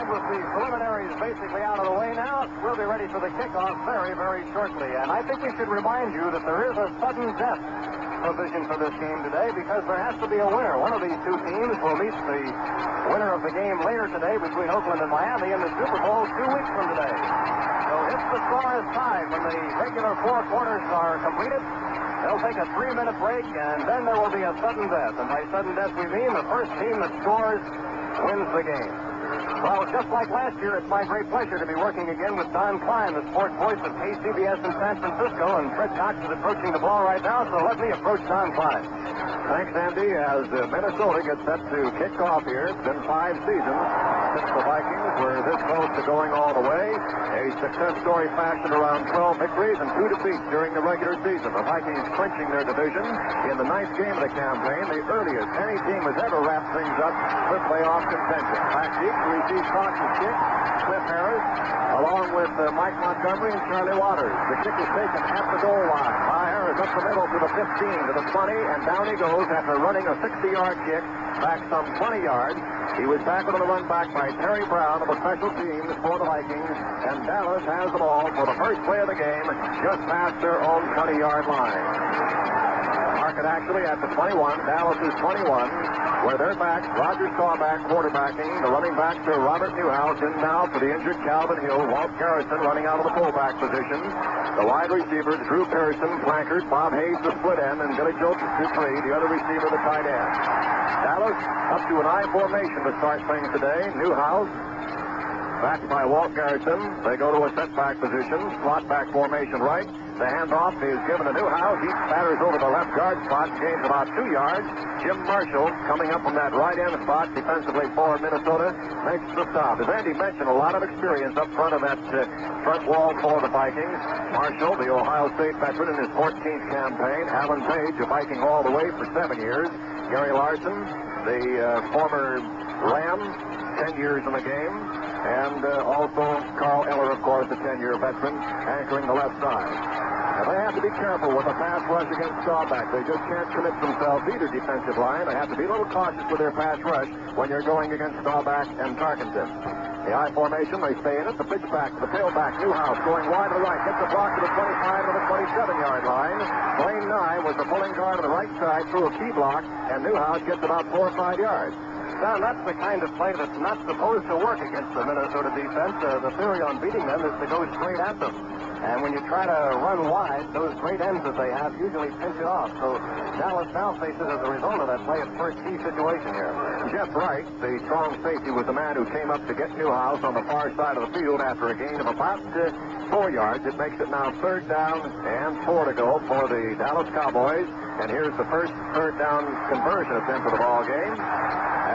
with the preliminaries basically out of the way now, we'll be ready for the kickoff very, very shortly. And I think we should remind you that there is a sudden death provision for this game today because there has to be a winner. One of these two teams will meet the winner of the game later today between Oakland and Miami in the Super Bowl 2 weeks from today. So if the score is tied when the regular 4 quarters are completed, they'll take a 3-minute break, and then there will be a sudden death. And by sudden death, we mean the first team that scores wins the game. Well, just like last year, it's my great pleasure to be working again with Don Klein, the sports voice of KCBS in San Francisco, and Fred Cox is approaching the ball right now, so let me approach Don Klein. Thanks, Andy. As Minnesota gets set to kick off here, it's been 5 seasons since the Vikings were this close to going all the way. A success story fashioned around 12 victories and 2 defeats during the regular season. The Vikings clinching their division in the 9th game of the campaign, the earliest any team has ever wrapped things up for playoff contention. Back deep to receive Cox's kick, Cliff Harris, along with Mike Montgomery and Charlie Waters. The kick is taken at the goal line. Harris up the middle to the 15, to the 20, and down he goes after running a 60-yard kick back some 20 yards. He was tackled on the run back by Terry Brown of the special teams for the Vikings, and Dallas has the ball for the first play of the game just past their own 20-yard line. Mark it actually at the 21, Dallas is 21, where they're back. Roger Staubach quarterbacking. The running backs are Robert Newhouse in now for the injured Calvin Hill. Walt Garrison running out of the fullback position. The wide receivers, Drew Pearson, flankers, Bob Hayes, the split end, and Billy Joe Dupree, the other receiver, the tight end. Dallas up to an I formation to start things today. Newhouse backed by Walt Garrison. They go to a setback position, slot back formation right. The handoff is given to Newhouse. He batters over the left guard spot, gains about 2 yards. Jim Marshall coming up from that right end spot defensively for Minnesota makes the stop. As Andy mentioned, a lot of experience up front of that front wall for the Vikings. Marshall, the Ohio State veteran in his 14th campaign. Alan Page, a Viking all the way for 7 years. Gary Larson, the former Ram, 10 years in the game. And also Carl Eller, of course, a 10-year veteran, anchoring the left side. Now, they have to be careful with a pass rush against Staubach. They just can't commit themselves either defensive line. They have to be a little cautious with their pass rush when you're going against Staubach and Tarkenton. The I formation, they stay in it. The pitch back to the tailback. Newhouse going wide to the right. Gets a block to the 25 to the 27-yard line. Blaine Nye was the pulling guard on the right side through a key block, and Newhouse gets about 4 or 5 yards. Now, that's the kind of play that's not supposed to work against the Minnesota defense. The theory on beating them is to go straight at them. And when you try to run wide, those great ends that they have usually pinch it off. So Dallas now faces, as a result of that play, its first key situation here. Jeff Wright, the strong safety, was the man who came up to get Newhouse on the far side of the field after a gain of about 4 yards. It makes it now 3rd down and 4 to go for the Dallas Cowboys. And here's the first 3rd down conversion attempt of the ball game.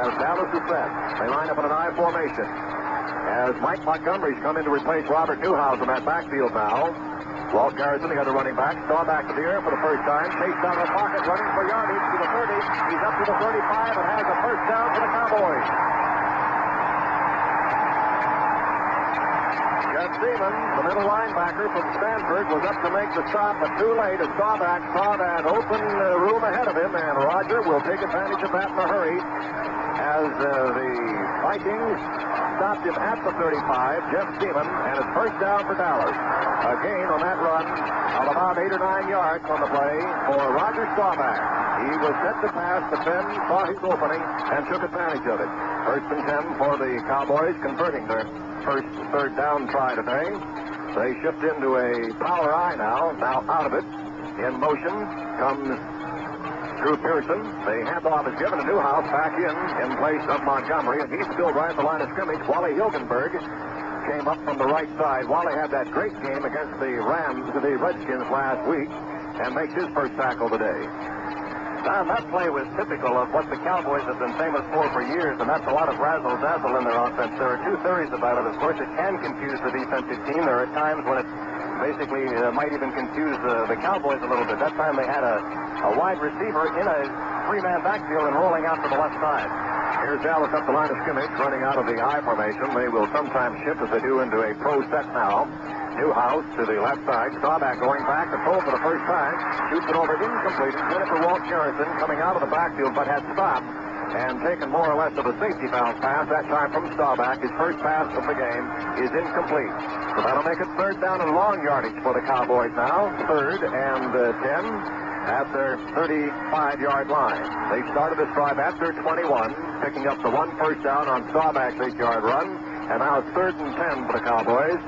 As Dallas is set, they line up in an I formation. As Mike Montgomery's come in to replace Robert Newhouse in that backfield now. Walt Garrison, the other running back, saw back to the air for the first time. Chased down the pocket, running for yardage to the 30. He's up to the 35 and has a first down for the Cowboys. Jeff Seaman, the middle linebacker from Stanford, was up to make the stop, but too late. As Staubach saw that open room ahead of him, and Roger will take advantage of that in a hurry. As the Vikings stopped him at the 35, Jeff Seaman, and it's first down for Dallas. A gain on that run of about 8 or 9 yards on the play for Roger Staubach. He was set to pass, but then saw his opening and took advantage of it. First and 10 for the Cowboys, converting their first 3rd down try today. They shift into a power I now out of it. In motion comes Drew Pearson. The handoff is given to Newhouse back in place of Montgomery, and he's still right at the line of scrimmage. Wally Hilgenberg came up from the right side. Wally had that great game against the Redskins last week, and makes his first tackle today. Don, that play was typical of what the Cowboys have been famous for years, and that's a lot of razzle-dazzle in their offense. There are 2 theories about it. Of course, it can confuse the defensive team. There are times when it basically might even confuse the Cowboys a little bit. That time they had a wide receiver in a 3-man backfield and rolling out to the left side. Here's Dallas up the line of scrimmage, running out of the I formation. They will sometimes shift, as they do, into a pro set now. Newhouse to the left side. Staubach going back to throw for the first time. Shoots it over incomplete. Intended for Walt Garrison, coming out of the backfield, but had stopped and taken more or less of a safety valve pass, that time from Staubach. His first pass of the game is incomplete. So that'll make it third down and long yardage for the Cowboys now. 3rd and 10 at their 35-yard line. They started this drive at their 21, picking up the 1 first down on Staubach's 8-yard run. And now it's 3rd and 10 for the Cowboys.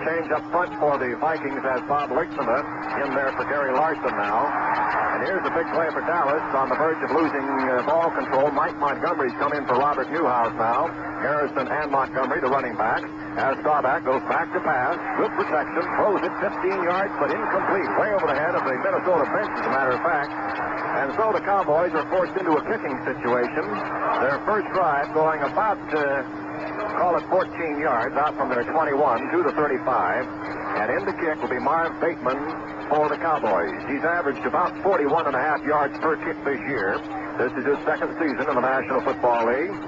Change up front for the Vikings as Bob Lichtema in there for Gary Larson now. And here's a big play for Dallas on the verge of losing ball control. Mike Montgomery's come in for Robert Newhouse now. Harrison and Montgomery, the running back. As Staubach goes back to pass. Good protection. Throws it 15 yards, but incomplete. Way over the head of the Minnesota bench, as a matter of fact. And so the Cowboys are forced into a kicking situation. Their first drive going about... call it 14 yards out from their 21 to the 35. And in the kick will be Marv Bateman for the Cowboys. He's averaged about 41.5 yards per kick this year. This is his second season in the National Football League.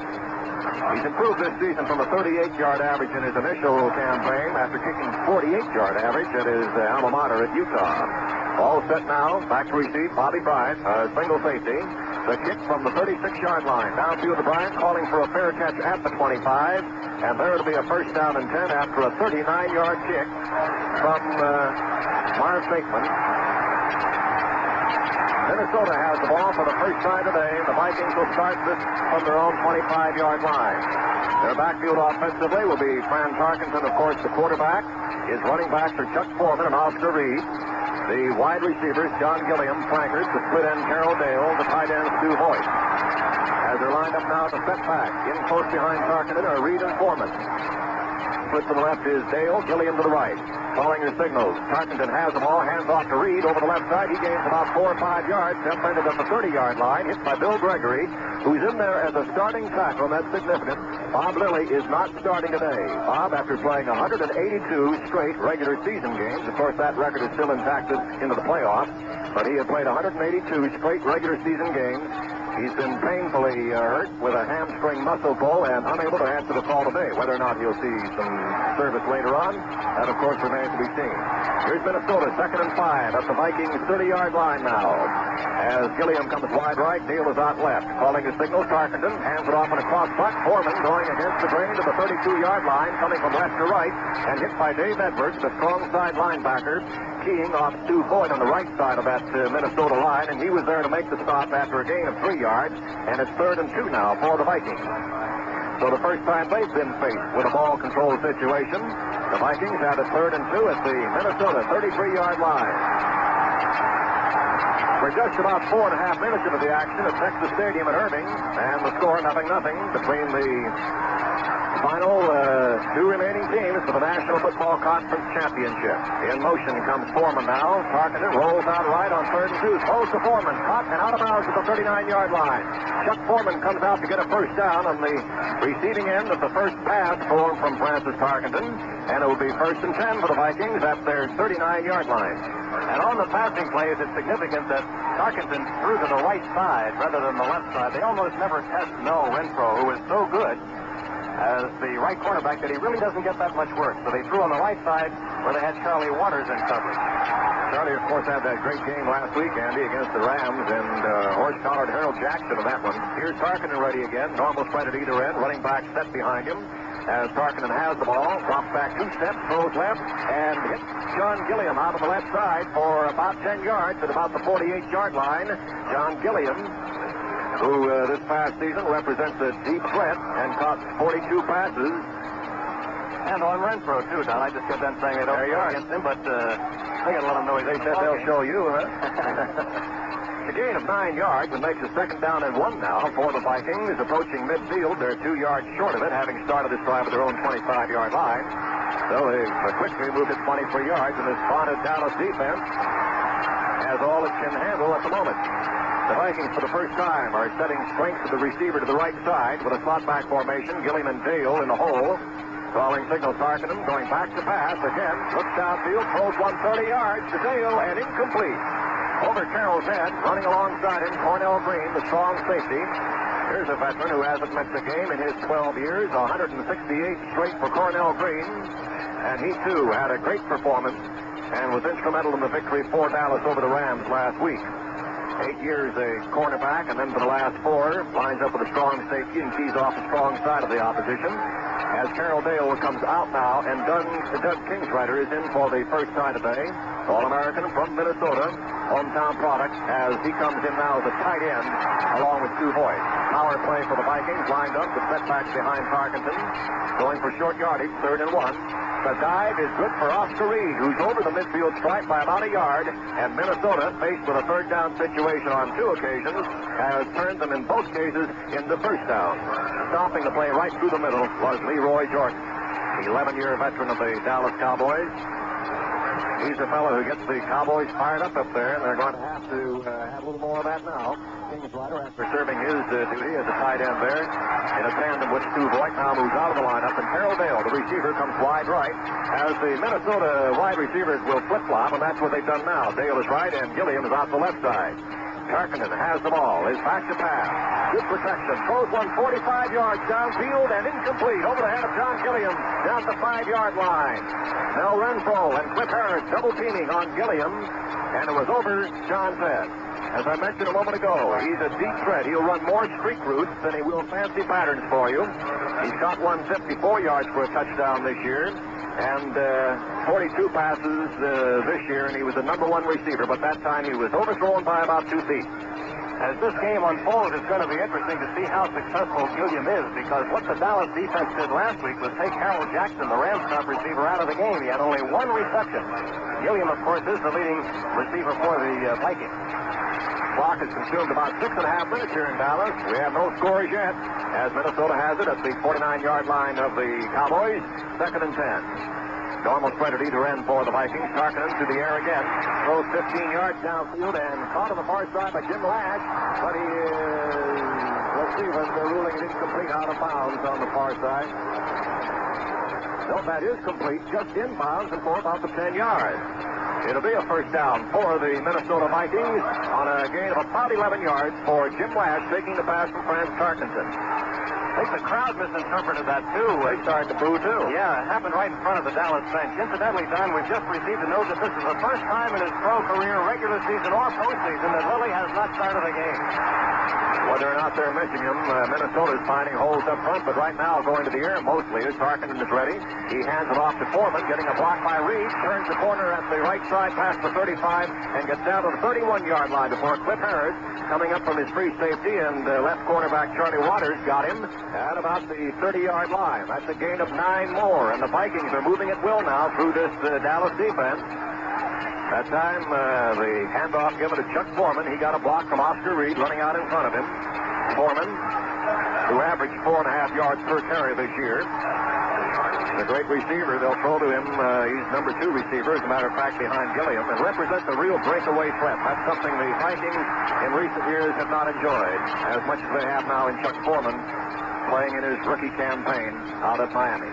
He's improved this season from a 38-yard average in his initial campaign after kicking 48-yard average at his alma mater at Utah. All set now. Back to receive. Bobby Bryant, single safety. The kick from the 36-yard line. Downfield to Bryant, calling for a fair catch at the 25. And there it'll be a first down and 10 after a 39-yard kick from Marv Bateman. Minnesota has the ball for the first time today. The Vikings will start this from their own 25-yard line. Their backfield offensively will be Fran Tarkenton, of course, the quarterback. His running backs are Chuck Foreman and Oscar Reed. The wide receivers, John Gilliam, flankers, the split end, Carroll Dale, the tight end, Stu Hoyt. As they're lined up now to set back, in close behind Tarkenton are Reed and Foreman. Split to the left is Dale, Gilliam to the right. Following your signals, Tarkenton has the ball, hands off to Reed over the left side. He gains about 4 or 5 yards, ended at the 30-yard line, hit by Bill Gregory, who's in there as a starting tackle, and that's significant. Bob Lilly is not starting today. Bob, after playing 182 straight regular season games, of course that record is still intact into the playoffs, but he had played 182 straight regular season games. He's been painfully hurt with a hamstring muscle pull and unable to answer the call today. Whether or not he'll see some service later on, that of course remains to be seen. Here's Minnesota, 2nd and 5 at the Vikings 30-yard line now. As Gilliam comes wide right, Dale is out left. Calling his signal, Tarkenton hands it off on a cross butt. Foreman going against the grain to the 32-yard line, coming from left to right, and hit by Dave Edwards, the strong side linebacker, keying off Stu Hoyt on the right side of that Minnesota line, and he was there to make the stop after a gain of 3 yards, and it's 3rd and 2 now for the Vikings. So the first time they've been faced with a ball control situation, the Vikings had a 3rd and 2 at the Minnesota 33-yard line. We're just about 4.5 minutes into the action at Texas Stadium at Irving, and the score 0-0 between the final 2 remaining teams for the National Football Conference Championship. In motion comes Foreman now. Tarkenton rolls out right on 3rd and 2. Throws to Foreman. Caught and out of bounds at the 39-yard line. Chuck Foreman comes out to get a first down on the receiving end of the first pass thrown from Francis Tarkenton. And it will be 1st and 10 for the Vikings at their 39-yard line. And on the passing plays, it's significant that Tarkenton threw to the right side rather than the left side. They almost never test Mel Renfro, who is so good as the right cornerback that he really doesn't get that much work. So they threw on the right side where they had Charlie Waters in coverage. Charlie, of course, had that great game last week, Andy, against the Rams, and horse-collared Harold Jackson in that one. Here's Tarkenton ready again. Normal spread at either end. Running back set behind him. As Tarkenton has the ball, drops back 2 steps, throws left, and hits John Gilliam out of the left side for about 10 yards at about the 48-yard line. John Gilliam, who this past season represents a deep threat and caught 42 passes. And on Renfro, too, Don. I just kept on saying they don't against him, but they got to let him know they said they'll show you, huh? A gain of 9 yards and makes a 2nd down and 1 now for the Vikings. Approaching midfield, they're 2 yards short of it, having started this drive at their own 25-yard line. So they've quickly moved it 23 yards, and this spotted Dallas defense has all it can handle at the moment. The Vikings, for the first time, are setting strength to the receiver to the right side with a slot back formation. Gilliam and Dale in the hole. Calling signal Tarkenton, going back to pass again. Looks downfield, throws 130 yards to Dale, and incomplete. Over Carroll's head, running alongside him, Cornell Green, the strong safety. Here's a veteran who hasn't missed a game in his 12 years, 168 straight for Cornell Green. And he, too, had a great performance and was instrumental in the victory for Dallas over the Rams last week. 8 years a cornerback, and then for the last 4, lines up with a strong safety and keys off the strong side of the opposition. As Carroll Dale comes out now, and Doug Kingsrider is in for the first time today. All-American from Minnesota, hometown product, as he comes in now as a tight end, along with Stu Voigt. Power play for the Vikings, lined up with setbacks behind Tarkenton, going for short yardage, 3rd and 1. The dive is good for Oscar Reed, who's over the midfield stripe by about a yard, and Minnesota, faced with a 3rd down situation on 2 occasions, has turned them in both cases into first down. Stopping the play right through the middle was Leroy Jordan, the 11-year veteran of the Dallas Cowboys. He's the fellow who gets the Cowboys fired up there, and they're going to have a little more of that now. Kingsrider, after serving his duty as a tight end there, in a tandem with Stu Voigt, now moves out of the lineup, and Carroll Dale, the receiver, comes wide right, as the Minnesota wide receivers will flip-flop, and that's what they've done now. Dale is right, and Gilliam is out the left side. Tarkenton has the ball, is back to pass. Good protection, throws one 45 yards downfield and incomplete over the head of John Gilliam down the 5-yard line. Mel Renfro and Cliff Harris double teaming on Gilliam, and it was over John's head. As I mentioned a moment ago, he's a deep threat. He'll run more streak routes than he will fancy patterns for you. He's caught 154 yards for a touchdown this year, and 42 passes this year, and he was the #1 receiver, but that time he was overthrown by about 2 feet. As this game unfolds, it's going to be interesting to see how successful Gilliam is, because what the Dallas defense did last week was take Harold Jackson, the Rams top receiver, out of the game. He had only 1 reception. Gilliam, of course, is the leading receiver for the Vikings. Clock is consumed about 6.5 minutes here in Dallas. We have no scores yet, as Minnesota has it at the 49-yard line of the Cowboys. 2nd and 10. Normal spread at either end for the Vikings. Tarkenton to the air again. Throws 15 yards downfield and caught on the far side by Jim Lash. But he is, let's see when they're ruling it incomplete, out of bounds on the far side. No, that is complete, just in bounds and for about the 10 yards. It'll be a first down for the Minnesota Vikings on a gain of about 11 yards for Jim Lash taking the pass from Franz Tarkenton. I think the crowd misinterpreted that, too. They started to boo, too. Yeah, it happened right in front of the Dallas bench. Incidentally, Don, we've just received a note that this is the first time in his pro career, regular season or postseason, that Lilly has not started a game. Whether or not they're missing him, Minnesota's finding holes up front, but right now going to the air mostly as Tarkenton is ready. He hands it off to Foreman, getting a block by Reed, turns the corner at the right side past the 35, and gets down to the 31-yard line before Cliff Harris, coming up from his free safety, and left cornerback Charlie Waters got him at about the 30-yard line. That's a gain of 9 more, and the Vikings are moving at will now through this Dallas defense. That time, the handoff given to Chuck Foreman. He got a block from Oscar Reed running out in front of him. Foreman, who averaged 4.5 yards per carry this year. The great receiver, they'll throw to him. He's #2 receiver, as a matter of fact, behind Gilliam, and represents a real breakaway threat. That's something the Vikings in recent years have not enjoyed as much as they have now in Chuck Foreman, playing in his rookie campaign out of Miami.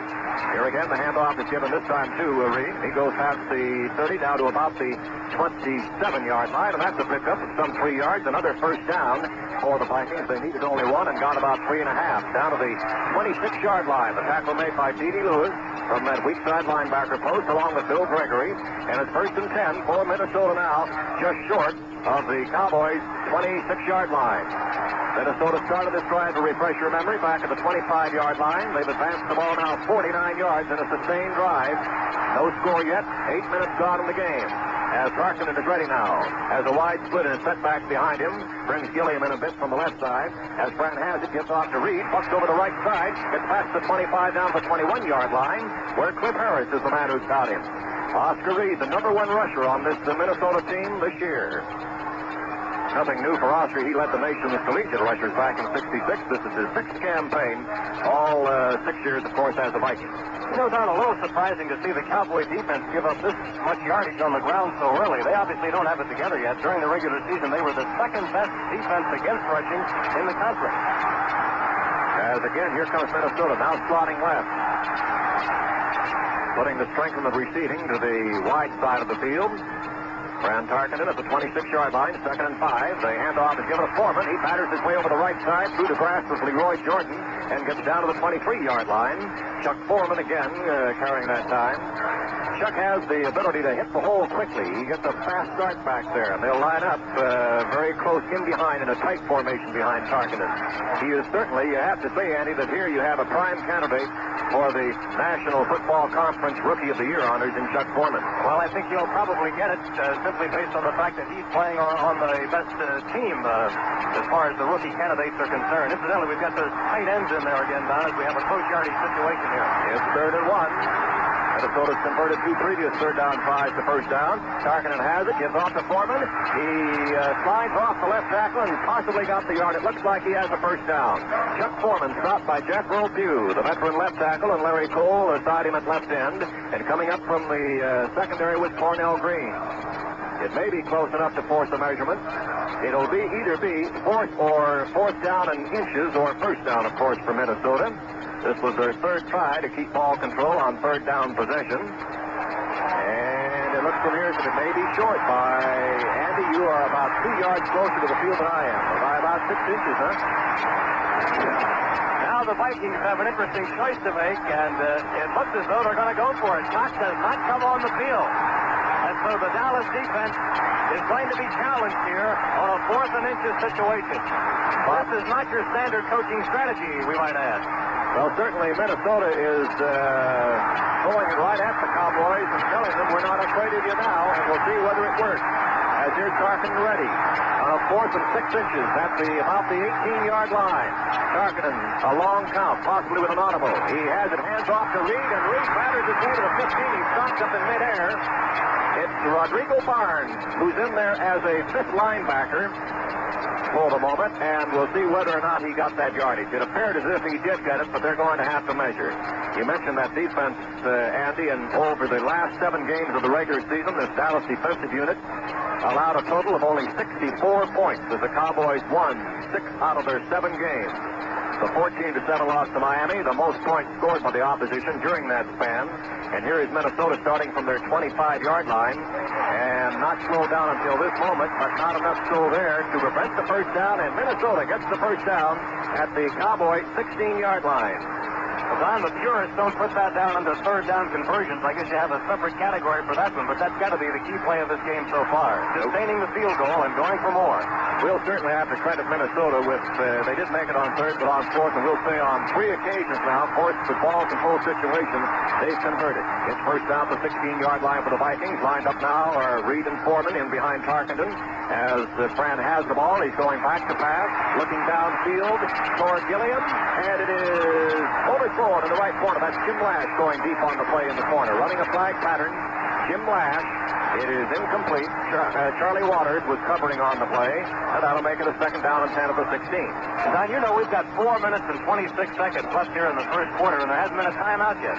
Here again, the handoff is given this time to Reed. He goes past the 30 down to about the 27-yard line, and that's a pickup of some 3 yards. Another first down for the Vikings. They needed only 1 and got about 3.5 down to the 26-yard line. The tackle made by T.D. Lewis from that weak side linebacker post along with Bill Gregory. And it's 1st and 10 for Minnesota now, just short of the Cowboys' 26-yard line. Minnesota started this drive, to refresh your memory, back at the 25-yard line. They've advanced the ball now 49 yards in a sustained drive. No score yet. 8 minutes gone in the game. As Tarkenton is ready now. Has a wide split and a setback behind him. Brings Gilliam in a bit from the left side. As Fran has it, gets off to Reed. Bucks over the right side. Gets past the 25 down to the 21-yard line, where Cliff Harris is the man who's got him. Oscar Reed, the #1 rusher on this Minnesota team this year. Nothing new for Oscar. He led the nation's collegiate rushers back in '66. This is his 6th campaign. All 6 years, of course, as a Viking. You know, Don, a little surprising to see the Cowboy defense give up this much yardage on the ground so early. They obviously don't have it together yet. During the regular season, they were the 2nd best defense against rushing in the conference. As again, here comes Minnesota, now slotting left. Putting the strength of the receiving to the wide side of the field. Fran Tarkenton at the 26-yard line, 2nd and 5. The handoff is given to Foreman. He batters his way over the right side through the grass with Leroy Jordan and gets down to the 23-yard line. Chuck Foreman again carrying that time. Chuck has the ability to hit the hole quickly. He gets a fast start back there, and they'll line up very close in behind in a tight formation behind Tarkenton. He is certainly, you have to say, Andy, that here you have a prime candidate for the National Football Conference Rookie of the Year honors in Chuck Foreman. Well, I think you'll probably get it simply based on the fact that he's playing on the best team as far as the rookie candidates are concerned. Incidentally, we've got the tight ends in there again, Don, as we have a close yardage situation here. It's 3rd and 1. Minnesota's converted 2 previous 3rd down tries to 1st down. Tarkenton has it, gives off to Foreman. He slides off the left tackle and possibly got the yard. It looks like he has the 1st down. Chuck Foreman stopped by Jeff Pugh, the veteran left tackle, and Larry Cole side him at left end. And coming up from the secondary was Cornell Green. It may be close enough to force a measurement. It'll either be 4th down in inches or 1st down, of course, for Minnesota. This was their 3rd try to keep ball control on 3rd down possession. And it looks from here as if it may be short by Andy. You are about 2 yards closer to the field than I am, or by about 6 inches, huh? Now the Vikings have an interesting choice to make, and it looks as though they're going to go for it. Cox does not come on the field. And so the Dallas defense is going to be challenged here on a 4th and inches situation. This is not your standard coaching strategy, we might add. Well, certainly Minnesota is going right at the Cowboys and telling them we're not afraid of you now, and we'll see whether it works. As here's Tarkenton ready. On a 4th and 6 inches at about the 18-yard line. Tarkenton, a long count, possibly with an audible. He has it hands off to Reed, and Reed batters his way to the 15. He stops up in midair. It's Rodrigo Barnes, who's in there as a 5th linebacker for the moment, and we'll see whether or not he got that yardage. It appeared as if he did get it, but they're going to have to measure. You mentioned that defense, Andy, and over the last 7 games of the regular season, this Dallas defensive unit allowed a total of only 64 points as the Cowboys won 6 out of their 7 games. The 14-7 loss to Miami, the most points scored by the opposition during that span. And here is Minnesota starting from their 25-yard line and not slowed down until this moment, but not enough so there to prevent the 1st down. And Minnesota gets the 1st down at the Cowboys' 16-yard line. Don, the purists don't put that down under 3rd down conversions. I guess you have a separate category for that one, but that's got to be the key play of this game so far. Sustaining the field goal and going for more. We'll certainly have to credit Minnesota with, they did make it on 3rd, but on 4th, and we'll say on 3 occasions now, forced with ball control situations, they've converted. It's 1st down to the 16-yard line for the Vikings. Lined up now are Reed and Foreman in behind Tarkenton. As Fran has the ball, he's going back to pass, looking downfield toward Gilliam, and it is overthrown in the right corner. That's Jim Lash going deep on the play in the corner. Running a flag pattern, Jim Lash. It is incomplete. Charlie Waters was covering on the play, and that'll make it a 2nd down and 10 of the 16. And Don, you know we've got 4 minutes and 26 seconds left here in the 1st quarter, and there hasn't been a timeout yet.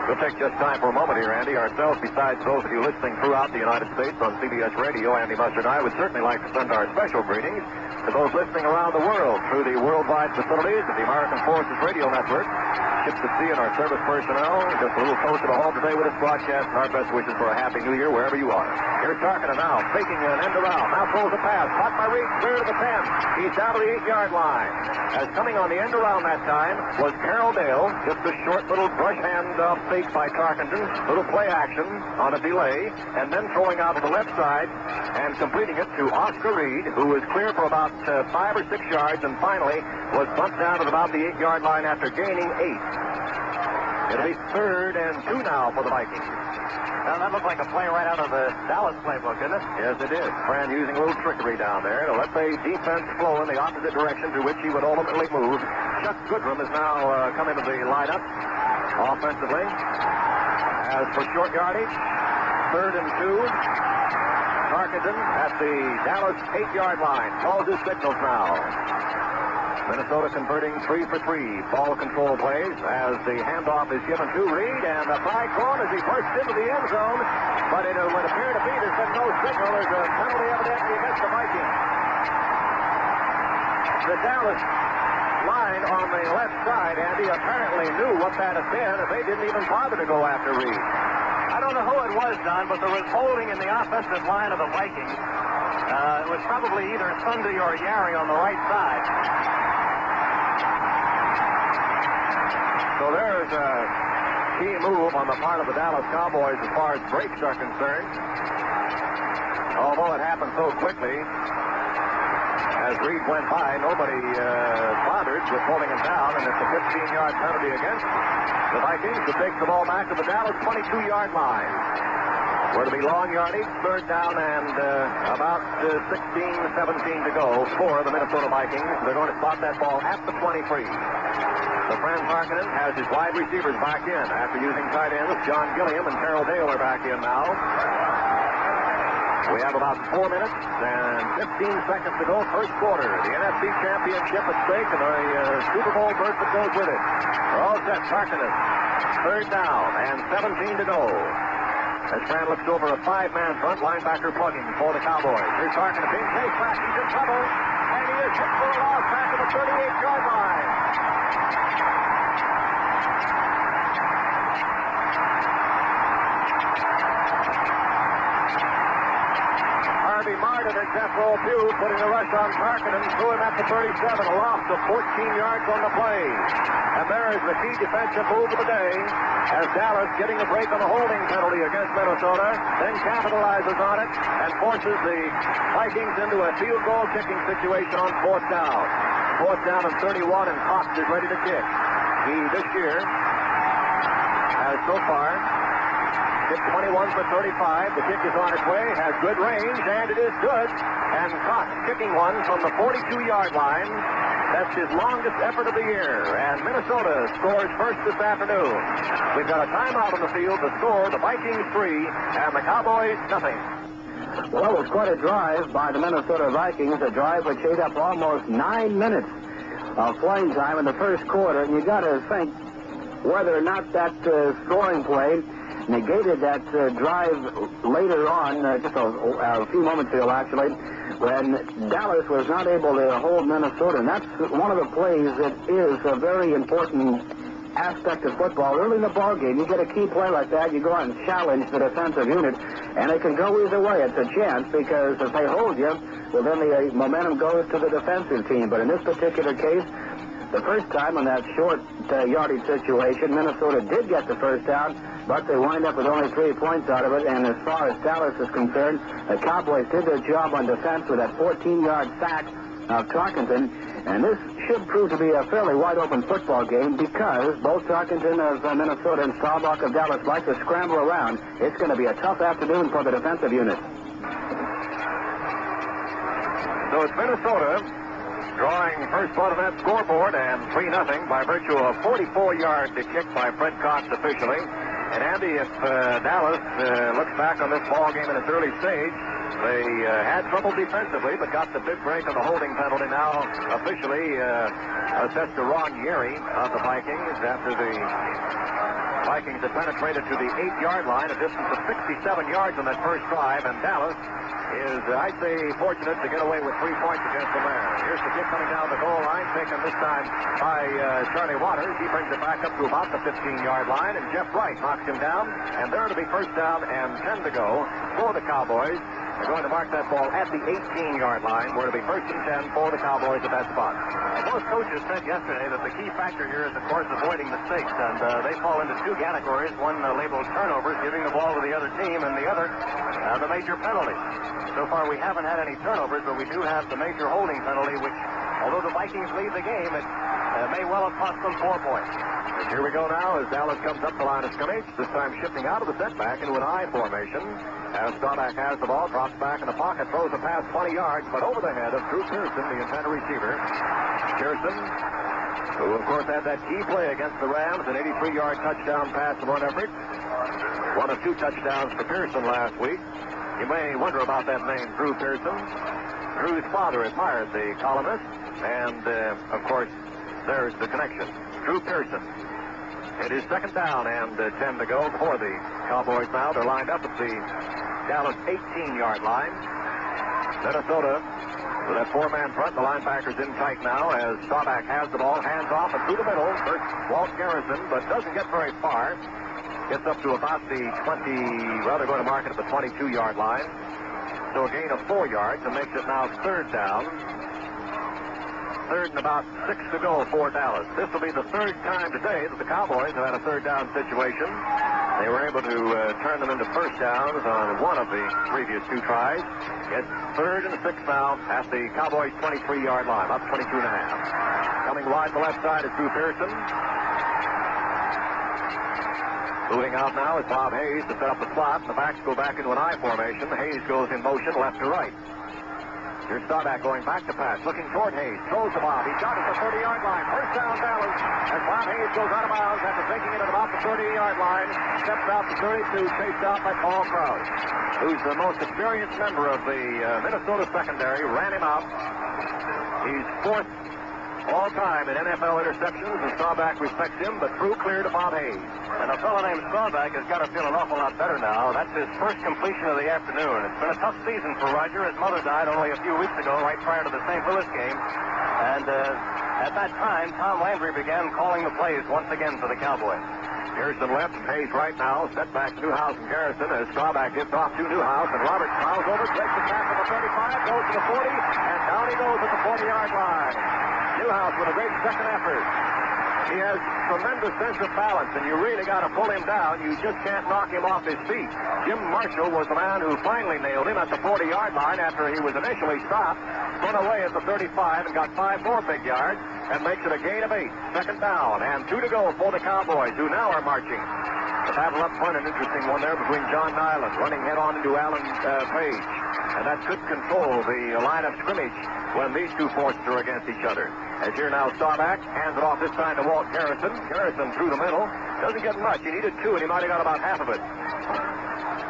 We'll take just time for a moment here, Andy. Ourselves, besides those of you listening throughout the United States on CBS Radio, Andy Muser and I would certainly like to send our special greetings to those listening around the world through the worldwide facilities of the American Forces Radio Network. Ships at sea and our service personnel just a little closer to home today with this broadcast, and our best wishes for a happy new year wherever you are. Here's Tarkenton now, faking an end around. Now throws a pass. Caught by Reed, clear to the 10. He's down to the 8-yard line. As coming on the end around that time was Carroll Dale. Just a short little brush hand fake by Tarkenton. Little play action on a delay, and then throwing out to the left side and completing it to Oscar Reed, who was clear for about 5 or 6 yards, and finally was bumped down at about the 8-yard line after gaining 8. It'll be 3rd and 2 now for the Vikings. Now, that looked like a play right out of the Dallas playbook, didn't it? Yes, it is. Fran using a little trickery down there to let the defense flow in the opposite direction to which he would ultimately move. Chuck Goodrum has now come into the lineup offensively. As for short yardage, 3rd and 2. Tarkenton at the Dallas 8-yard line. Calls his signals now. Minnesota converting 3 for 3 ball control plays as the handoff is given to Reed, and the flag thrown as he bursts into the end zone. But it would appear to be there's been no signal. There's a penalty evidently against the Vikings. The Dallas line on the left side, Andy, apparently knew what that had been, and they didn't even bother to go after Reed. I don't know who it was, Don, but there was holding in the offensive line of the Vikings. It was probably either Sunday or Yari on the right side. So there's a key move on the part of the Dallas Cowboys as far as breaks are concerned. Although it happened so quickly, as Reed went by, nobody bothered with holding him down, and it's a 15-yard penalty against the Vikings that takes the ball back to the Dallas 22-yard line. We're to be long yardage, third down, and about 16-17 to go for the Minnesota Vikings. They're going to spot that ball at the 23. The Fran Tarkenton has his wide receivers back in after using tight ends. John Gilliam and Terrell Dale are back in now. We have about 4 minutes and 15 seconds to go, first quarter. The NFC Championship at stake and the Super Bowl berth that goes with it. We're all set. Tarkenton, third down and 17 to go. As Fran looks over a 5-man front, linebacker plugging for the Cowboys. Here's Tarkenton being chased back. He's in trouble, and he is hit for a loss back to the 38-yard line. Harvey Martin and Jeff Pugh putting the rush on Tarkenton, threw him at the 37, a loss of 14 yards on the play. And there is the key defensive move of the day, as Dallas, getting a break on a holding penalty against Minnesota, then capitalizes on it and forces the Vikings into a field goal kicking situation on fourth down. Fourth down and 31, and Cox is ready to kick. He, this year, has so far hit 21 for 35. The kick is on its way, has good range, and it is good. And Cox kicking one from the 42-yard line. That's his longest effort of the year. And Minnesota scores first this afternoon. We've got a timeout on the field to score. The Vikings 3 and the Cowboys nothing. Well, it was quite a drive by the Minnesota Vikings, a drive which ate up almost 9 minutes of playing time in the first quarter. And you got to think whether or not that scoring play negated that drive later on, just a few moments ago, actually, when Dallas was not able to hold Minnesota. And that's one of the plays that is a very important aspect of football. Early in the ball game, you get a key play like that, you go out and challenge the defensive unit, and it can go either way. It's a chance, because if they hold you, well, then the momentum goes to the defensive team. But in this particular case, the first time on that short yardage situation, Minnesota did get the first down, but they wind up with only 3 points out of it. And as far as Dallas is concerned, the Cowboys did their job on defense with that 14-yard sack of Tarkenton. And this should prove to be a fairly wide-open football game, because both Tarkenton of Minnesota and Staubach of Dallas like to scramble around. It's going to be a tough afternoon for the defensive unit. So it's Minnesota drawing first blood on that scoreboard, and 3-0 by virtue of 44-yard kick by Fred Cox officially. And Andy, if Dallas looks back on this ball game in its early stage, they had trouble defensively, but got the big break on the holding penalty now officially assessed to Ron Yeri of the Vikings after the Vikings had penetrated to the 8-yard line, a distance of 67 yards on that first drive, and Dallas is, I'd say, fortunate to get away with 3 points against the Rams. Here's the kick coming down the goal line, taken this time by Charlie Waters. He brings it back up to about the 15-yard line, and Jeff Wright knocks him down, and there to be first down and 10 to go for the Cowboys. They're going to mark that ball at the 18-yard line, where it'll be first and 10 for the Cowboys at that spot. Most coaches said yesterday that the key factor here is, of course, avoiding mistakes, and they fall into two categories. One labeled turnovers, giving the ball to the other team, and the other, the major penalty. So far, we haven't had any turnovers, but we do have the major holding penalty, which, although the Vikings lead the game, it may well have cost them 4 points. And here we go now as Dallas comes up the line of scrimmage, this time shifting out of the setback into an I formation. As Staubach has the ball, drops back in the pocket, throws a pass 20 yards, but over the head of Drew Pearson, the intended receiver. Pearson, who, of course, had that key play against the Rams, an 83-yard touchdown pass to run effort. One of 2 touchdowns for Pearson last week. You may wonder about that name, Drew Pearson. Drew's father admired the columnist, and, of course, there's the connection. Drew Pearson. It is second down and 10 to go for the Cowboys now. They're lined up at the Dallas 18-yard line. Minnesota with that 4-man front. The linebackers in tight now as Staubach has the ball, hands off and through the middle. First Walt Garrison, but doesn't get very far. Gets up to about the 20, well, they're going to mark it at the 22-yard line. So a gain of 4 yards and makes it now third down. Third and about 6 to go for Dallas. This will be the third time today that the Cowboys have had a third down situation. They were able to turn them into first downs on one of the previous 2 tries. It's third and 6 now at the Cowboys' 23-yard line, up 22 and a half. Coming wide to the left side is Drew Pearson. Moving out now is Bob Hayes to set up the slot. The backs go back into an I formation. Hayes goes in motion left to right. Here's Staubach going back to pass, looking toward Hayes. Throws to Bob. He's got it at the 30-yard line. First down, Dallas. As Bob Hayes goes out of bounds after taking it at about the 30-yard line. Steps out to 32, chased out by Paul Krause, who's the most experienced member of the Minnesota secondary. Ran him out. He's 4th all-time in NFL interceptions, and Staubach respects him, but threw clear to Bob Hayes. And a fellow named Staubach has got to feel an awful lot better now. That's his first completion of the afternoon. It's been a tough season for Roger. His mother died only a few weeks ago, right prior to the St. Louis game. And at that time, Tom Landry began calling the plays once again for the Cowboys. Pearson left and Hayes right now. Set back to Newhouse and Garrison as Staubach gets off to Newhouse, and Roberts fouls over, takes the tackle at the 35, goes to the 40, and down he goes at the 40-yard line. Newhouse with a great second effort. He has tremendous sense of balance, and you really got to pull him down. You just can't knock him off his feet. Jim Marshall was the man who finally nailed him at the 40-yard line after he was initially stopped, spun away at the 35 and got 5 more big yards, and makes it a gain of 8. Second down, and 2 to go for the Cowboys, who now are marching. The battle up front, an interesting one there between John Nyland running head-on into Alan Page. And that could control the line of scrimmage when these 2 forces are against each other. As here now, Staubach hands it off this time to Walt Garrison. Garrison through the middle. Doesn't get much. He needed 2, and he might have got about half of it.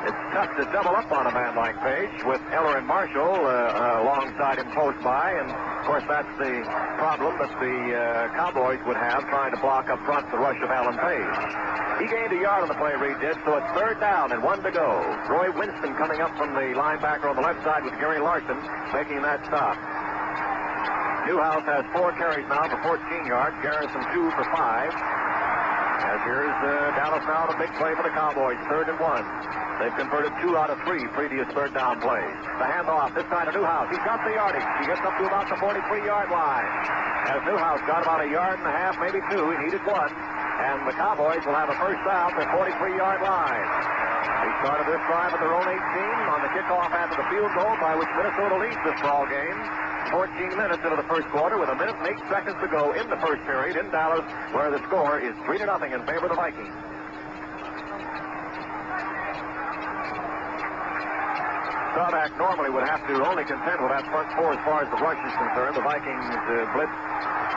It's tough to double up on a man like Page with Eller and Marshall alongside him close by. And, of course, that's the problem that the Cowboys would have trying to block up front the rush of Alan Page. He gained a yard on the play, Reed did, so it's third down and 1 to go. Roy Winston coming up from the linebacker on the left side with Gary Larson making that stop. Newhouse has 4 carries now for 14 yards. Garrison 2 for 5. As here's Dallas now, the big play for the Cowboys, 3rd and 1. They've converted 2 out of 3 previous third down plays. The handoff, this time to Newhouse. He's got the yardage. He gets up to about the 43-yard line. As Newhouse got about 1.5 yards, maybe 2. He needed 1. And the Cowboys will have a first down at the 43-yard line. They started this drive at their own 18 on the kickoff after the field goal by which Minnesota leads this ball game. 14 minutes into the first quarter with 1 minute and 8 seconds to go in the first period in Dallas, where the score is 3-0 in favor of the Vikings. Staubach normally would have to only contend with that front 4 as far as the rush is concerned. The Vikings blitz,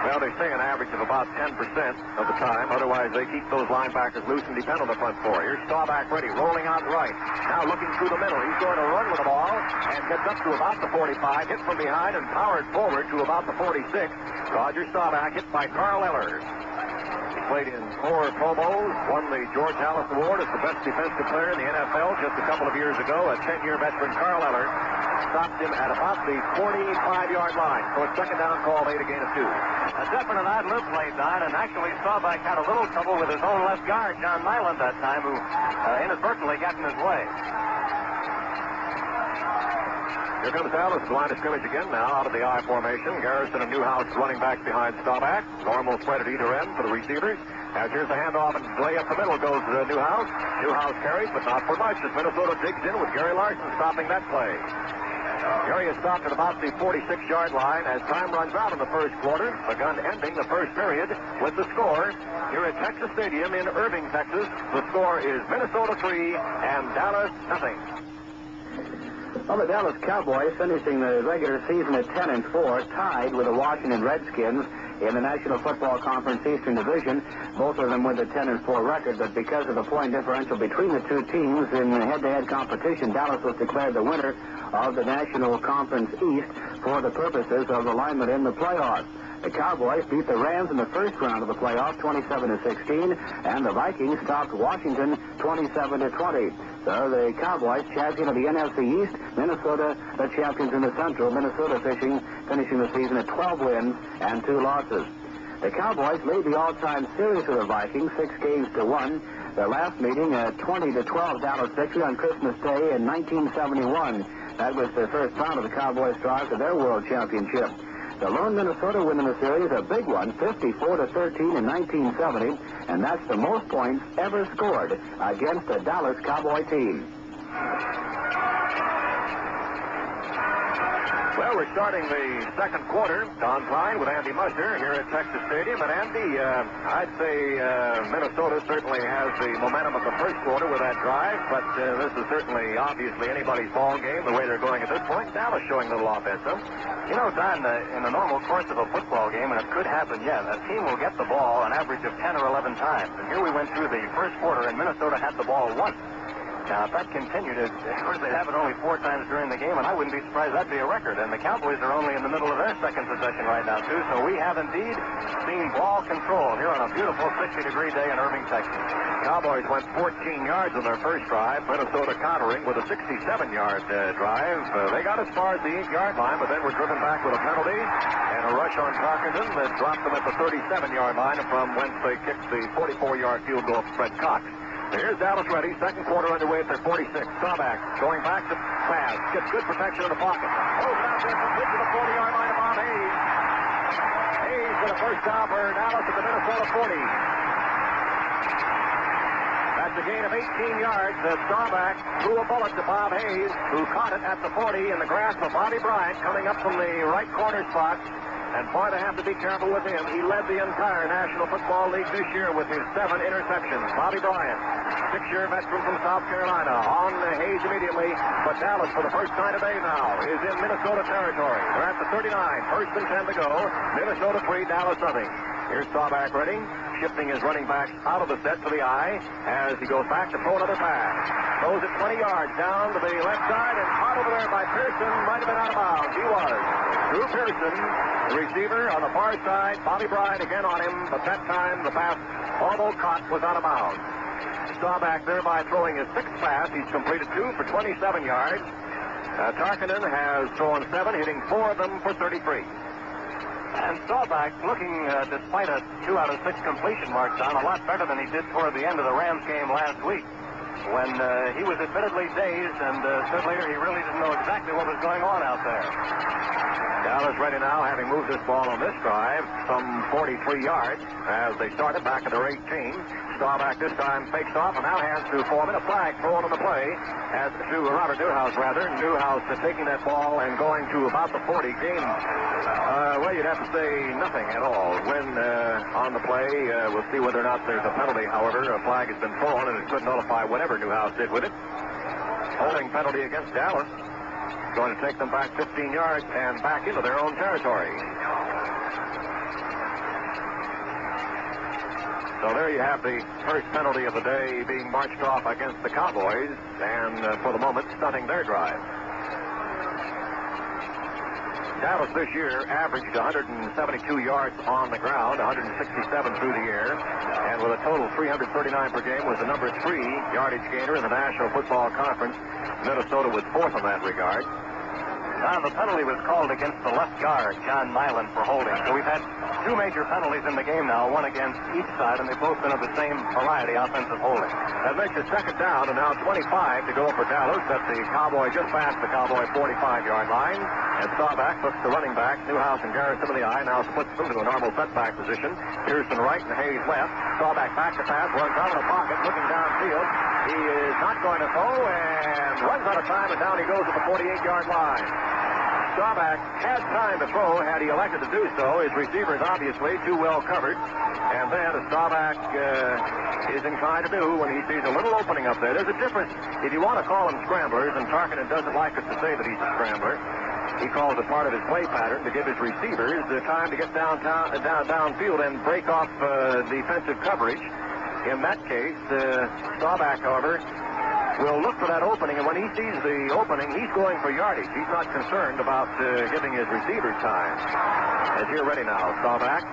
well, they say an average of about 10% of the time. Otherwise, they keep those linebackers loose and depend on the front 4. Here's Staubach ready, rolling out right. Now looking through the middle. He's going to run with the ball and gets up to about the 45, hit from behind and powered forward to about the 46. Roger Staubach hit by Carl Eller. He played in 4 Pro Bowls, won the George Halas Award as the best defensive player in the NFL just a couple of years ago. A 10-year veteran, Carl Eller, stopped him at about the 45-yard line. So it's second down call, made a gain of 2. A definite ad-lib play, Don, and actually Staubach had a little trouble with his own left guard, John Nyland, that time, who inadvertently got in his way. Here comes Dallas, the line of scrimmage again now, out of the I formation. Garrison and Newhouse running back behind Staubach. Normal spread at either end for the receivers. As here's the handoff and play up the middle goes Newhouse. Newhouse carries, but not for much as Minnesota digs in with Gary Larson stopping that play. Gary is stopped at about the 46-yard line as time runs out in the first quarter. Begun ending the first period with the score here at Texas Stadium in Irving, Texas. The score is Minnesota 3 and Dallas nothing. Well, the Dallas Cowboys finishing the regular season at 10-4, tied with the Washington Redskins in the National Football Conference Eastern Division. Both of them with a 10-4 record, but because of the point differential between the 2 teams in head-to-head competition, Dallas was declared the winner of the National Conference East for the purposes of alignment in the playoffs. The Cowboys beat the Rams in the first round of the playoff, 27-16, and the Vikings stopped Washington 27-20. So the Cowboys, champion of the NFC East, Minnesota, the champions in the Central. Minnesota finishing the season at 12 wins and 2 losses. The Cowboys lead the all-time series of the Vikings, 6-1. Their last meeting, a 20-12 Dallas victory on Christmas Day in 1971. That was the first round of the Cowboys' drive to their World Championship. The lone Minnesota win in the series, a big one, 54-13 in 1970, and that's the most points ever scored against a Dallas Cowboy team. Well, we're starting the second quarter. Don Klein with Andy Muser here at Texas Stadium. And Andy, I'd say Minnesota certainly has the momentum of the first quarter with that drive, but this is certainly, obviously, anybody's ball game the way they're going at this point. Dallas showing a little offense, huh? You know, Don, in the normal course of a football game, and it could happen yet, a team will get the ball an average of 10 or 11 times. And here we went through the first quarter, and Minnesota had the ball once. Now, if that continued, of course, they'd have it only 4 times during the game, and I wouldn't be surprised that'd be a record. And the Cowboys are only in the middle of their second possession right now, too. So we have indeed seen ball control here on a beautiful 60-degree day in Irving, Texas. Cowboys went 14 yards on their first drive. Minnesota countering with a 67-yard drive. They got as far as the 8-yard line, but then were driven back with a penalty and a rush on Tarkenton that dropped them at the 37-yard line, from whence they kicked the 44-yard field goal for Fred Cox. Here's Dallas ready. Second quarter underway at their 46. Staubach going back to pass. Gets good protection in the pocket. Holds it out there complete to the 40-yard line of Bob Hayes. Hayes with a first down for Dallas at the Minnesota 40. That's a gain of 18 yards as Staubach threw a bullet to Bob Hayes, who caught it at the 40 in the grasp of Bobby Bryant coming up from the right corner spot. And boy, they have to be careful with him. He led the entire National Football League this year with his 7 interceptions. Bobby Bryant, 6-year veteran from South Carolina, on Hayes immediately. But Dallas, for the first time today now, is in Minnesota territory. They're at the 39. First and 10 to go. Minnesota 3, Dallas nothing. Here's Staubach ready, shifting his running backs out of the set to the eye as he goes back to throw another pass. Throws it 20 yards down to the left side and caught over there by Pearson. Might have been out of bounds. He was. Drew Pearson, the receiver on the far side. Bobby Bryant again on him, but that time the pass, although caught, was out of bounds. Staubach thereby throwing his 6th pass. He's completed 2 for 27 yards. Tarkenton has thrown 7, hitting 4 of them for 33. And Staubach looking, despite a 2 out of 6 completion mark, Don, a lot better than he did toward the end of the Rams game last week, when he was admittedly dazed and said later he really didn't know exactly what was going on out there. Dallas ready now, having moved this ball on this drive some 43 yards as they started back at their 18. Staubach this time fakes off and now hands to Foreman. A flag thrown on the play as to Robert Newhouse, rather. Newhouse taking that ball and going to about the 40. Game, well, you'd have to say nothing at all. When on the play, we'll see whether or not there's a penalty. However, a flag has been thrown and it could nullify whatever Newhouse did with it. Holding penalty against Dallas. Going to take them back 15 yards and back into their own territory. So there you have the first penalty of the day being marched off against the Cowboys, and for the moment, stunning their drive. Dallas this year averaged 172 yards on the ground, 167 through the air, and with a total 339 per game, was the number 3 yardage gainer in the National Football Conference. Minnesota was 4th in that regard. The penalty was called against the left guard, John Nyland, for holding. So we've had 2 major penalties in the game now, one against each side, and they've both been of the same variety, offensive holding. That makes it second down, and now 25 to go for Dallas. That's the Cowboy, just past the Cowboy 45-yard line. And Staubach puts the running back, Newhouse and Garrison to the eye, now splits them to a normal setback position. Pearson right and Hayes left. Staubach back to pass, runs out of the pocket, looking downfield. He is not going to throw, and runs out of time, and down he goes at the 48-yard line. Staubach had time to throw had he elected to do so. His receivers obviously too well covered. And then Staubach is inclined to do when he sees a little opening up there. There's a difference. If you want to call them scramblers, and Tarkenton doesn't like us to say that he's a scrambler, he calls it part of his play pattern to give his receivers the time to get downfield and break off defensive coverage. In that case, Staubach, however, will look for that opening, and when he sees the opening, he's going for yardage. He's not concerned about giving his receivers time. As you're ready now, Staubach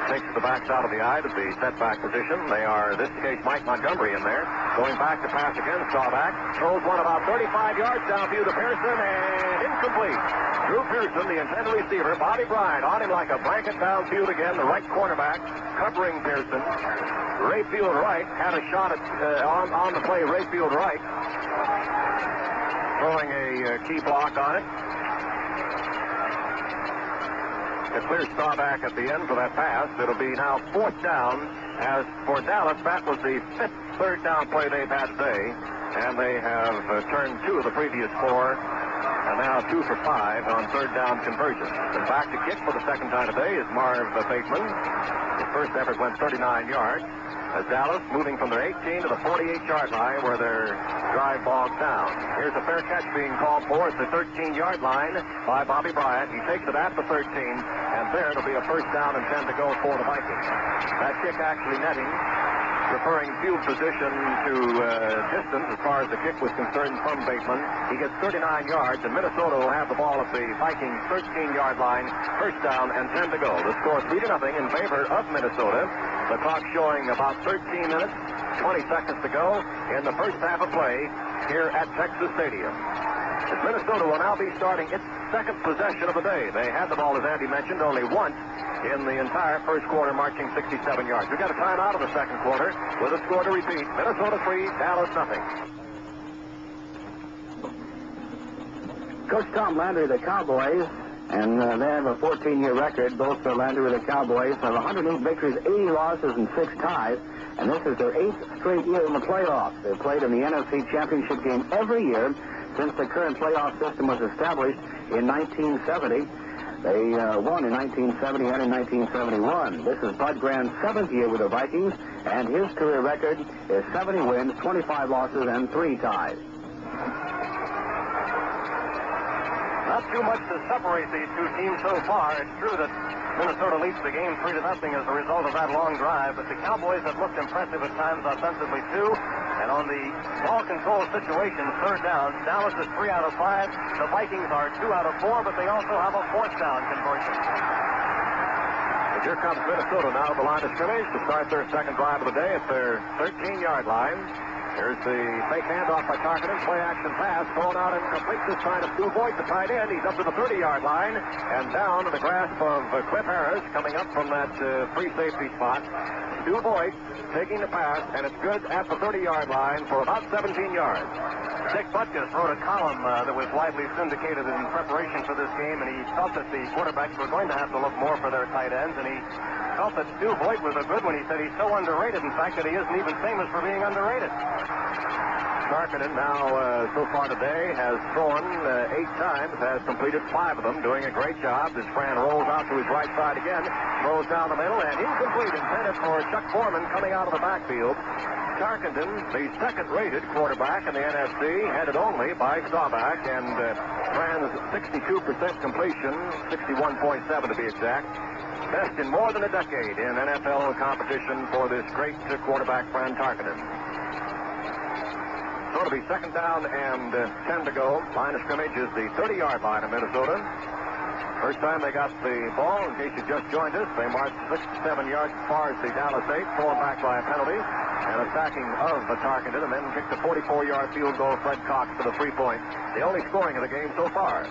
takes the backs out of the eye to the setback position. They are, in this case, Mike Montgomery in there. Going back to pass again, Staubach throws one about 35 yards downfield to Pearson, and incomplete. Drew Pearson, the intended receiver. Bobby Bryant on him like a blanket downfield again, the right cornerback covering Pearson. Rayfield Wright had a shot at on the play. Rayfield Wright throwing a key block on it. It clears Staubach at the end for that pass. It'll be now 4th down. As for Dallas, that was the 5th third down play they've had today. And they have turned 2 of the previous 4. And now 2 for 5 on third down conversions. And back to kick for the second time today is Marv Bateman. His first effort went 39 yards. As Dallas moving from their 18 to the 48-yard line where their drive bogs down. Here's a fair catch being called for at the 13-yard line by Bobby Bryant. He takes it at the 13, and there it'll be a first down and 10 to go for the Vikings. That kick actually netting, referring field position to distance as far as the kick was concerned from Bateman. He gets 39 yards, and Minnesota will have the ball at the Vikings' 13-yard line. First down and 10 to go. The score 3-0 in favor of Minnesota. The clock showing about 13 minutes, 20 seconds to go in the first half of play here at Texas Stadium. As Minnesota will now be starting its second possession of the day. They had the ball, as Andy mentioned, only once in the entire first quarter, marching 67 yards. We've got a timeout of the second quarter with a score to repeat. Minnesota 3, Dallas nothing. Coach Tom Landry, the Cowboys, and they have a 14-year record. Both Landry and the Cowboys have 108 victories, 80 losses, and 6 ties. And this is their 8th straight year in the playoffs. They've played in the NFC Championship game every year since the current playoff system was established in 1970. They won in 1970 and in 1971. This is Bud Grant's 7th year with the Vikings, and his career record is 70 wins, 25 losses, and 3 ties. Not too much to separate these two teams so far. It's true that Minnesota leads the game 3-0 as a result of that long drive, but the Cowboys have looked impressive at times offensively too. And on the ball control situation, third down, Dallas is 3 out of 5. The Vikings are 2 out of 4, but they also have a 4th down conversion. And here comes Minnesota now to the line of scrimmage to start their second drive of the day at their 13-yard line. Here's the fake handoff by Tarkenton. Play action pass. Thrown out and complete this time to Stu Boyd, the tight end. He's up to the 30-yard line and down to the grasp of Cliff Harris coming up from that free safety spot. Stu Boyd taking the pass, and it's good at the 30-yard line for about 17 yards. Dick Butkus wrote a column that was widely syndicated in preparation for this game, and he felt that the quarterbacks were going to have to look more for their tight ends, and he felt that Stu Boyd was a good one. He said he's so underrated, in fact, that he isn't even famous for being underrated. Tarkenton now, so far today, has thrown 8 times, has completed 5 of them, doing a great job. This Fran rolls out to his right side again, throws down the middle, and incomplete, intended for Chuck Foreman coming out of the backfield. Tarkenton, the second-rated quarterback in the NFC, headed only by Staubach, and Fran's 62% completion, 61.7 to be exact. Best in more than a decade in NFL competition for this great quarterback, Fran Tarkenton. So it'll be second down and 10 to go. Line of scrimmage is the 30-yard line of Minnesota. First time they got the ball, in case you just joined us, they marched 6 to 7 yards as far as the Dallas 8, fallen back by a penalty, and a sacking of Tarkenton, and then kicked a 44-yard field goal, Fred Cox, for the 3-point. The only scoring of the game so far.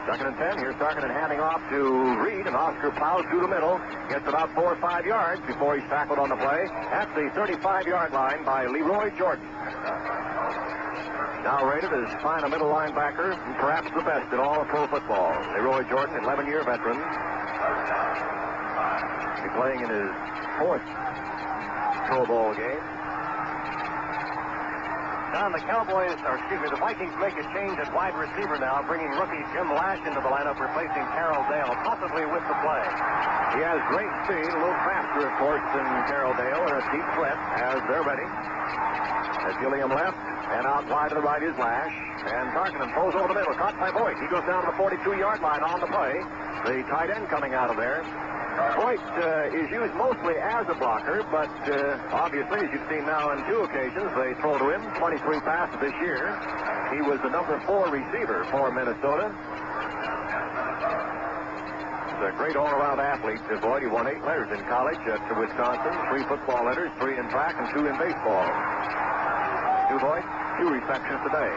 Second and 10. Here's Tarkenton handing off to Reed, and Oscar plows through the middle, gets about 4 or 5 yards before he's tackled on the play at the 35-yard line by Leroy Jordan. Now rated as fine a middle linebacker, and perhaps the best in all of pro football. Leroy Jordan, 11-year veteran. He'll be playing in his 4th Pro Bowl game. Don, the Vikings make a change at wide receiver now, bringing rookie Jim Lash into the lineup, replacing Carroll Dale, possibly with the play. He has great speed, a little faster, of course, than Carroll Dale, and a deep threat as they're ready. As Gilliam left, and out wide to the right is Lash, and Tarkenton throws over the middle, caught by Boyd. He goes down to the 42-yard line on the play. The tight end coming out of there. Boyd is used mostly as a blocker, but obviously, as you've seen now on 2 occasions, they throw to him 23 passes this year. He was the number 4 receiver for Minnesota. a great all-around athlete. Boyd, he won 8 letters in college at Wisconsin, 3 football letters, 3 in track, and 2 in baseball. Boyd, 2 receptions today.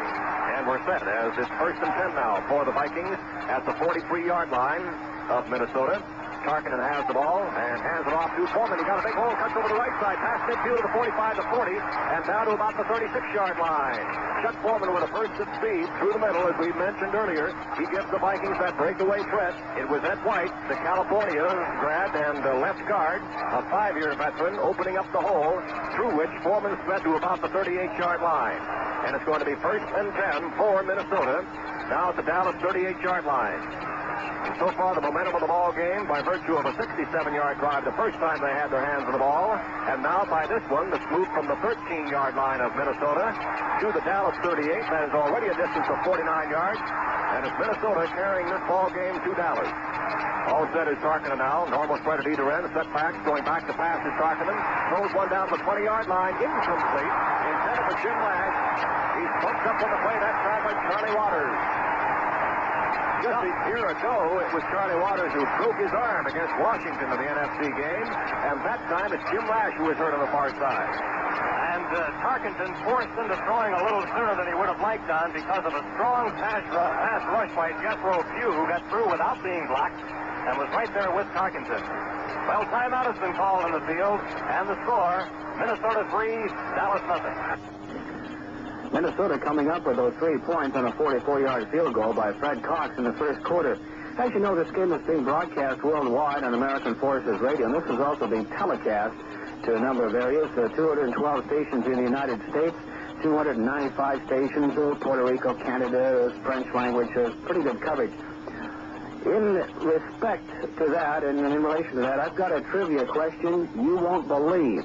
And we're set as it's 1st and 10 now for the Vikings at the 43-yard line of Minnesota. Tarkenton has the ball and hands it off to Foreman. He got a big hole, cuts over the right side, past midfield to the 45 to 40, and down to about the 36-yard line. Chuck Foreman with a burst of speed through the middle, as we mentioned earlier. He gives the Vikings that breakaway threat. It was Ed White, the California grad and left guard, a 5-year veteran, opening up the hole, through which Foreman sped to about the 38-yard line. And it's going to be 1st and 10 for Minnesota, now at the Dallas 38-yard line. And so far, the momentum of the ball game by virtue of a 67-yard drive the first time they had their hands on the ball, and now by this one that's moved from the 13-yard line of Minnesota to the Dallas 38. That is already a distance of 49 yards, and it's Minnesota carrying this ball game to Dallas. All set is Tarkenton now. Normal spread at either end. Setbacks going back to pass is Tarkenton. Throws one down the 20-yard line. Incomplete. Intended for Jim Lash. He's bumped up on the play that time by Charlie Waters. Just a year ago, it was Charlie Waters who broke his arm against Washington in the NFC game, and that time it's Jim Lash who was hurt on the far side. And Tarkenton forced into throwing a little sooner than he would have liked on because of a strong pass rush by Jethro Pugh, who got through without being blocked and was right there with Tarkenton. Well, timeout has been called in the field, and the score, Minnesota 3, Dallas nothing. Minnesota coming up with those 3 points on a 44-yard field goal by Fred Cox in the first quarter. As you know, this game is being broadcast worldwide on American Forces Radio, and this is also being telecast to a number of areas. 212 stations in the United States, 295 stations, Puerto Rico, Canada, French language, pretty good coverage. In respect to that, and in relation to that, I've got a trivia question you won't believe.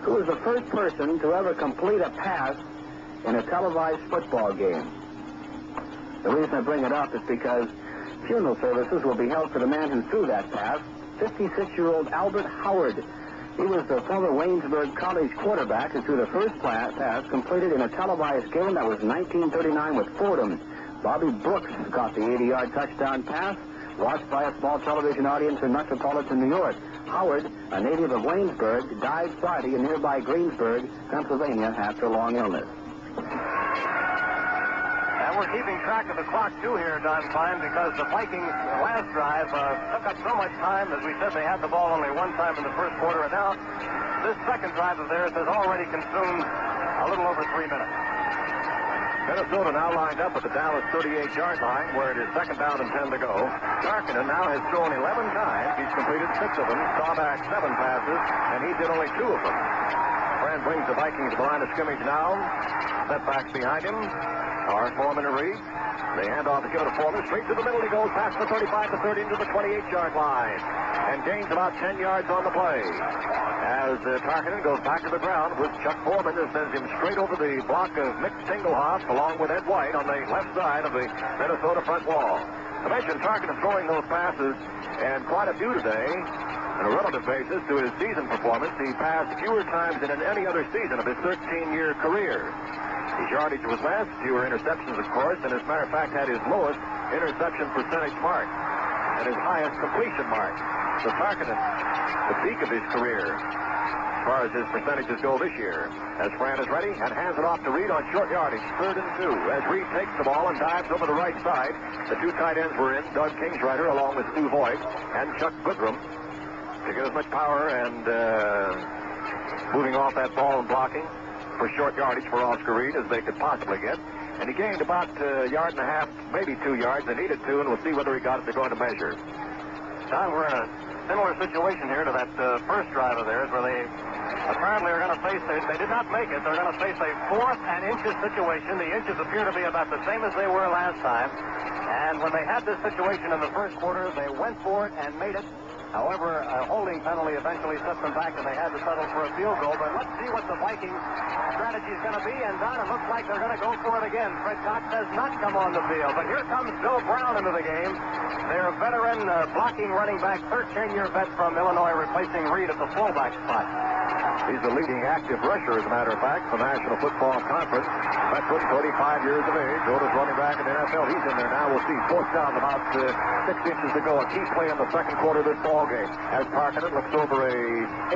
Who was the first person to ever complete a pass in a televised football game? The reason I bring it up is because funeral services will be held for the man who threw that pass, 56-year-old Albert Howard. He was the former Waynesburg College quarterback who threw the first pass completed in a televised game. That was 1939 with Fordham. Bobby Brooks caught the 80-yard touchdown pass, watched by a small television audience in metropolitan New York. Howard, a native of Waynesburg, died Friday in nearby Greensburg, Pennsylvania, after a long illness. And we're keeping track of the clock, too, here, Don Klein, because the Vikings' last drive took up so much time. As we said, they had the ball only one time in the first quarter, and now this second drive of theirs has already consumed a little over 3 minutes. Minnesota now lined up at the Dallas 38-yard line, where it is 2nd down and 10 to go. Tarkenton now has thrown 11 times. He's completed 6 of them, saw back 7 passes, and he did only 2 of them. Fran brings the Vikings to the line of scrimmage now. Setbacks behind him are Foreman and Reed. They hand off to give it to Foreman. Straight to the middle he goes, past the 35 to 30 into the 28-yard line, and gains about 10 yards on the play. As Tarkenton goes back to the ground with Chuck Foreman and sends him straight over the block of Mick Singlehoff along with Ed White on the left side of the Minnesota front wall. I mentioned Tarkenton throwing those passes, and quite a few today. On a relative basis to his season performance, he passed fewer times than in any other season of his 13-year career. His yardage was less, fewer interceptions, of course, and as a matter of fact had his lowest interception percentage mark and his highest completion mark. So Tarkenton, the peak of his career, as far as his percentages go this year. As Fran is ready and hands it off to Reed on short yardage, 3rd and 2. As Reed takes the ball and dives over the right side, the 2 tight ends were in, Doug Kingsrider along with Stu Voigt and Chuck Goodrum, to get as much power and moving off that ball and blocking for short yardage for Oscar Reed as they could possibly get. And he gained about a yard and a half, maybe 2 yards. They needed 2, and we'll see whether he got it. They're going to measure. Don, we're in a similar situation here to that first drive of theirs where they apparently are going to face, they did not make it. They're going to face a 4th and inches situation. The inches appear to be about the same as they were last time. And when they had this situation in the first quarter, they went for it and made it. However, a holding penalty eventually set them back, and they had to settle for a field goal. But let's see what the Vikings' strategy is going to be. And, Don, it looks like they're going to go for it again. Fred Cox has not come on the field. But here comes Bill Brown into the game. Their veteran blocking running back, 13-year vet from Illinois, replacing Reed at the fullback spot. He's the leading active rusher, as a matter of fact, for the National Football Conference. Veteran, 35 years of age. Oldest running back in the NFL. He's in there now. We'll see. Fourth down, about 6 inches to go. A key play in the second quarter of this ball game. As Tarkenton looks over a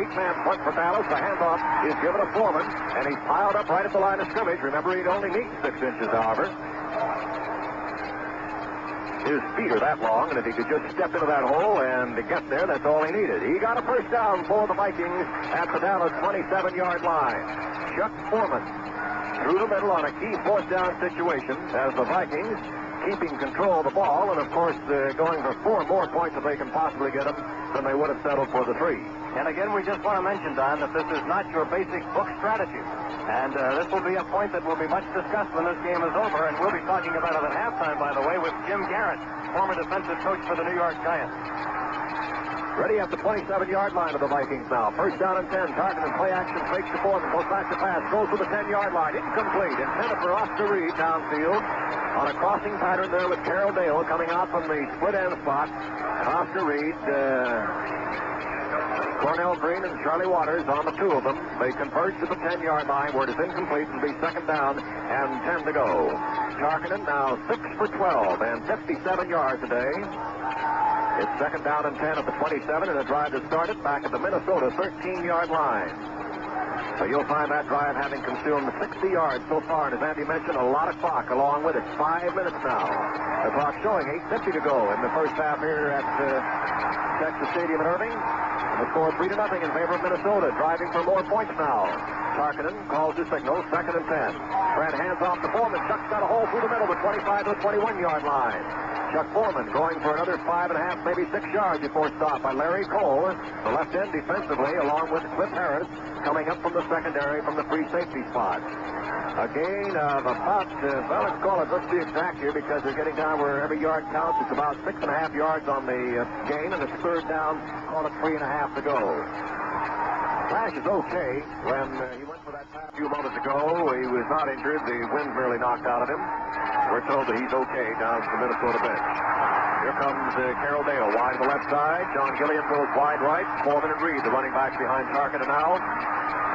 8-man punt for Dallas. The handoff is given to Foreman, and he's piled up right at the line of scrimmage. Remember, he'd only need 6 inches, however. His feet are that long, and if he could just step into that hole and get there, that's all he needed. He got a first down for the Vikings at the Dallas 27-yard line. Chuck Foreman through the middle on a key fourth down situation as the Vikings keeping control of the ball, and of course going for 4 more points if they can possibly get them than they would have settled for the 3. And again, we just want to mention, Don, that this is not your basic book strategy. And this will be a point that will be much discussed when this game is over. And we'll be talking about it at halftime, by the way, with Jim Garrett, former defensive coach for the New York Giants. Ready at the 27-yard line of the Vikings now. First down and 10. Tarkenton play action, fakes the Foreman, goes back to pass, goes to the 10-yard line. Incomplete. Intended for Oscar Reed downfield on a crossing pattern there with Carroll Dale coming out from the split end spot. And Oscar Reed, Cornell Green and Charlie Waters on the 2 of them. They converge to the 10-yard line where it is incomplete and be second down and 10 to go. Tarkenton now 6 for 12 and 57 yards today. It's second down and 10 at the 27, and a drive that started back at the Minnesota 13-yard line. So you'll find that drive having consumed 60 yards so far, and as Andy mentioned, a lot of clock along with it. 5 minutes now. The clock showing 8:50 to go in the first half here at Texas Stadium in Irving. And the score 3-0 in favor of Minnesota, driving for more points now. Tarkenton calls his signal, second and 10. Brad hands off to Foreman. Chuck's got a hole through the middle, the 25 to the 21-yard line. Chuck Foreman going for another 5.5, maybe 6 yards before stopped by Larry Cole, the left end defensively, along with Cliff Harris, coming up from the secondary from the free safety spot. A gain of about, let's be exact here because they're getting down where every yard counts. It's about 6.5 yards on the gain, and it's third down, call it 3.5 to go. Flash is okay. When he went for that pass a few moments ago, he was not injured. The wind merely knocked out of him. We're told that he's okay down to the Minnesota bench. Here comes Carroll Dale wide to the left side. John Gilliam goes wide right. Foreman and Reed, the running backs behind Tarkenton now.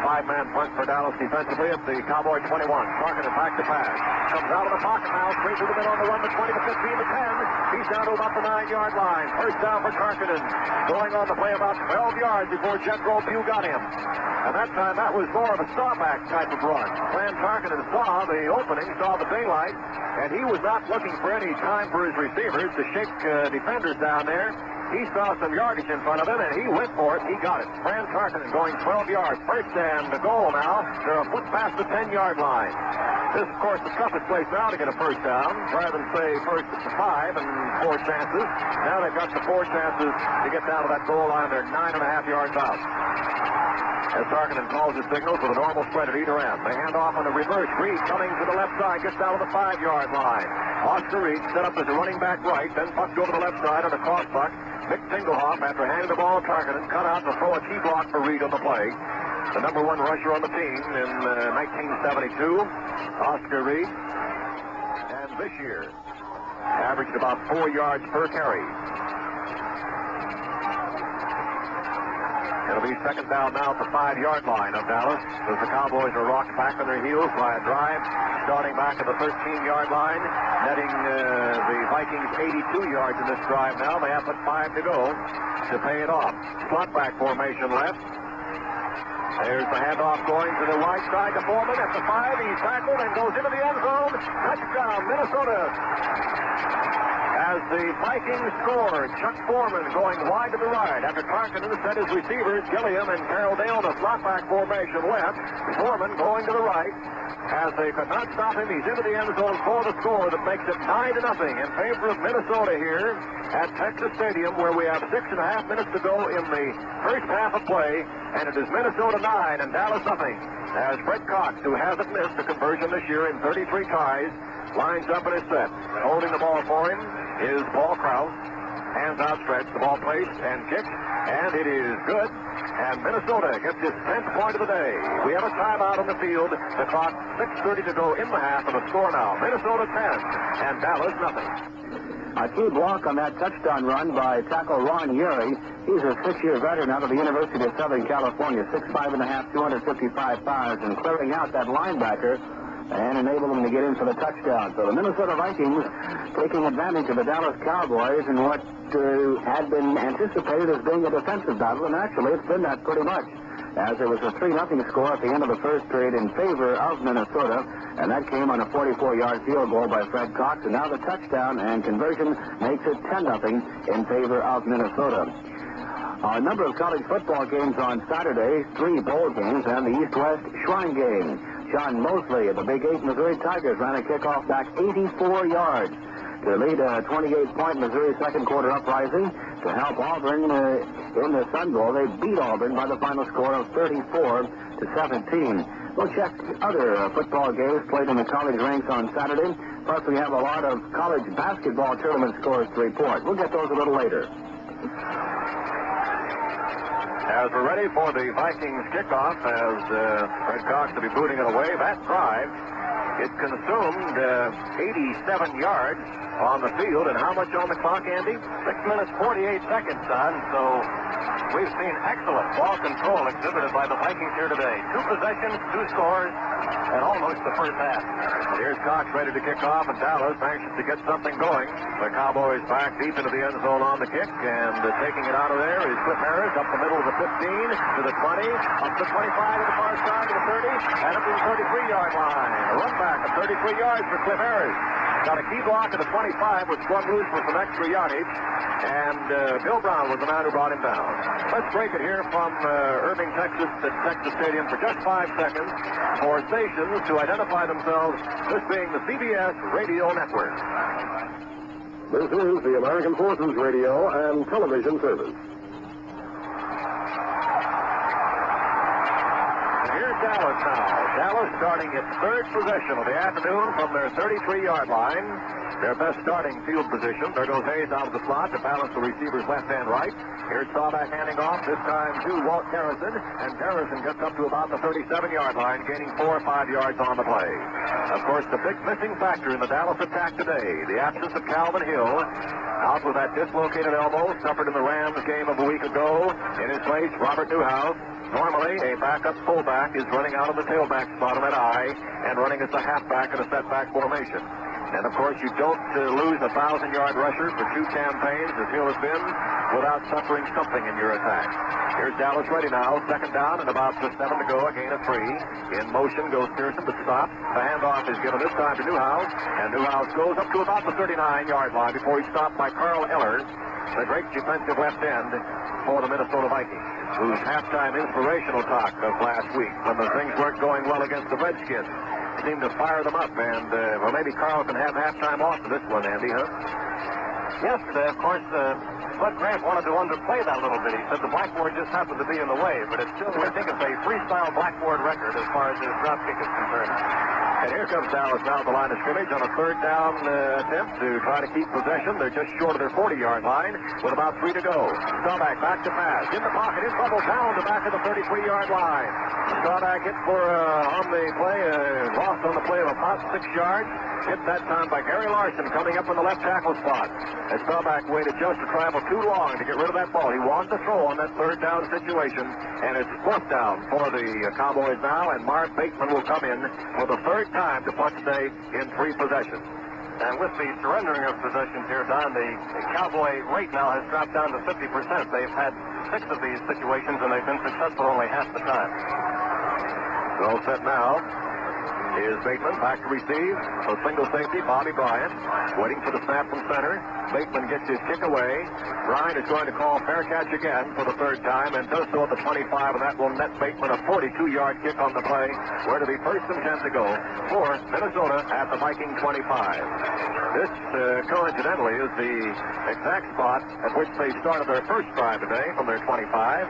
5-man punt for Dallas defensively at the Cowboy 21. Tarkenton back to pass. Comes out of the pocket now, straight through the middle on the run, the 20 to 15 to 10. He's down to about the 9-yard line. First down for Tarkenton. Going on to play about 12 yards before Jethro Pugh got him. And that time, that was more of a strawback type of run. Fran Tarkenton saw the opening, saw the daylight, and he was not looking for any time for his receivers to shake defenders down there. He saw some yardage in front of him, and he went for it. He got it. Fran Tarkenton going 12 yards. First and the goal now. They're a foot past the 10-yard line. This, of course, the toughest place now to get a first down. Rather than say first at the 5 and 4 chances. Now they've got the 4 chances to get down to that goal line. They're 9.5 yards out. As Tarkenton calls his signal for the normal spread at either end. They hand off on the reverse. Reed coming to the left side, gets down to the 5-yard line. Oscar Reed set up as a running back right, then pucked over to the left side on a cross puck. Mick Tingelhoff, after handing the ball to Tarkenton, cut out to throw a key block for Reed on the play. The number 1 rusher on the team in 1972, Oscar Reed. And this year, averaged about 4 yards per carry. It'll be second down now at the 5-yard line of Dallas as the Cowboys are rocked back on their heels by a drive starting back at the 13-yard line, netting the Vikings 82 yards in this drive now. They have but 5 to go to pay it off. Slot back formation left. There's the handoff going to the right side to Foreman at the 5. He's tackled and goes into the end zone. Touchdown, Minnesota. As the Vikings score, Chuck Foreman going wide to the right after Tarkenton set his receivers, Gilliam and Carroll Dale, in the slot back formation left. Foreman going to the right. As they could not stop him, he's into the end zone for the score that makes it 9-0 in favor of Minnesota here at Texas Stadium, where we have 6.5 minutes to go in the first half of play, and it is Minnesota 9 and Dallas nothing. As Fred Cox, who hasn't missed a conversion this year in 33 tries, lines up and is set. Holding the ball for him is Paul Krause. Hands outstretched, the ball placed and kicked, and it is good. And Minnesota gets its 10th point of the day. We have a timeout on the field. The clock, 6:30 to go in the half, and the score now. Minnesota 10 and Dallas nothing. A key block on that touchdown run by tackle Ron Urey. He's a 6-year veteran out of the University of Southern California, 6'5.5", 255 pounds, and clearing out that linebacker and enable them to get in for the touchdown. So the Minnesota Vikings taking advantage of the Dallas Cowboys in what had been anticipated as being a defensive battle, and actually it's been that pretty much, as there was a 3-0 score at the end of the first period in favor of Minnesota, and that came on a 44-yard field goal by Fred Cox, and now the touchdown and conversion makes it 10-0 in favor of Minnesota. A number of college football games on Saturday, 3 bowl games, and the East-West Shrine game. John Mosley of the Big 8 Missouri Tigers ran a kickoff back 84 yards to lead a 28-point Missouri second quarter uprising to help Auburn in the Sun Bowl. They beat Auburn by the final score of 34-17. We'll check other football games played in the college ranks on Saturday. Plus, we have a lot of college basketball tournament scores to report. We'll get those a little later. As we're ready for the Vikings kickoff, as Fred Cox will be booting it away, that drive, it consumed 87 yards on the field. And how much on the clock, Andy? 6 minutes, 48 seconds, Don. So we've seen excellent ball control exhibited by the Vikings here today. 2 possessions, 2 scores, and almost the first half. Here's Cox ready to kick off, and Dallas anxious to get something going. The Cowboys back deep into the end zone on the kick, and taking it out of there is Cliff Harris up the middle of the 15 to the 20, up to 25 to the far side to the 30, and up to the 33-yard line. A run back of 33 yards for Cliff Harris. Got a key block at the 25, which swung loose for some extra yardage, and Bill Brown was the man who brought him down. Let's break it here from Irving, Texas, at Texas Stadium for just 5 seconds for stations to identify themselves, this being the CBS Radio Network. This is the American Forces Radio and Television Service. Here's Dallas now. Dallas starting its 3rd possession of the afternoon from their 33-yard line. Their best starting field position. There goes Hayes out of the slot to balance the receivers left and right. Here's Staubach handing off, this time to Walt Harrison. And Harrison gets up to about the 37-yard line, gaining 4 or 5 yards on the play. Of course, the big missing factor in the Dallas attack today, the absence of Calvin Hill. Out with that dislocated elbow, suffered in the Rams game of a week ago. In his place, Robert Newhouse. Normally, a backup fullback is running out of the tailback spot on that eye and running as a halfback in a setback formation. And, of course, you don't lose a 1,000-yard rusher for 2 campaigns, as Hill has been, without suffering something in your attack. Here's Dallas ready now. 2nd down and about 7 to go. A gain of 3. In motion goes Pearson to stop. The handoff is given this time to Newhouse. And Newhouse goes up to about the 39-yard line before he's stopped by Carl Eller, the great defensive left end for the Minnesota Vikings, whose halftime inspirational talk of last week, when the things weren't going well against the Redskins, seemed to fire them up. And, well, maybe Carl can have halftime off to this one, Andy, huh? Yes, of course, Bud Grant wanted to underplay that a little bit. He said the blackboard just happened to be in the way, but it's still, I think, it's a freestyle blackboard record as far as his drop kick is concerned. And here comes Dallas now at the line of scrimmage on a 3rd down attempt to try to keep possession. They're just short of their 40-yard line with about 3 to go. Staubach back to pass. In the pocket, in trouble, down to back of the 33-yard line. Staubach hit for on the play, lost on the play of about 6 yards. Hit that time by Gary Larson coming up in the left tackle spot. As Staubach waited just to travel too long to get rid of that ball. He wanted to throw on that 3rd down situation, and it's 4th down for the Cowboys now, and Mark Bateman will come in for the 3rd time to punch today in 3 possessions. And with the surrendering of possessions here, Don, the Cowboy rate now has dropped down to 50%. They've had 6 of these situations, and they've been successful only half the time. Well set now is Bateman back to receive. So single safety, Bobby Bryant waiting for the snap from center. Bateman gets his kick away. Bryant is going to call fair catch again for the 3rd time and does so at the 25, and that will net Bateman a 42-yard kick on the play. Where to be 1st and 10 to go for Minnesota at the Viking 25. This, coincidentally, is the exact spot at which they started their first drive today from their 25.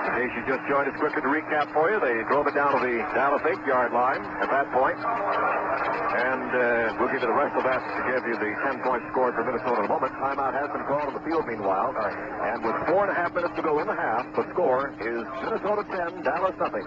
In case you just joined us, quickly to recap for you, they drove it down to the Dallas 8-yard line at that point. And we'll give you the rest of that to give you the 10-point score for Minnesota in a moment. Timeout has been called on the field meanwhile. And with 4.5 minutes to go in the half, the score is Minnesota 10, Dallas nothing.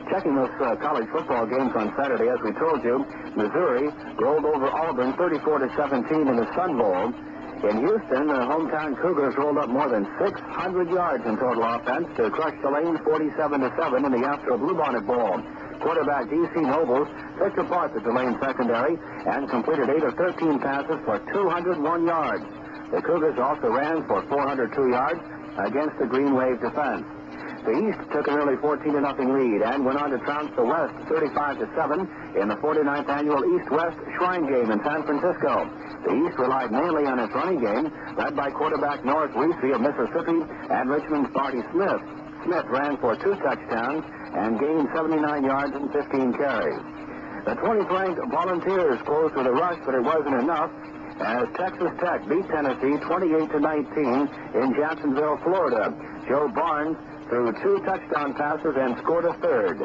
Checking those college football games on Saturday, as we told you, Missouri rolled over Auburn 34-17 in the Sun Bowl. In Houston, the hometown Cougars rolled up more than 600 yards in total offense to crush Tulane 47-7 in the Astro Bluebonnet Bowl. Quarterback D.C. Nobles picked apart the Tulane secondary and completed 8 of 13 passes for 201 yards. The Cougars also ran for 402 yards against the Green Wave defense. The East took an early 14-0 lead and went on to trounce the West 35-7 in the 49th annual East-West Shrine Game in San Francisco. The East relied mainly on its running game, led by quarterback Norris Reese of Mississippi and Richmond's Marty Smith. Smith ran for 2 touchdowns and gained 79 yards and 15 carries. The 20th ranked Volunteers closed with a rush, but it wasn't enough, as Texas Tech beat Tennessee 28-19 in Jacksonville, Florida. Joe Barnes threw 2 touchdown passes and scored a third.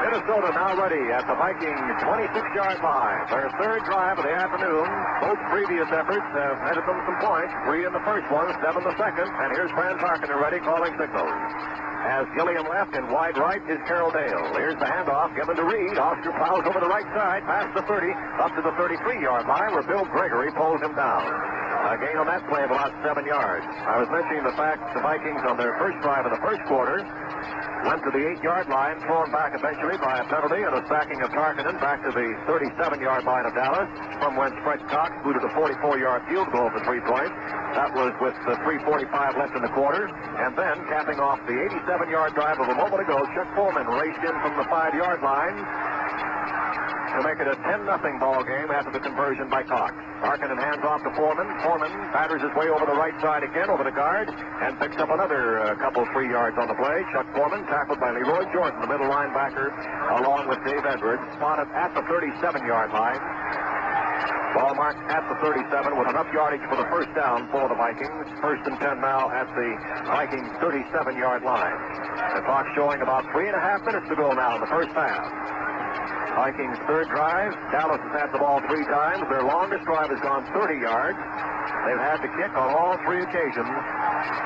Minnesota now ready at the Vikings' 26-yard line. Their third drive of the afternoon. Both previous efforts have netted them some points. 3 in the first one, 7 the second. And here's Fran Tarkenton ready, calling signals. As Gilliam left and wide right is Carroll Dale. Here's the handoff given to Reed. Oscar plows over the right side, past the 30, up to the 33-yard line where Bill Gregory pulls him down. A gain on that play of about 7 yards. I was mentioning the fact the Vikings on their first drive of the first quarter went to the 8-yard line, thrown back eventually by a penalty and a sacking of Tarkenton back to the 37-yard line of Dallas, from whence Fred Cox booted a 44-yard field goal for 3 points. That was with 3:45 left in the quarter. And then, capping off the 87-yard drive of a moment ago, Chuck Foreman raced in from the 5-yard line to make it a 10-0 ball game after the conversion by Cox. Tarkenton hands off to Foreman. Foreman batters his way over the right side again, over the guard, and picks up another couple 3 yards on the play. Chuck Foreman tackled by Leroy Jordan, the middle linebacker, along with Dave Edwards, spotted at the 37-yard line. Ball marked at the 37 with enough yardage for the first down for the Vikings. 1st and 10 now at the Vikings' 37-yard line. The clock showing about 3.5 minutes to go now in the first half. Vikings' third drive. Dallas has had the ball 3 times. Their longest drive has gone 30 yards. They've had to kick on all 3 occasions.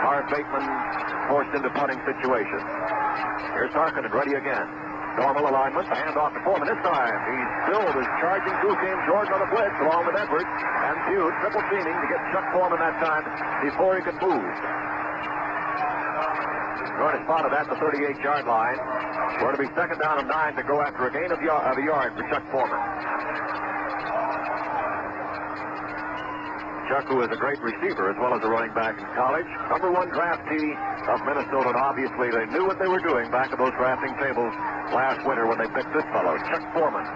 Harv Bateman forced into punting situation. Here's Tarkenton ready again. Normal alignment, the handoff to Foreman this time. He's still his charging through came Jordan on the blitz along with Edwards and Feud triple teaming to get Chuck Foreman that time before he could move. Jordan spotted at the 38-yard line. Going to be 2nd down and 9 to go after a gain of a yard for Chuck Foreman. Chuck, who is a great receiver as well as a running back in college. Number 1 draftee of Minnesota, and obviously they knew what they were doing back at those drafting tables last winter when they picked this fellow, Chuck Foreman.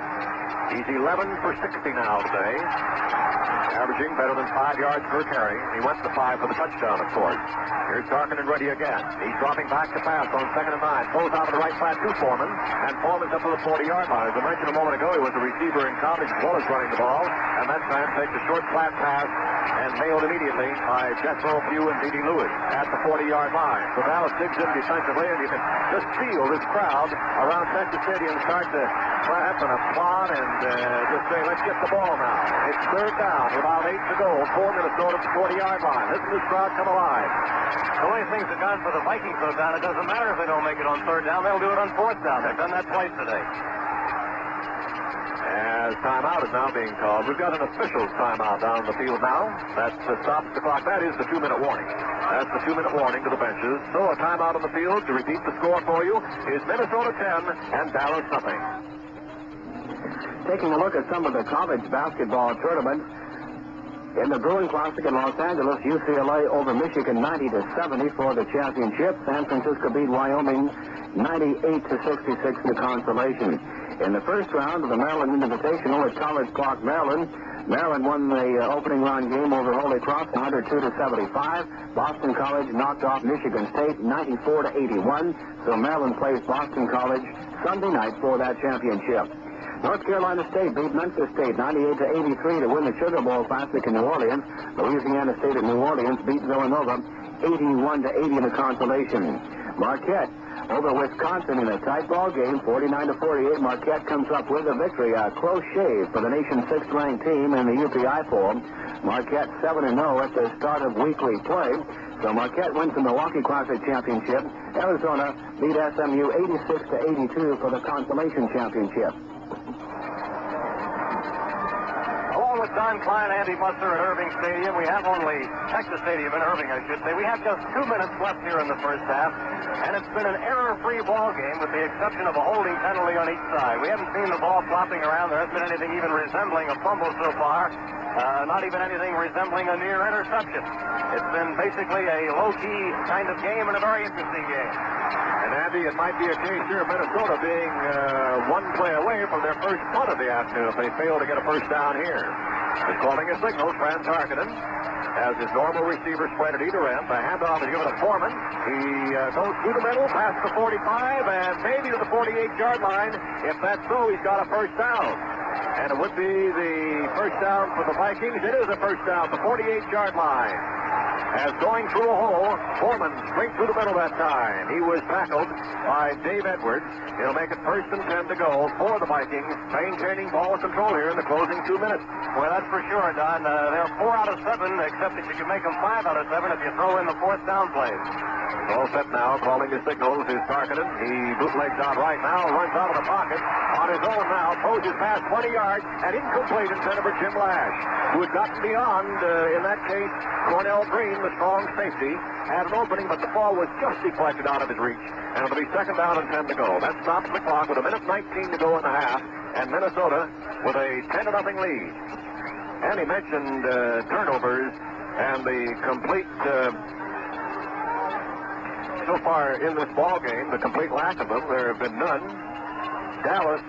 He's 11 for 60 now today, averaging better than 5 yards per carry. He went to 5 for the touchdown, of course. Here's Tarkenton ready again. He's dropping back to pass on 2nd and 9. Pulls out of the right flat to Foreman, and Foreman's up to the 40-yard line. As I mentioned a moment ago, he was a receiver in college as well as running the ball, and that time takes a short flat pass and nailed immediately by Jethro Pugh and D.D. Lewis at the 40-yard line. So Dallas digs in defensively, and you can just feel this crowd around Texas Stadium start to clap and applaud and just say, let's get the ball now. It's 3rd down, about 8 to go. 4 Minnesota at the 40-yard line. Listen to this crowd come alive. The way things have gone for the Vikings so down, it doesn't matter if they don't make it on 3rd down. They'll do it on 4th down. They've done that twice today. As timeout is now being called. We've got an official timeout down the field now. That stops the clock. That is the 2-minute warning. That's the 2-minute warning to the benches. So a timeout on the field to repeat the score for you is Minnesota 10 and Dallas nothing. Taking a look at some of the college basketball tournaments. In the Bruin Classic in Los Angeles, UCLA over Michigan 90-70 for the championship. San Francisco beat Wyoming 98-66 in the consolation. In the first round of the Maryland Invitational at College Park, Maryland, Maryland won the opening round game over Holy Cross 102-75. Boston College knocked off Michigan State 94-81. So Maryland plays Boston College Sunday night for that championship. North Carolina State beat Memphis State 98-83 to win the Sugar Bowl Classic in New Orleans. Louisiana State at New Orleans beat Villanova 81-80 in the consolation. Marquette over Wisconsin in a tight ball game, 49-48. Marquette comes up with a victory. A close shave for the nation's 6th-ranked team in the UPI poll. Marquette 7-0 at the start of weekly play. So Marquette wins the Milwaukee Classic Championship. Arizona beat SMU 86-82 for the Consolation Championship. Along with Don Klein, Andy Muser at Irving Stadium, we have only Texas Stadium in Irving, I should say. We have just 2 minutes left here in the first half, and it's been an error-free ball game with the exception of a holding penalty on each side. We haven't seen the ball flopping around. There hasn't been anything even resembling a fumble so far. Not even anything resembling a near interception. It's been basically a low-key kind of game and a very interesting game. And Andy, it might be a case here of Minnesota being one play away from their first punt of the afternoon if they fail to get a first down here. He's calling a signal. Tarkenton has his normal receiver spread at either end. The handoff is given to Foreman. He goes through the middle, past the 45, and maybe to the 48-yard line. If that's so, he's got a first down. And it would be the first down for the Vikings. It is a first down, the 48-yard line. As going through a hole, Foreman straight through the middle that time. He was tackled by Dave Edwards. He'll make it 1st and 10 to go for the Vikings, maintaining ball control here in the closing 2 minutes. Well, that's for sure, Don. They're 4 out of 7, except that you can make them 5 out of 7 if you throw in the 4th down plays. All set now, calling his signals is Tarkenton. He bootlegs out right now, runs out of the pocket. On his own now, throws his pass 20 yards, and incomplete intended for Jim Lash, who had gotten beyond, in that case, Cornell Green, the strong safety, had an opening, but the ball was just deflected out of his reach. And it'll be 2nd down and 10 to go. That stops the clock with 1:19 to go in the half, and Minnesota with a 10-0 lead. And he mentioned turnovers and the complete... so far in this ball game, the complete lack of them. There have been none. Dallas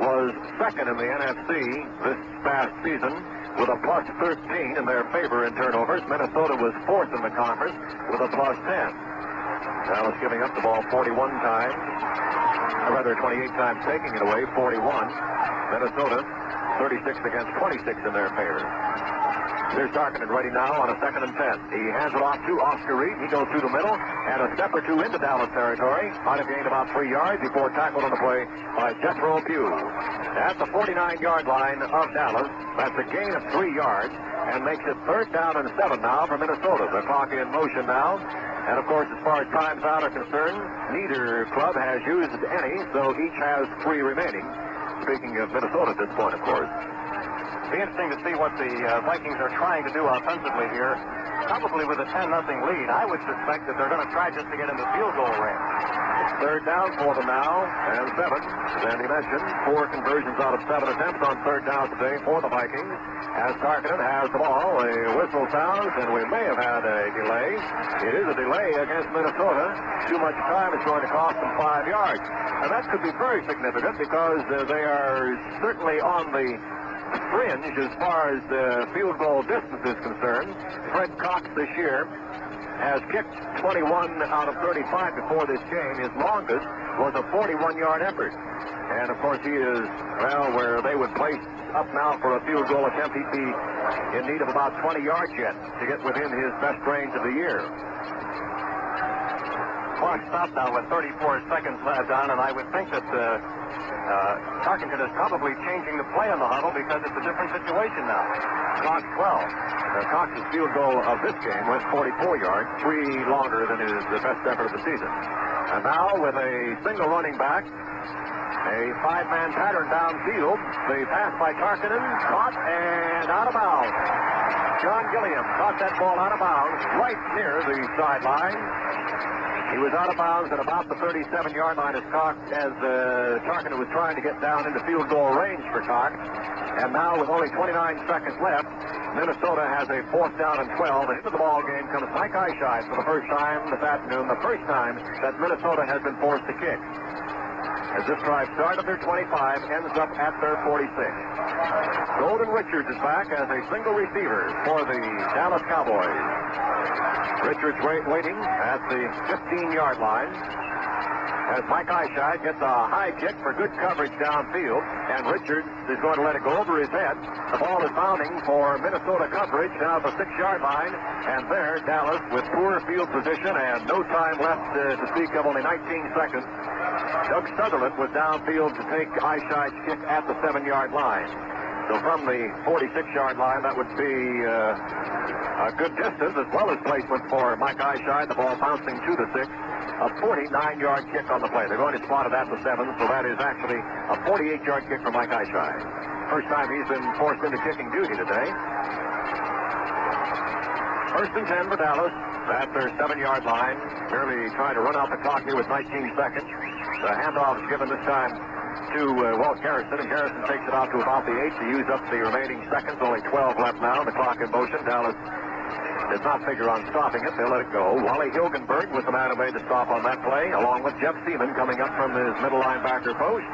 was 2nd in the NFC this past season with a plus 13 in their favor in turnovers. Minnesota was 4th in the conference with a plus 10. Dallas giving up the ball 41 times, or rather 28 times taking it away, 41. Minnesota 36 against 26 in their favor. Here's Tarkenton ready now on a 2nd and 10. He hands it off to Oscar Reed. He goes through the middle and a step or two into Dallas territory. Might have gained about 3 yards before tackled on the play by Jethro Pugh. At the 49-yard line of Dallas, that's a gain of 3 yards and makes it 3rd down and 7 now for Minnesota. The clock in motion now. And, of course, as far as times out are concerned, neither club has used any, so each has 3 remaining. Speaking of Minnesota at this point, of course. It'll be interesting to see what the Vikings are trying to do offensively here. Probably with a 10-0 lead, I would suspect that they're going to try just to get into field goal range. It's 3rd down for them now, and 7. As Andy mentioned, 4 conversions out of 7 attempts on 3rd down today for the Vikings. As Tarkenton has the ball, a whistle sounds, and we may have had a delay. It is a delay against Minnesota. Too much time is going to cost them 5 yards. And that could be very significant because they are certainly on the fringe as far as the field goal distance is concerned. Fred Cox this year has kicked 21 out of 35 before this game. His longest was a 41-yard effort. And, of course, he is, well, where they would place up now for a field goal attempt. He'd be in need of about 20 yards yet to get within his best range of the year. Clock stopped now with 34 seconds left on, and I would think that Tarkenton is probably changing the play in the huddle because it's a different situation now. Clock 12. Cox's field goal of this game went 44 yards, 3 longer than his best effort of the season. And now with a single running back, a 5-man pattern downfield, the pass by Tarkenton, caught and out of bounds. John Gilliam caught that ball out of bounds right near the sideline. He was out of bounds at about the 37-yard line as Tarkenton was trying to get down into field goal range for Cox. And now with only 29 seconds left, Minnesota has a 4th down and 12. And into the ball game comes Mike Eichheit for the first time this afternoon, the first time that Minnesota has been forced to kick. As this drive starts at their 25, ends up at their 46. Golden Richards is back as a single receiver for the Dallas Cowboys. Richards waiting at the 15-yard line. as Mike Eyeshide gets a high kick for good coverage downfield, and Richards is going to let it go over his head. The ball is bounding for Minnesota coverage now at the 6-yard line, and there Dallas with poor field position and no time left to speak of, only 19 seconds. Doug Sutherland was downfield to take Eyeshide's kick at the 7-yard line. So from the 46-yard line, that would be a good distance as well as placement for Mike Eyeshide. The ball bouncing to the 6. A 49-yard kick on the play. They're going to spot it at the 7, so that is actually a 48-yard kick for Mike Eyeshide. First time he's been forced into kicking duty today. First and 10 for Dallas. That's their 7-yard line. Merely trying to run out the clock here with 19 seconds. The handoff is given this time to Walt Garrison, and Garrison takes it out to about the 8 to use up the remaining seconds. Only 12 left now. The clock in motion. Dallas does not figure on stopping it. They'll let it go. Wally Hilgenberg was the man who made the stop on that play, along with Jeff Seaman coming up from his middle linebacker post.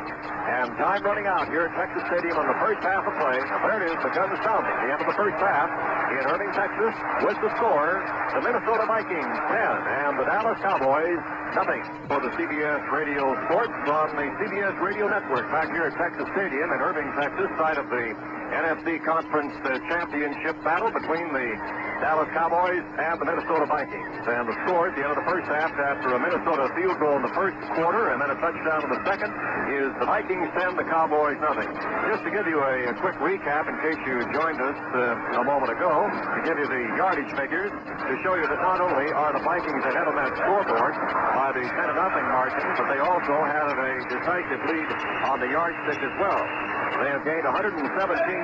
And time running out here at Texas Stadium on the first half of play. There it is, the gun sounding. The end of the first half in Irving, Texas, with the score, the Minnesota Vikings 10 and the Dallas Cowboys nothing. For the CBS Radio Sports on the CBS Radio Network back here at Texas Stadium in Irving, Texas, site of the NFC Conference Championship battle between the Dallas Cowboys and the Minnesota Vikings. And the score at the end of the first half, after a Minnesota field goal in the first quarter and then a touchdown in the second, is the Vikings 10, the Cowboys nothing. Just to give you a quick recap in case you joined us a moment ago, to give you the yardage figures, to show you that not only are the Vikings ahead on that scoreboard by the 10-0 margin, but they also have a decisive lead on the yardstick as well. They have gained 117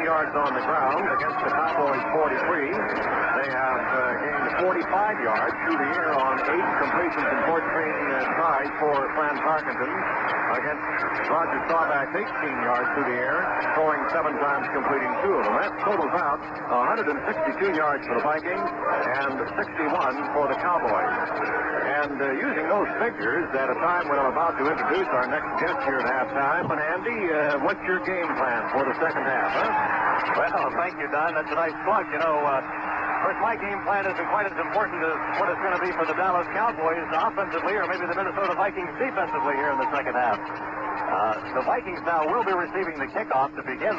yards on the ground against the Cowboys 43. They have gained 45 yards through the air on 8 completions and 14 tries for Klein Tarkenton against Roger Staubach's 18 yards through the air, scoring 7 times, completing 2 of them. That totals out 162 yards for the Vikings and 61 for the Cowboys. And using those figures at a time when I'm about to introduce our next guest here at halftime, and Andy, what's your game plan for the second half, huh? Well, thank you, Don. That's a nice plug. You know, of course, my game plan isn't quite as important as what it's going to be for the Dallas Cowboys offensively, or maybe the Minnesota Vikings defensively here in the second half. The Vikings now will be receiving the kickoff to begin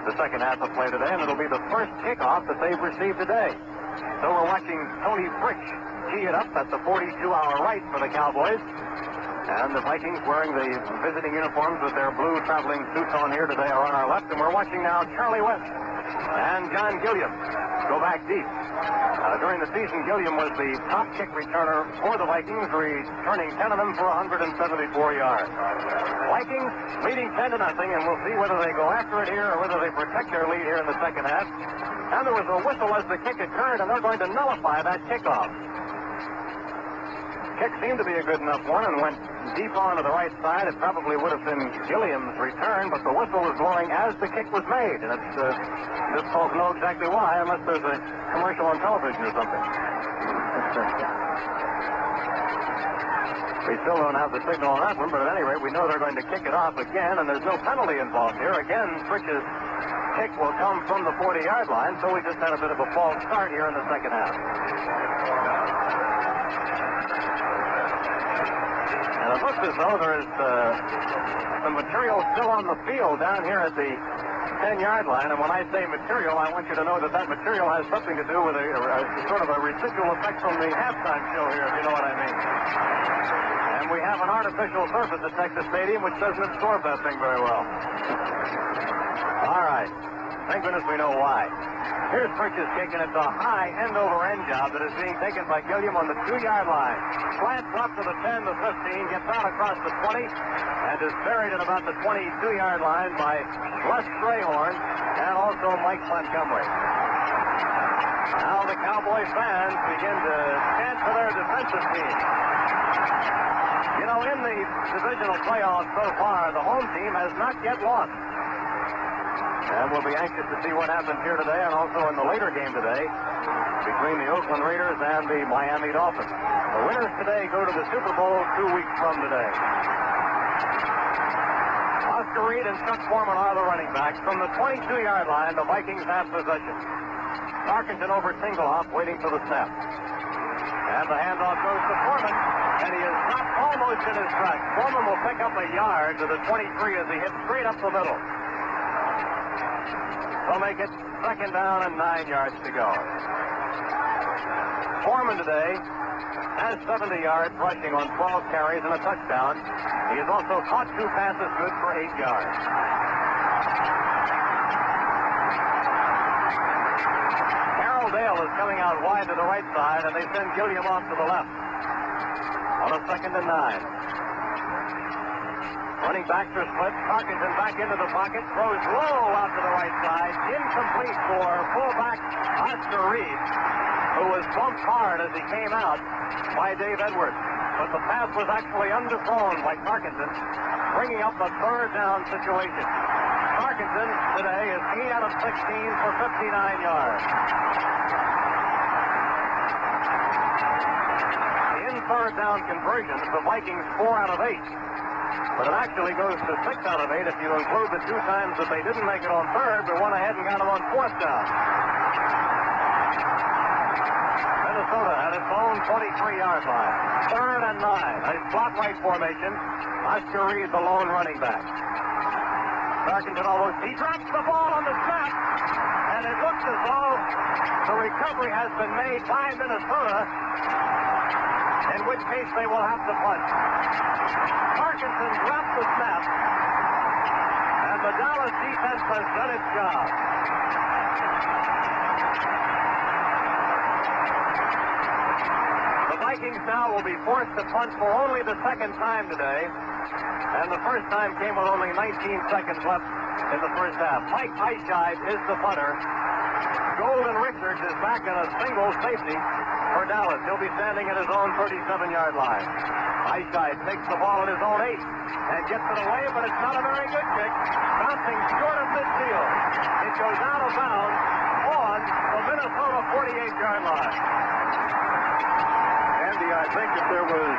the second half of play today, and it'll be the first kickoff that they've received today. So we're watching Tony Frisch tee it up at the 42-hour right for the Cowboys. And the Vikings wearing the visiting uniforms with their blue traveling suits on here today are on our left. And we're watching now Charlie West and John Gilliam go back deep. During the season, Gilliam was the top kick returner for the Vikings, returning 10 of them for 174 yards. Vikings leading 10-0, and we'll see whether they go after it here or whether they protect their lead here in the second half. And there was a whistle as the kick occurred, and they're going to nullify that kickoff. Kick seemed to be a good enough one and went deep onto the right side. It probably would have been Gilliam's return, but the whistle was blowing as the kick was made. And it's difficult to know exactly why, unless there's a commercial on television or something. We still don't have the signal on that one, but at any rate, we know they're going to kick it off again, and there's no penalty involved here. Again, Frisch's kick will come from the 40-yard line, so we just had a bit of a false start here in the second half. And it looks as though there's some material still on the field down here at the 10-yard line. And when I say material, I want you to know that that material has something to do with a sort of a residual effect from the halftime show here, if you know what I mean. And we have an artificial surface at Texas Stadium which doesn't absorb that thing very well. All right. Thank goodness we know why. Here's Frisch's kick, and it's a high end-over-end job that is being taken by Gilliam on the 2-yard line. Slants up to the 10, the 15, gets out across the 20, and is buried at about the 22-yard line by Les Strayhorn and also Mike Montgomery. Now the Cowboy fans begin to chant for their defensive team. You know, in the divisional playoffs so far, the home team has not yet lost. And we'll be anxious to see what happens here today and also in the later game today between the Oakland Raiders and the Miami Dolphins. The winners today go to the Super Bowl 2 weeks from today. Oscar Reed and Chuck Foreman are the running backs. From the 22-yard line, the Vikings have possession. Tarkenton over Tingelhoff, waiting for the snap. And the handoff goes to Foreman. And he is dropped almost in his tracks. Foreman will pick up a yard to the 23 as he hits straight up the middle. They'll make it second down and 9 yards to go. Foreman today has 70 yards rushing on 12 carries and a touchdown. He has also caught 2 passes good for 8 yards. Carroll Dale is coming out wide to the right side, and they send Gilliam off to the left on a second and 9. Running backs are split. Tarkenton back into the pocket. Throws low out to the right side. Incomplete for fullback Oscar Reed, who was bumped hard as he came out by Dave Edwards. But the pass was actually underthrown by Tarkenton, bringing up a third down situation. Tarkenton today is 8 out of 16 for 59 yards. In third down conversions, the Vikings 4 out of 8. But it actually goes to 6 out of 8 if you include the 2 times that they didn't make it on third, but went ahead and got them on fourth down. Minnesota at its own 23-yard line. Third and 9. A slot right formation. Oscar Reed, the lone running back. Tarkenton he drops the ball on the snap, and it looks as though the recovery has been made by Minnesota, in which case they will have to punt. Tarkenton dropped the snap, and the Dallas defense has done its job. The Vikings now will be forced to punt for only the second time today, and the first time came with only 19 seconds left in the first half. Mike Eichscheid is the punter. Golden Richards is back in a single safety for Dallas. He'll be standing at his own 37-yard line. Eichscheid takes the ball at his own 8 and gets it away, but it's not a very good kick. Bouncing short of midfield. It goes out of bounds on the Minnesota 48-yard line. Andy, I think if there was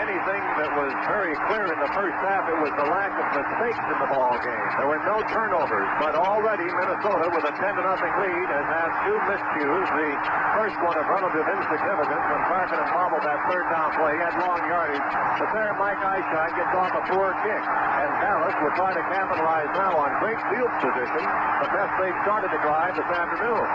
anything that was very clear in the first half, it was the lack of mistakes in the ball game. There were no turnovers, but already Minnesota, with a 10-0 lead, has had 2 miscues. The first one of relative insignificance when Tarkenton bobbled that third down play. He had long yardage, but there Mike Eichscheid gets off a poor kick. And Dallas will try to capitalize now on great field position, the best they've started to drive this afternoon.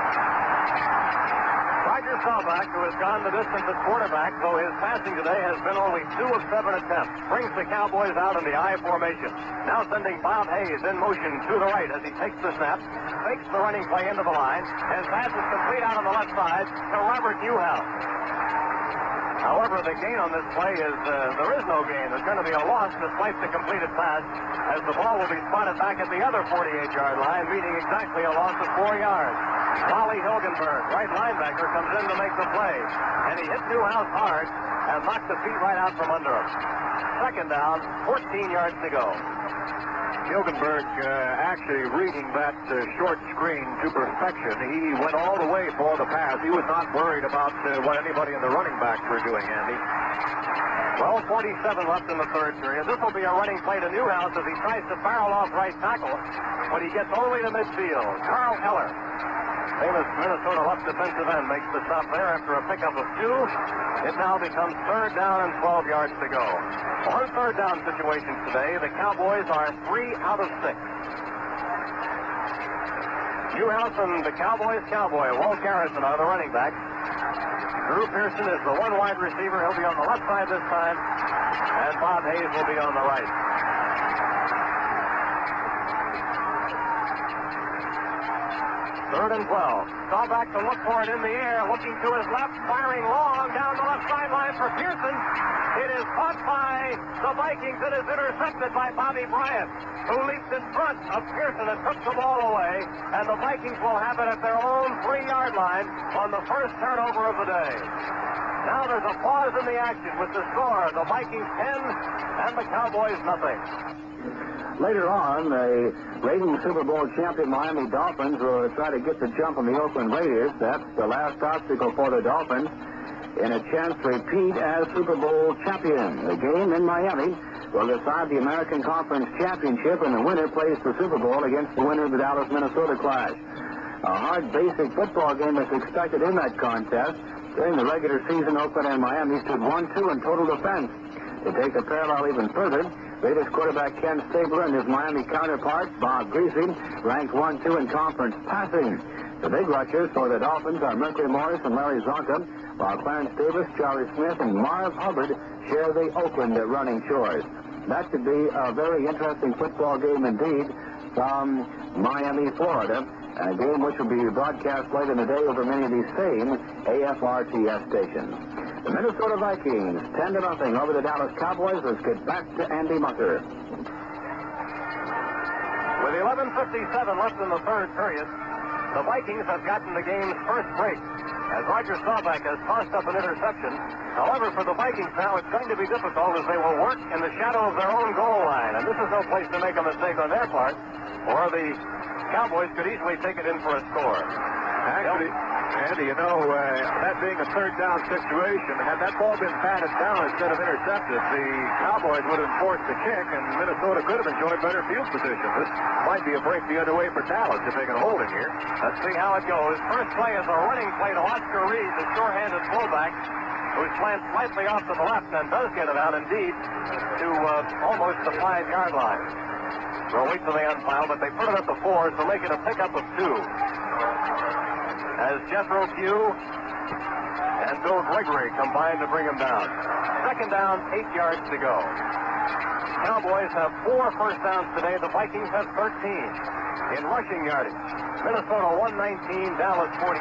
Roger Staubach, who has gone the distance at quarterback, though his passing today has been only 2 of 7 attempts, brings the Cowboys out in the I formation. Now sending Bob Hayes in motion to the right as he takes the snap, fakes the running play into the line, and passes complete out on the left side to Robert Newhouse. However, the gain on this play is, there is no gain. There's going to be a loss despite the completed pass, as the ball will be spotted back at the other 48-yard line, meaning exactly a loss of 4 yards. Wally Hilgenberg, right linebacker, comes in to make the play, and he hit Newhouse hard and knocked the feet right out from under him. Second down, 14 yards to go. Hilgenberg actually reading that short screen to perfection. He went all the way for the pass. He was not worried about what anybody in the running backs were doing, Andy. 12:47 left in the third period. This will be a running play to Newhouse as he tries to barrel off right tackle, but he gets only to midfield. Carl Eller, famous Minnesota left defensive end, makes the stop there after a pickup of 2. It now becomes third down and 12 yards to go. On third down situations today, the Cowboys are 3 out of 6. Newhouse and the Cowboys cowboy. Walt Garrison are the running backs. Drew Pearson is the one wide receiver. He'll be on the left side this time, and Bob Hayes will be on the right. Third and 12. Staubach to look for it in the air, looking to his left, firing long down the left sideline for Pearson. It is caught by the Vikings. It is intercepted by Bobby Bryant, who leaped in front of Pearson and took the ball away. And the Vikings will have it at their own 3-yard line on the first turnover of the day. Now there's a pause in the action with the score. The Vikings 10 and the Cowboys nothing. Later on, the reigning Super Bowl champion Miami Dolphins will try to get the jump on the Oakland Raiders. That's the last obstacle for the Dolphins in a chance to repeat as Super Bowl champion. The game in Miami will decide the American Conference Championship, and the winner plays the Super Bowl against the winner of the Dallas-Minnesota clash. A hard basic football game is expected in that contest. During the regular season, Oakland and Miami stood 1-2 in total defense. To take the parallel even further, Raiders quarterback Ken Stabler and his Miami counterpart, Bob Greasy, ranked 1-2 in conference passing. The big rushers for the Dolphins are Mercury Morris and Larry Zonka, while Clarence Davis, Charlie Smith, and Marv Hubbard share the Oakland running chores. That should be a very interesting football game indeed from Miami, Florida, a game which will be broadcast late in the day over many of these same AFRTS stations. The Minnesota Vikings, 10-0 over the Dallas Cowboys. Let's get back to Andy Muser. With 11:57 left in the third period, the Vikings have gotten the game's first break, as Roger Staubach has tossed up an interception. However, for the Vikings now, it's going to be difficult as they will work in the shadow of their own goal line. And this is no place to make a mistake on their part, or the Cowboys could easily take it in for a score. Actually, Andy, that being a third down situation, had that ball been batted down instead of intercepted, the Cowboys would have forced the kick, and Minnesota could have enjoyed better field position. This might be a break the other way for Dallas if they can hold it here. Let's see how it goes. First play is a running play to Oscar Reed, the sure-handed fullback, who's slants slightly off to the left and does get it out, indeed, to almost the 5-yard line. We'll wait till they unfile, but they put it at the 4, so make it a pickup of 2. As Jethro Pugh and Bill Gregory combine to bring him down. Second down, 8 yards to go. Cowboys have 4 first downs today. The Vikings have 13. In rushing yardage, Minnesota 119, Dallas 45.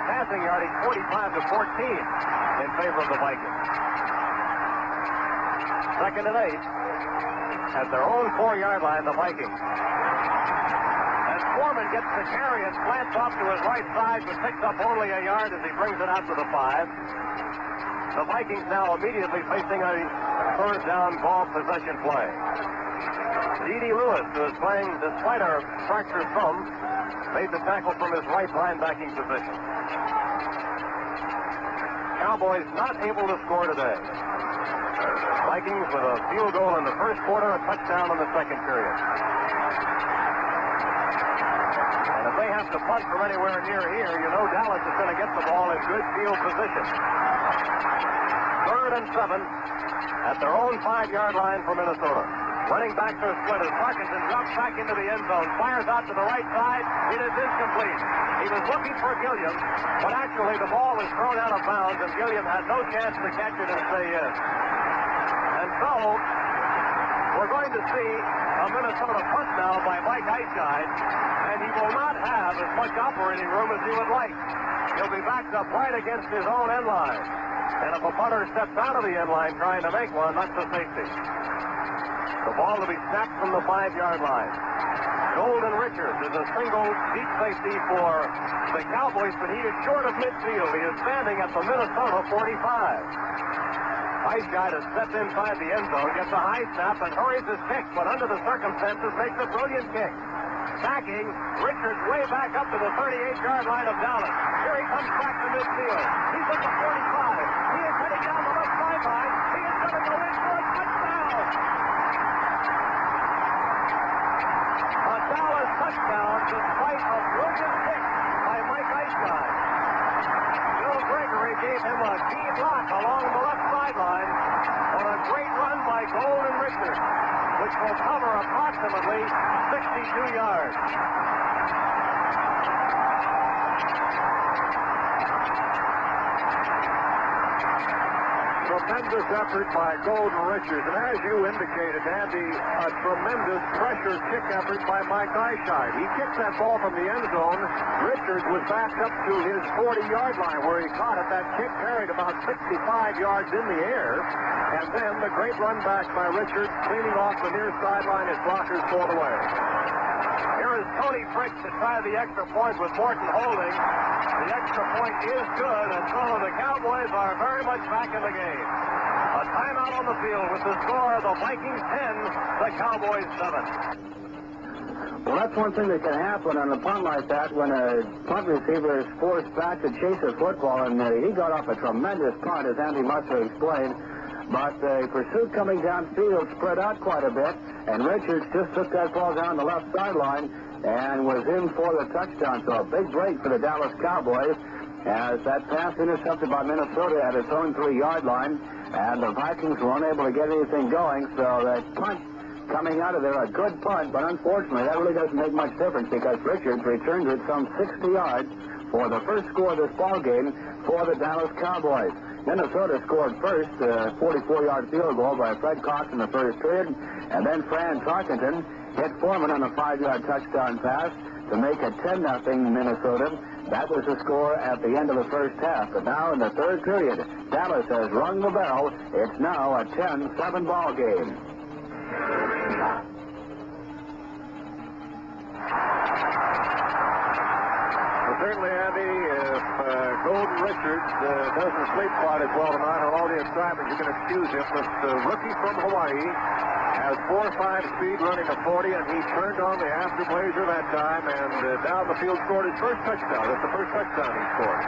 Passing yardage 45-14 in favor of the Vikings. Second and 8 at their own 4-yard line, the Vikings. Foreman gets the carry and slants off to his right side, but picks up only a yard as he brings it out to the 5. The Vikings now immediately facing a third down ball possession play. D.D. Lewis, who is playing despite a fractured thumb, made the tackle from his right linebacking position. Cowboys not able to score today. Vikings with a field goal in the first quarter, a touchdown in the second period. And if they have to punt from anywhere near here, you know Dallas is going to get the ball in good field position. 3rd and 7 at their own 5-yard line for Minnesota. Running back to a split as Tarkenton drops back into the end zone, fires out to the right side. It is incomplete. He was looking for Gilliam, but actually the ball was thrown out of bounds, and Gilliam had no chance to catch it and stay in. And so, we're going to see a Minnesota punt now by Mike Eichscheid, and he will not have as much operating room as he would like. He'll be backed up right against his own end line. And if a punter steps out of the end line trying to make one, that's a safety. The ball to be snapped from the 5-yard line. Golden Richards is a single deep safety for the Cowboys, but he is short of midfield. He is standing at the Minnesota 45. Eichscheid has stepped inside the end zone, gets a high snap, and hurries his kick, but under the circumstances makes a brilliant kick. Backing, Richards way back up to the 38-yard line of Dallas. Here he comes back to midfield. He's at the 45. He is heading down the left sideline. He is going to go in for a touchdown. A Dallas touchdown despite a brilliant kick by Mike Eichscheid. Bill Gregory gave him a key block along the left sideline on a great run by Golden Richards, which will cover approximately 62 yards. Tremendous effort by Golden Richards, and as you indicated, Andy, a tremendous pressure kick effort by Mike Eichscheid. He kicked that ball from the end zone. Richards was backed up to his 40-yard line where he caught it. That kick carried about 65 yards in the air, and then the great run back by Richards, cleaning off the near sideline as blockers pulled away. Here is Tony Frick to try the extra point with Morton holding. The extra point is good, and so the Cowboys are very much back in the game. A timeout on the field with the score of the Vikings 10, the Cowboys 7. Well, that's one thing that can happen on a punt like that when a punt receiver is forced back to chase a football, and he got off a tremendous punt, as Andy Muser explained. But the pursuit coming downfield spread out quite a bit, and Richards just took that ball down the left sideline and was in for the touchdown. So a big break for the Dallas Cowboys. as that pass intercepted by Minnesota at its own 3-yard line, and the Vikings were unable to get anything going, so that punt coming out of there, a good punt, but unfortunately that really doesn't make much difference because Richards returned it some 60 yards for the first score of this ball game for the Dallas Cowboys. Minnesota scored first, a 44-yard field goal by Fred Cox in the first period, and then Fran Tarkenton hit Foreman on a 5-yard touchdown pass to make it 10-0 Minnesota. That was the score at the end of the first half. But now in the third period, Dallas has rung the bell. It's now a 10-7 ball game. Certainly, Andy, if Golden Richards doesn't sleep quite as well tonight on all the excitement, you can excuse him. This rookie from Hawaii has 4.5 speed running a 40, and he turned on the after-blazer that time and down the field scored his first touchdown. That's the first touchdown he scored.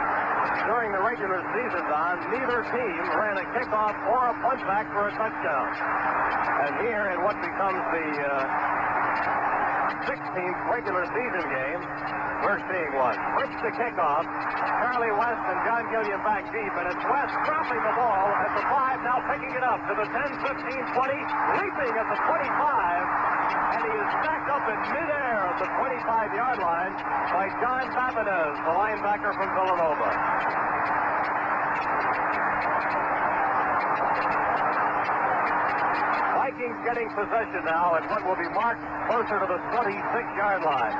During the regular season, Don, neither team ran a kickoff or a punt back for a touchdown. And here in what becomes the 16th regular season game, we're seeing one. Fritz the kickoff. Charlie West and John Gilliam back deep, and it's West dropping the ball at the 5, now picking it up to the 10, 15, 20, leaping at the 25, and he is stacked up in midair at the 25-yard line by John Babineaux, the linebacker from Villanova. Vikings getting possession now at what will be marked closer to the 26-yard line.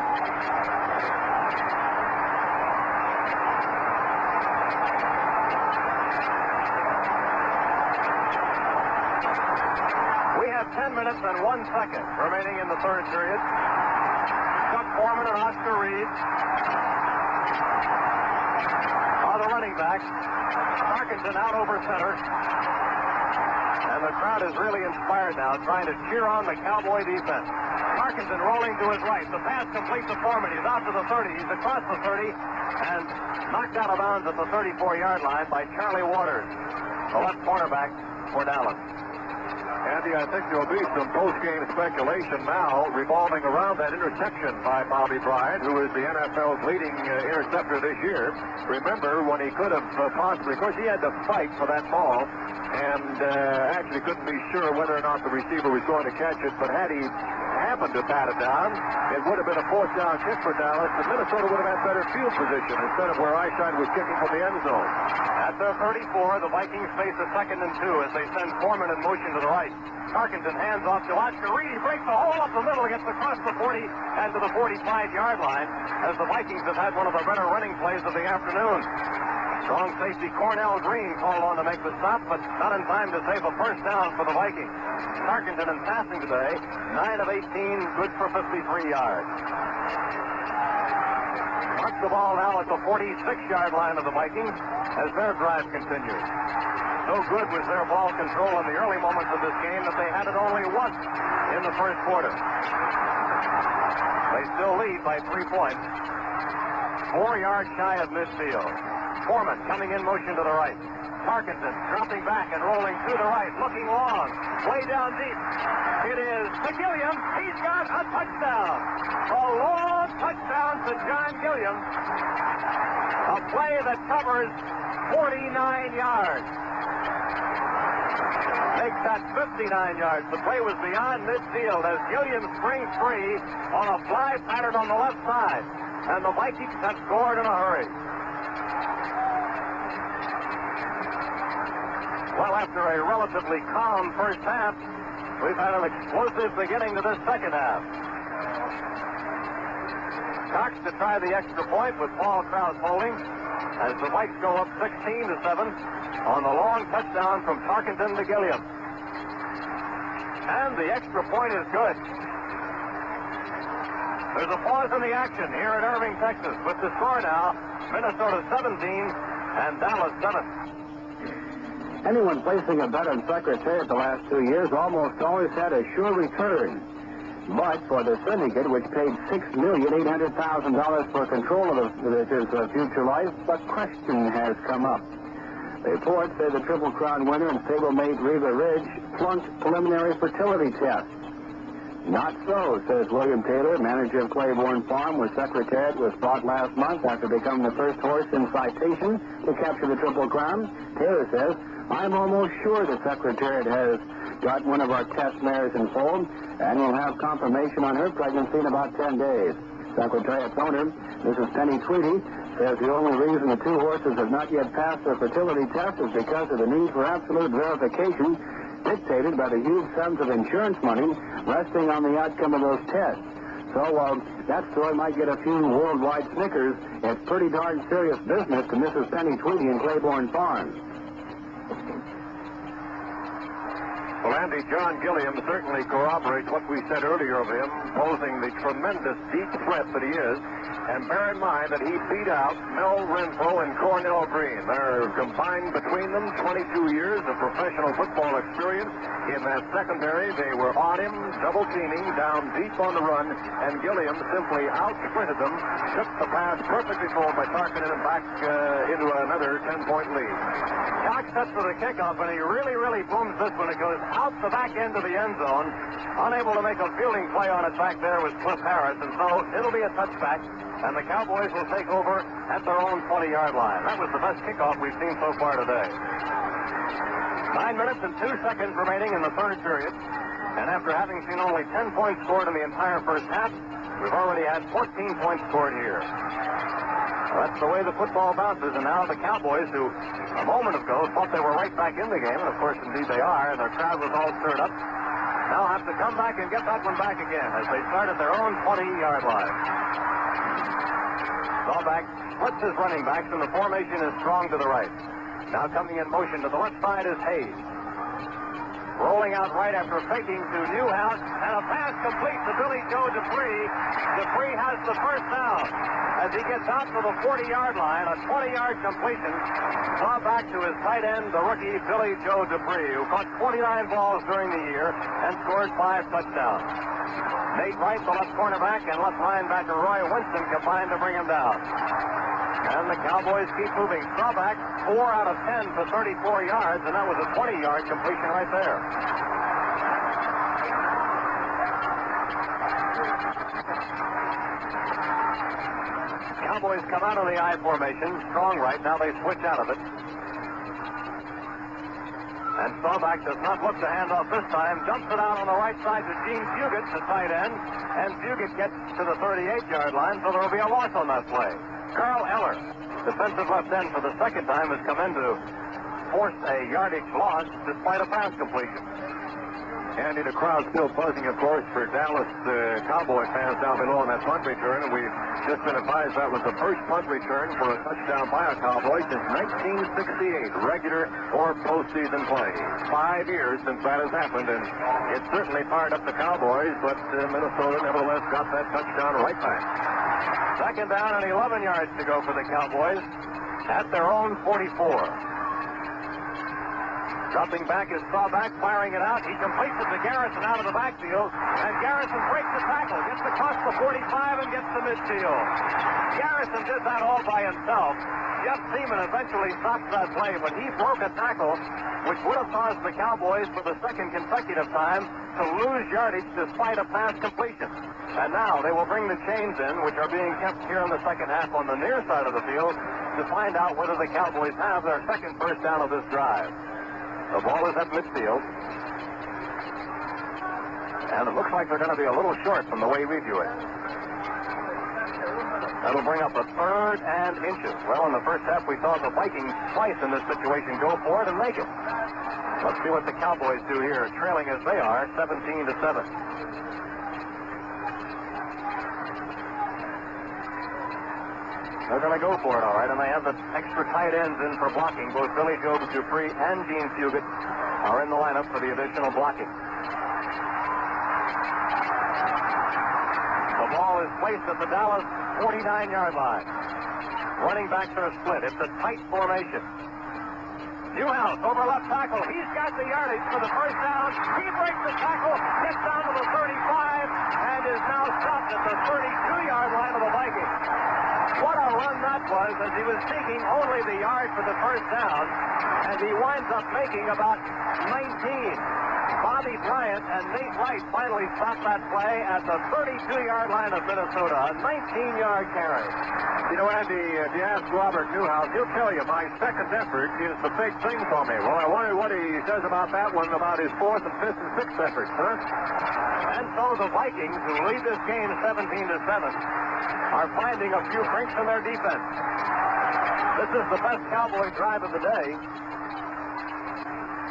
We have 10 minutes and 1 second remaining in the third period. Chuck Foreman and Oscar Reed are the running backs. Tarkenton out over center. And the crowd is really inspired now, trying to cheer on the Cowboy defense. Tarkenton rolling to his right. The pass complete to Foreman. He's out to the 30. He's across the 30 and knocked out of bounds at the 34-yard line by Charlie Waters, the left cornerback for Dallas. Andy, I think there'll be some post-game speculation now revolving around that interception by Bobby Bryant, who is the NFL's leading interceptor this year. Remember when he could have possibly, of course, he had to fight for that ball and actually couldn't be sure whether or not the receiver was going to catch it, but had he happened to bat it down, it would have been a 4th down kick for Dallas, and Minnesota would have had better field position instead of where Eyeshine was kicking from the end zone. At their 34, the Vikings face a 2nd and 2 as they send Foreman in motion to the right. Tarkenton hands off to Oscar Reed. He breaks the hole up the middle, gets across the 40 and to the 45-yard line as the Vikings have had one of the better running plays of the afternoon. Strong safety Cornell Green called on to make the stop, but not in time to save a first down for the Vikings. Tarkenton in passing today, 9 of 18, good for 53 yards. Mark the ball now at the 46-yard line of the Vikings as their drive continues. So good was their ball control in the early moments of this game that they had it only once in the first quarter. They still lead by 3 points. 4 yards shy of midfield. Foreman coming in motion to the right. Tarkenton dropping back and rolling to the right, looking long, way down deep. It is to Gilliam. He's got a touchdown. A long touchdown to John Gilliam. A play that covers 49 yards. Makes that 59 yards. The play was beyond midfield as Gilliam springs free on a fly pattern on the left side. And the Vikings have scored in a hurry. Well, after a relatively calm first half, we've had an explosive beginning to this second half. Cox to try the extra point with Paul Krause holding as the Vikes go up 16-7 on the long touchdown from Tarkenton to Gilliam. And the extra point is good. There's a pause in the action here at Irving, Texas, with the score now, Minnesota 17 and Dallas 7. Anyone placing a bet on Secretariat the last 2 years almost always had a sure return. But for the syndicate, which paid $6,800,000 for control of his future life, a question has come up. The reports say the Triple Crown winner and stablemate Reva Ridge flunked preliminary fertility tests. Not so, says William Taylor, manager of Claiborne Farm, where Secretariat was bought last month after becoming the first horse in citation to capture the Triple Crown. Taylor says, I'm almost sure the Secretariat has got one of our test mares in foal, and will have confirmation on her pregnancy in about 10 days. Secretariat's owner, Mrs. Penny Tweedy, says the only reason the two horses have not yet passed their fertility test is because of the need for absolute verification dictated by the huge sums of insurance money resting on the outcome of those tests. So while that story might get a few worldwide snickers, it's pretty darn serious business to Mrs. Penny Tweedy in Claiborne Farms. Well, Andy, John Gilliam certainly corroborates what we said earlier of him, posing the tremendous deep threat that he is. And bear in mind that he beat out Mel Renfro and Cornell Green. They're combined between them 22 years of professional football experience. In that secondary, they were on him, double-teaming, down deep on the run, and Gilliam simply out-sprinted them, took the pass perfectly thrown by Tarkenton and back into another 10-point lead. Cox sets for the kickoff, and he really booms this one. It goes out the back end of the end zone. Unable to make a fielding play on it back there was Cliff Harris, and so it'll be a touchback, and the Cowboys will take over at their own 20-yard line. That was the best kickoff we've seen so far today. 9 minutes and 2 seconds remaining in the third period, and after having seen only 10 points scored in the entire first half, we've already had 14 points scored here. Well, that's the way the football bounces, and now the Cowboys, who a moment ago thought they were right back in the game, and of course, indeed they are, and their crowd was all stirred up, now have to come back and get that one back again as they start at their own 20-yard line. Sawback splits his running backs, and the formation is strong to the right. Now coming in motion to the left side is Hayes. Rolling out right after faking to Newhouse, and a pass complete to Billy Joe Dupree. Dupree has the first down as he gets out to the 40-yard line, a 20-yard completion. Back to his tight end, the rookie Billy Joe Dupree, who caught 29 balls during the year and scored 5 touchdowns. Nate Wright, the left cornerback, and left linebacker Roy Winston combined to bring him down. And the Cowboys keep moving. Sawback, 4 out of 10 for 34 yards, and that was a 20-yard completion right there. Cowboys come out of the I formation, strong right. Now they switch out of it. And Sawback does not look to hand off this time. Dumps it out on the right side to Gene Fugit, the tight end. And Fugit gets to the 38-yard line, so there will be a loss on that play. Carl Eller, defensive left end for the second time, has come in to force a yardage loss despite a pass completion. Andy, the crowd still buzzing, of course, for Dallas Cowboy fans down below on that punt return, and we've just been advised that was the first punt return for a touchdown by a Cowboy since 1968, regular or postseason play. 5 years since that has happened, and it certainly fired up the Cowboys, but Minnesota nevertheless got that touchdown right back. Second down and 11 yards to go for the Cowboys at their own 44. Dropping back is Sawback, firing it out. He completes it to Garrison out of the backfield. And Garrison breaks the tackle, gets across the 45 and gets to midfield. Garrison did that all by himself. Jeff Seaman eventually stopped that play, but he broke a tackle which would have caused the Cowboys for the second consecutive time to lose yardage despite a pass completion. And now they will bring the chains in, which are being kept here in the second half on the near side of the field, to find out whether the Cowboys have their second first down of this drive. The ball is at midfield. And it looks like they're going to be a little short from the way we view it. That'll bring up a 3rd and inches. Well, in the first half, we saw the Vikings twice in this situation go for it and make it. Let's see what the Cowboys do here, trailing as they are, 17-7. They're going to go for it, all right, and they have the extra tight ends in for blocking. Both Billy Joe Dupree and Gene Fugit are in the lineup for the additional blocking. The ball is placed at the Dallas 49-yard line. Running backs are split. It's a tight formation. Newhouse over left tackle. He's got the yardage for the first down. He breaks the tackle, gets down to the 35, and is now stopped at the 32-yard line of the Vikings. What a run that was as he was seeking only the yard for the first down, and he winds up making about 19. Bobby Bryant and Nate Wright finally stopped that play at the 32-yard line of Minnesota, a 19-yard carry. You know, Andy, if you ask Robert Newhouse, he'll tell you my second effort is the big thing for me. Well, I wonder what he says about that one, about his fourth and fifth and sixth efforts, huh? And so the Vikings, who lead this game 17-7, are finding a few crinks in their defense. This is the best Cowboy drive of the day.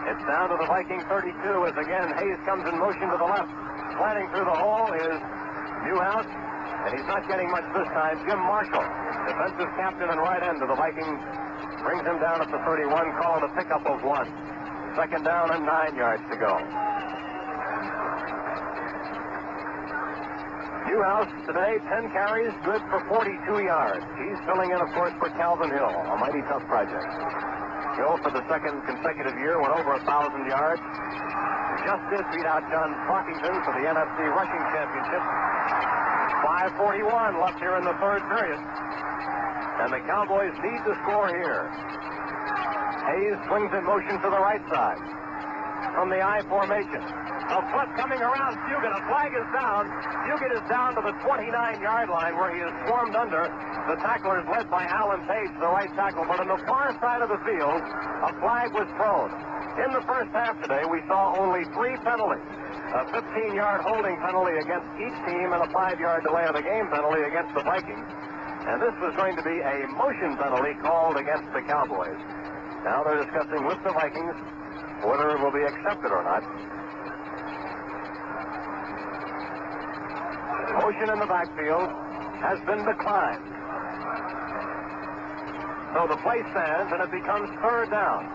It's down to the Viking 32 as again Hayes comes in motion to the left. Planting through the hole is Newhouse, and he's not getting much this time. Jim Marshall, defensive captain and right end of the Vikings, brings him down at the 31, called a pickup of 1. Second down and 9 yards to go. Newhouse today, 10 carries, good for 42 yards. He's filling in, of course, for Calvin Hill, a mighty tough project. Hill, for the second consecutive year, went over 1,000 yards. Just did beat out John Tarkenton for the NFC Rushing Championship. 5:41 left here in the third period. And the Cowboys need to score here. Hayes swings in motion to the right side. From the I formation. A flip coming around Fugit. A flag is down. Fugit is down to the 29-yard line where he is swarmed under. The tackler is led by Alan Page, the right tackle. But on the far side of the field, a flag was thrown. In the first half today, we saw only 3 penalties. A 15-yard holding penalty against each team and a 5-yard delay of the game penalty against the Vikings. And this was going to be a motion penalty called against the Cowboys. Now they're discussing with the Vikings whether it will be accepted or not. Motion in the backfield has been declined. So the play stands and it becomes third down.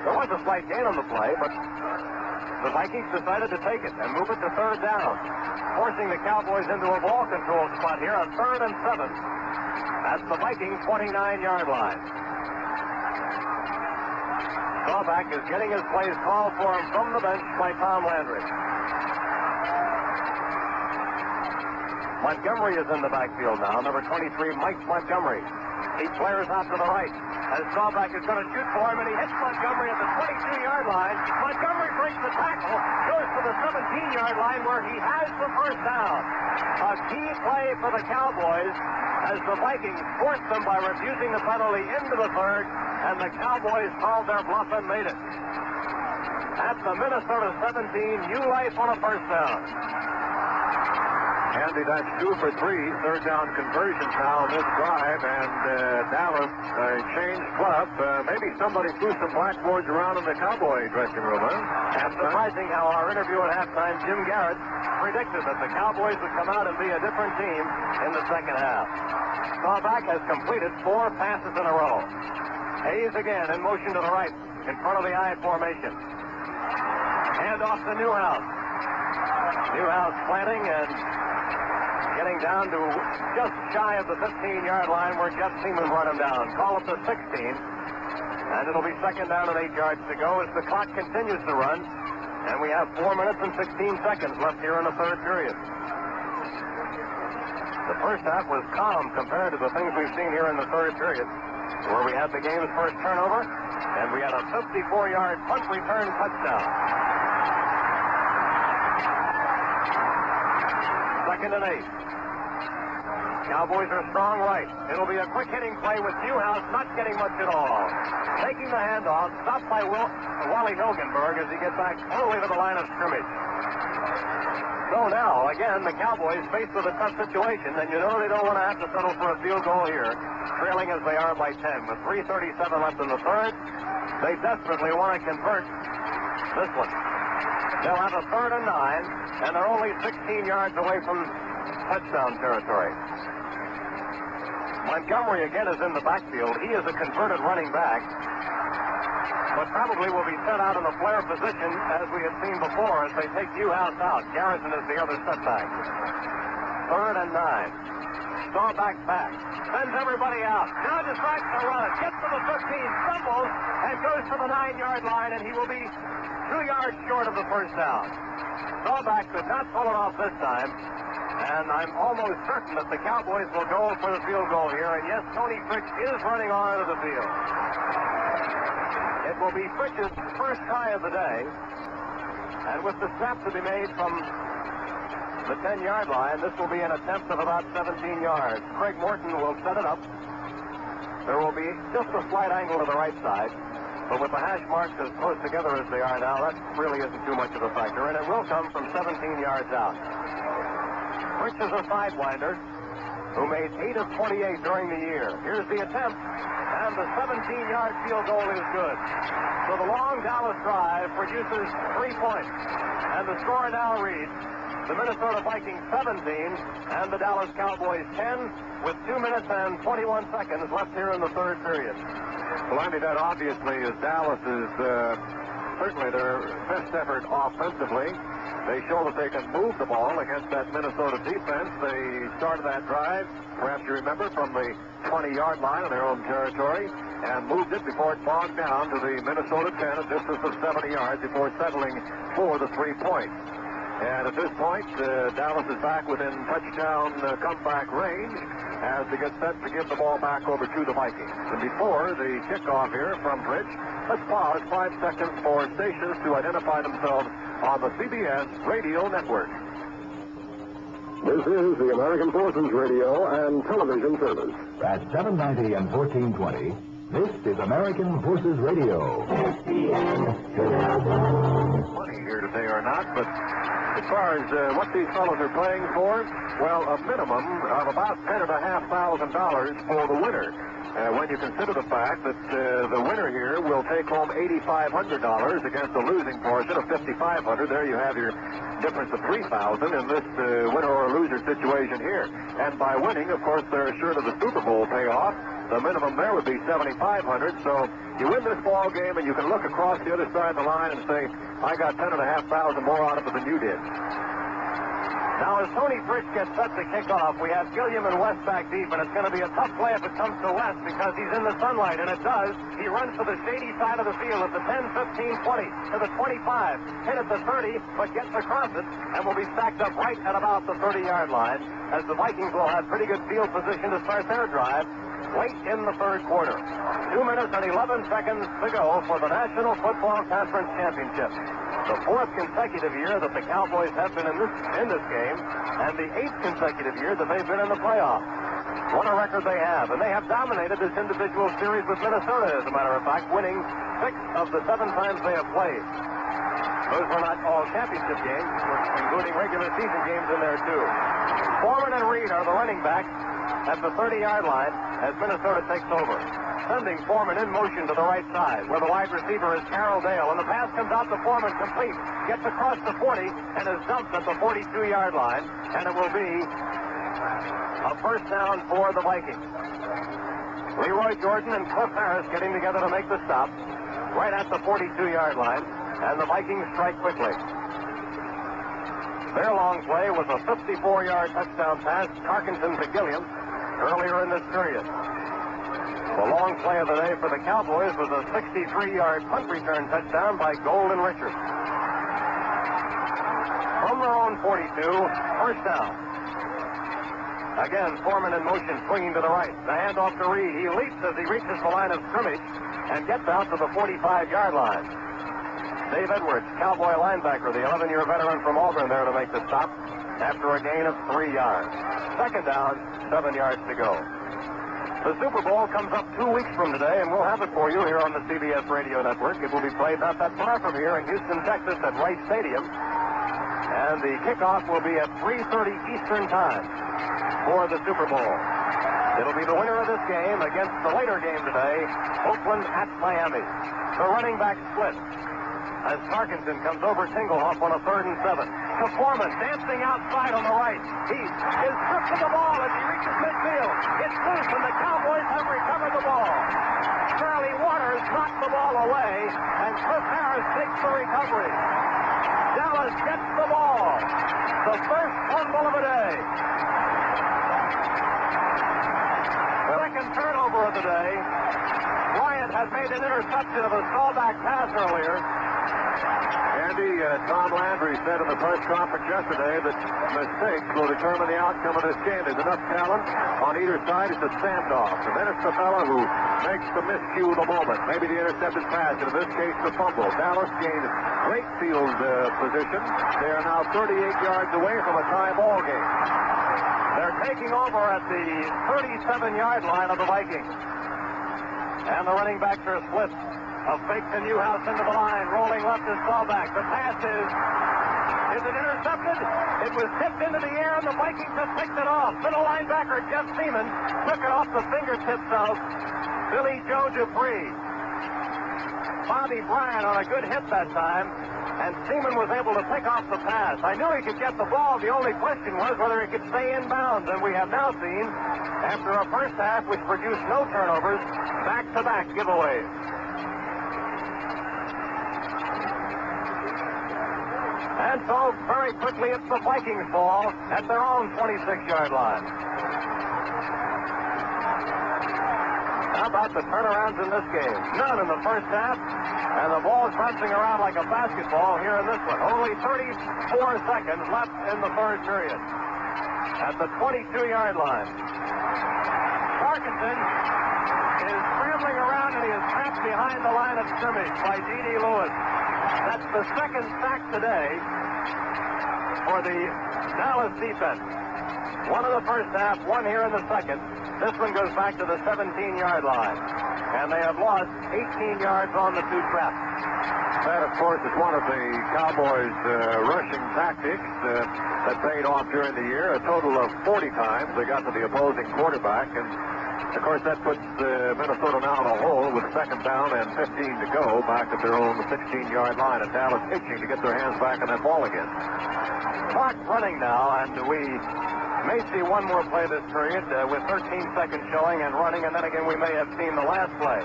There was a slight gain on the play, but the Vikings decided to take it and move it to third down, forcing the Cowboys into a ball control spot here on 3rd and 7. That's the Vikings' 29-yard line. Staubach is getting his plays called for him from the bench by Tom Landry. Montgomery is in the backfield now. Number 23, Mike Montgomery. He flares out to the right. As Staubach is going to shoot for him, and he hits Montgomery at the 22-yard line. Montgomery breaks the tackle, goes to the 17-yard line where he has the first down. A key play for the Cowboys as the Vikings forced them by refusing the penalty into the third, and the Cowboys called their bluff and made it. At the Minnesota 17, new life on a first down. Andy, that's 2 for 3 third down conversions now on this drive, and Dallas changed club. Maybe somebody threw some blackboards around in the Cowboy dressing room, huh? And surprising how our interview at halftime, Jim Garrett predicted that the Cowboys would come out and be a different team in the second half. Staubach has completed 4 passes in a row. Hayes again in motion to the right in front of the I formation. Hand off to Newhouse. Newhouse planting and getting down to just shy of the 15-yard line where Jeff Seaman brought him down. Call it the 16. And it'll be second down and 8 yards to go as the clock continues to run. And we have 4 minutes and 16 seconds left here in the third period. The first half was calm compared to the things we've seen here in the third period, where we had the game's first turnover, and we had a 54-yard punt return touchdown. Second and 8. Cowboys are strong right. It'll be a quick hitting play with Newhouse not getting much at all. Taking the handoff, stopped by Wally Hilgenberg as he gets back early to the line of scrimmage. So now, again, the Cowboys faced with a tough situation, and you know they don't want to have to settle for a field goal here, trailing as they are by 10. With 3:37 left in the third, they desperately want to convert this one. They'll have a 3rd and 9, and they're only 16 yards away from touchdown territory. Montgomery again is in the backfield. He is a converted running back, but probably will be set out in the flare position as we had seen before as they take Newhouse out. Garrison is the other setback. 3rd and 9. Staubach back. Sends everybody out. Now decides to run. Gets to the 15, stumbles, and goes to the 9-yard line, and he will be 2 yards short of the first down. Staubach could not pull it off this time. And I'm almost certain that the Cowboys will go for the field goal here. And yes, Tony Fritsch is running onto the field. It will be Fritsch's first try of the day. And with the snap to be made from the 10-yard line, this will be an attempt of about 17 yards. Craig Morton will set it up. There will be just a slight angle to the right side. But with the hash marks as close together as they are now, that really isn't too much of a factor. And it will come from 17 yards out. Fritsch is a sidewinder who made 8 of 28 during the year. Here's the attempt, and the 17-yard field goal is good. So the long Dallas drive produces 3 points. And the score now reads, the Minnesota Vikings 17 and the Dallas Cowboys 10 with 2 minutes and 21 seconds left here in the third period. Well, Andy, that obviously is Dallas's certainly their best effort offensively. They show that they can move the ball against that Minnesota defense. They started that drive, perhaps you remember, from the 20-yard line in their own territory and moved it before it bogged down to the Minnesota 10, a distance of 70 yards before settling for the 3 points. And at this point, Dallas is back within touchdown comeback range as they get set to give the ball back over to the Vikings. And before the kickoff here from Fritsch, let's pause 5 seconds for stations to identify themselves on the CBS Radio Network. This is the American Forces Radio and Television Service. At 790 and 1420, this is American Forces Radio. Money here today or not, but as far as what these fellows are playing for, well, a minimum of about $10,500 for the winner. When you consider the fact that the winner here will take home $8,500 against the losing portion of $5,500, there you have your difference of $3,000 in this winner or loser situation here. And by winning, of course, they're assured of the Super Bowl payoff. The minimum there would be $7,500. So you win this ball game, and you can look across the other side of the line and say, I got $10,500 more out of it than you did. Now, as Tony Fritsch gets set to kick off, we have Gilliam and West back deep, and it's going to be a tough play if it comes to West because he's in the sunlight, and it does. He runs to the shady side of the field at the 10, 15, 20, to the 25, hit at the 30, but gets across it, and will be stacked up right at about the 30-yard line, as the Vikings will have pretty good field position to start their drive late in the third quarter. 2 minutes and 11 seconds to go for the National Football Conference Championship. The 4th consecutive year that the Cowboys have been in this game, and the 8th consecutive year that they've been in the playoffs. What a record they have, and they have dominated this individual series with Minnesota, as a matter of fact, winning 6 of the 7 times they have played. Those were not all championship games, including regular season games in there, too. Foreman and Reed are the running backs at the 30-yard line as Minnesota takes over. Sending Foreman in motion to the right side, where the wide receiver is Carroll Dale, and the pass comes out to Foreman complete, gets across the 40, and is dumped at the 42-yard line, and it will be a first down for the Vikings. Leroy Jordan and Cliff Harris getting together to make the stop, right at the 42-yard line, and the Vikings strike quickly. Their long play was a 54-yard touchdown pass, Tarkenton to Gilliam, earlier in this period. The long play of the day for the Cowboys was a 63-yard punt return touchdown by Gold and Richards. From their own 42, first down. Again, Foreman in motion, swinging to the right. The handoff to Reed. He leaps as he reaches the line of scrimmage and gets out to the 45-yard line. Dave Edwards, Cowboy linebacker, the 11-year veteran from Auburn, there to make the stop after a gain of 3 yards. Second down, 7 yards to go. The Super Bowl comes up 2 weeks from today, and we'll have it for you here on the CBS Radio Network. It will be played not that far from here in Houston, Texas at Rice Stadium. And the kickoff will be at 3:30 Eastern Time for the Super Bowl. It'll be the winner of this game against the later game today, Oakland at Miami. The running back split as Tarkenton comes over Tinglehoff on a 3rd and 7. To Foreman, dancing outside on the right. He is stripped of the ball as he reaches midfield. It's loose, and the Cowboys have recovered the ball. Charlie Waters knocked the ball away, and Cliff Harris takes the recovery. Dallas gets the ball. The first fumble of the day. Second turnover of the day. Bryant had made an interception of a stallback pass earlier. Andy, Tom Landry said in the press conference yesterday that mistakes will determine the outcome of this game. There's enough talent on either side. It's a standoff. And then it's the fellow who makes the miscue of the moment. Maybe the intercepted pass, and in this case, the fumble. Dallas gained great field position. They are now 38 yards away from a tie ball game. They're taking over at the 37-yard line of the Vikings. And the running backs are split. A fake to Newhouse into the line. Rolling left is Staubach. The pass is it intercepted? It was tipped into the air, and the Vikings have picked it off. Middle linebacker Jeff Seaman took it off the fingertips of Billy Joe Dupree. Bobby Bryant on a good hit that time, and Seaman was able to pick off the pass. I knew he could get the ball. The only question was whether he could stay in bounds, and we have now seen, after a first half which produced no turnovers, back-to-back giveaways. And so, very quickly, it's the Vikings' ball at their own 26-yard line. How about the turnarounds in this game? None in the first half, and the ball's bouncing around like a basketball here in this one. Only 34 seconds left in the third period. At the 22-yard line. Tarkenton is scrambling around, and he is trapped behind the line of scrimmage by D.D. Lewis. That's the second sack today for the Dallas defense. One in the first half, one here in the second. This one goes back to the 17-yard line. And they have lost 18 yards on the two traps. That, of course, is one of the Cowboys' rushing tactics that paid off during the year. A total of 40 times they got to the opposing quarterback. And, of course, that puts Minnesota now in a hole with second down and 15 to go back at their own 16-yard line. And Dallas itching to get their hands back on that ball again. Clock running now, and we may see one more play this period with 13 seconds showing and running, and then again we may have seen the last play.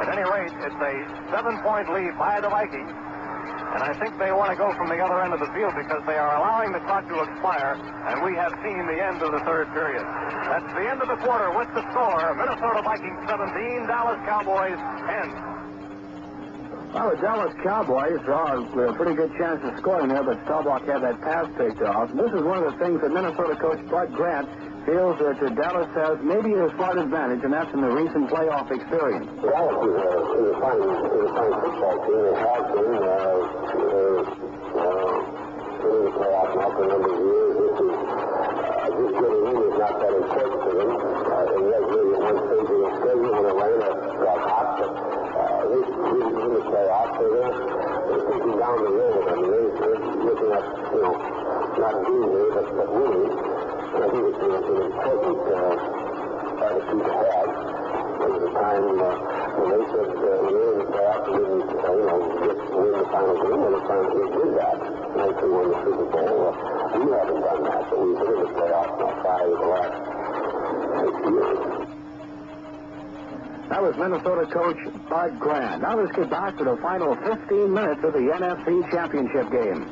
At any rate, it's a 7-point lead by the Vikings, and I think they want to go from the other end of the field because they are allowing the clock to expire, and we have seen the end of the third period. That's the end of the quarter with the score, Minnesota Vikings 17, Dallas Cowboys 10. Well, the Dallas Cowboys saw a pretty good chance of scoring there, but Staubach had that pass picked off. And this is one of the things that Minnesota coach Bud Grant feels that Dallas has maybe a slight advantage, and that's in the recent playoff experience. Dallas is a fine football team. They have been in the playoffs now for a number of years. This getting in is not that important for them. It was really at one stage in the schedule when Atlanta got hot, but in the playoffs, so they're thinking down the road. I mean, they're looking at, not being there, but winning. And I think it's an important attitude to have. There was a time when they said when they were in the playoffs, they didn't, just win the final game. And they finally did that. And they won the Super Bowl. We haven't done that, but we've been in the playoffs now 5 of the last 6 years. That was Minnesota coach Bud Grant. Now let's get back to the final 15 minutes of the NFC Championship game.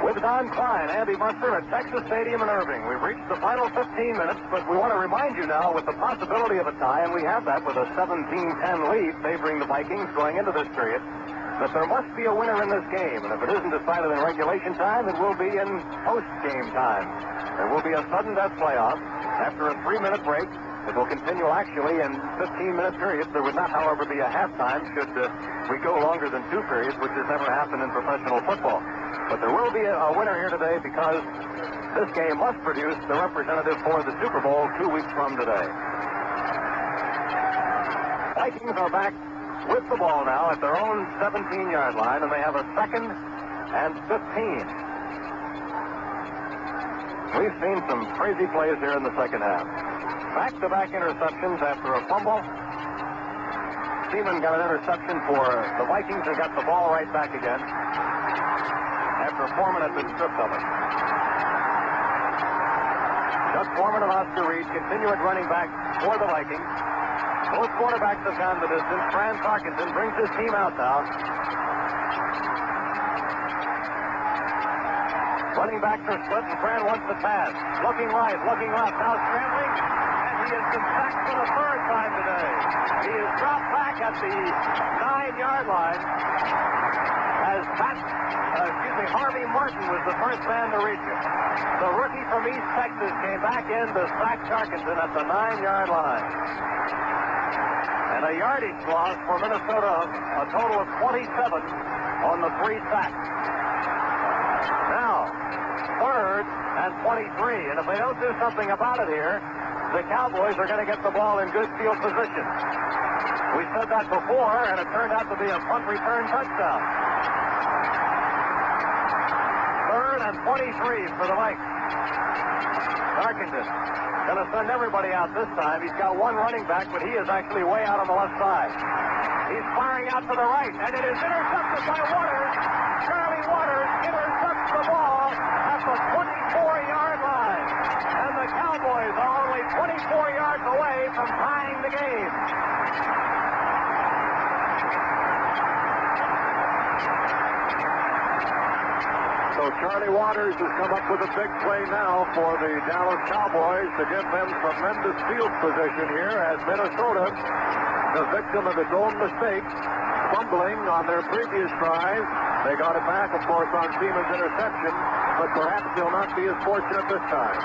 With Don Klein, Andy Muser at Texas Stadium in Irving. We've reached the final 15 minutes, but we want to remind you now with the possibility of a tie, and we have that with a 17-10 lead favoring the Vikings going into this period, that there must be a winner in this game. And if it isn't decided in regulation time, it will be in post-game time. There will be a sudden death playoff after a 3-minute break. It will continue actually in 15-minute periods. There would not, however, be a halftime should we go longer than 2 periods, which has never happened in professional football. But there will be a winner here today because this game must produce the representative for the Super Bowl 2 weeks from today. Vikings are back with the ball now at their own 17-yard line, and they have a 2nd and 15. We've seen some crazy plays here in the second half. Back-to-back interceptions after a fumble. Seaman got an interception for the Vikings and got the ball right back again after Foreman had been stripped of it. Doug Foreman and Oscar Reed continue at running back for the Vikings. Both quarterbacks have gone the distance. Fran Tarkenton brings his team out now. Running backs are split, and Fran wants the pass. Looking right, looking left, now scrambling. And he has been sacked for the third time today. He is dropped back at the 9-yard line as Harvey Martin was the first man to reach him. The rookie from East Texas came back in to sack Tarkenton at the 9-yard line. And a yardage loss for Minnesota, a total of 27 on the 3 sacks. Now, 3rd and 23. And if they don't do something about it here, the Cowboys are going to get the ball in good field position. We said that before, and it turned out to be a punt return touchdown. 3rd and 23 for the Vikings. Tarkenton going to send everybody out this time. He's got one running back, but he is actually way out on the left side. He's firing out to the right, and it is intercepted by Waters. Charlie Waters intercepts the ball at the 24-yard line. And the Cowboys are only 24 yards away from tying the game. So Charlie Waters has come up with a big play now for the Dallas Cowboys to give them tremendous field position here as Minnesota, the victim of its own mistake, fumbling on their previous drive. They got it back, of course, on Seaman's interception, but perhaps they'll not be as fortunate this time.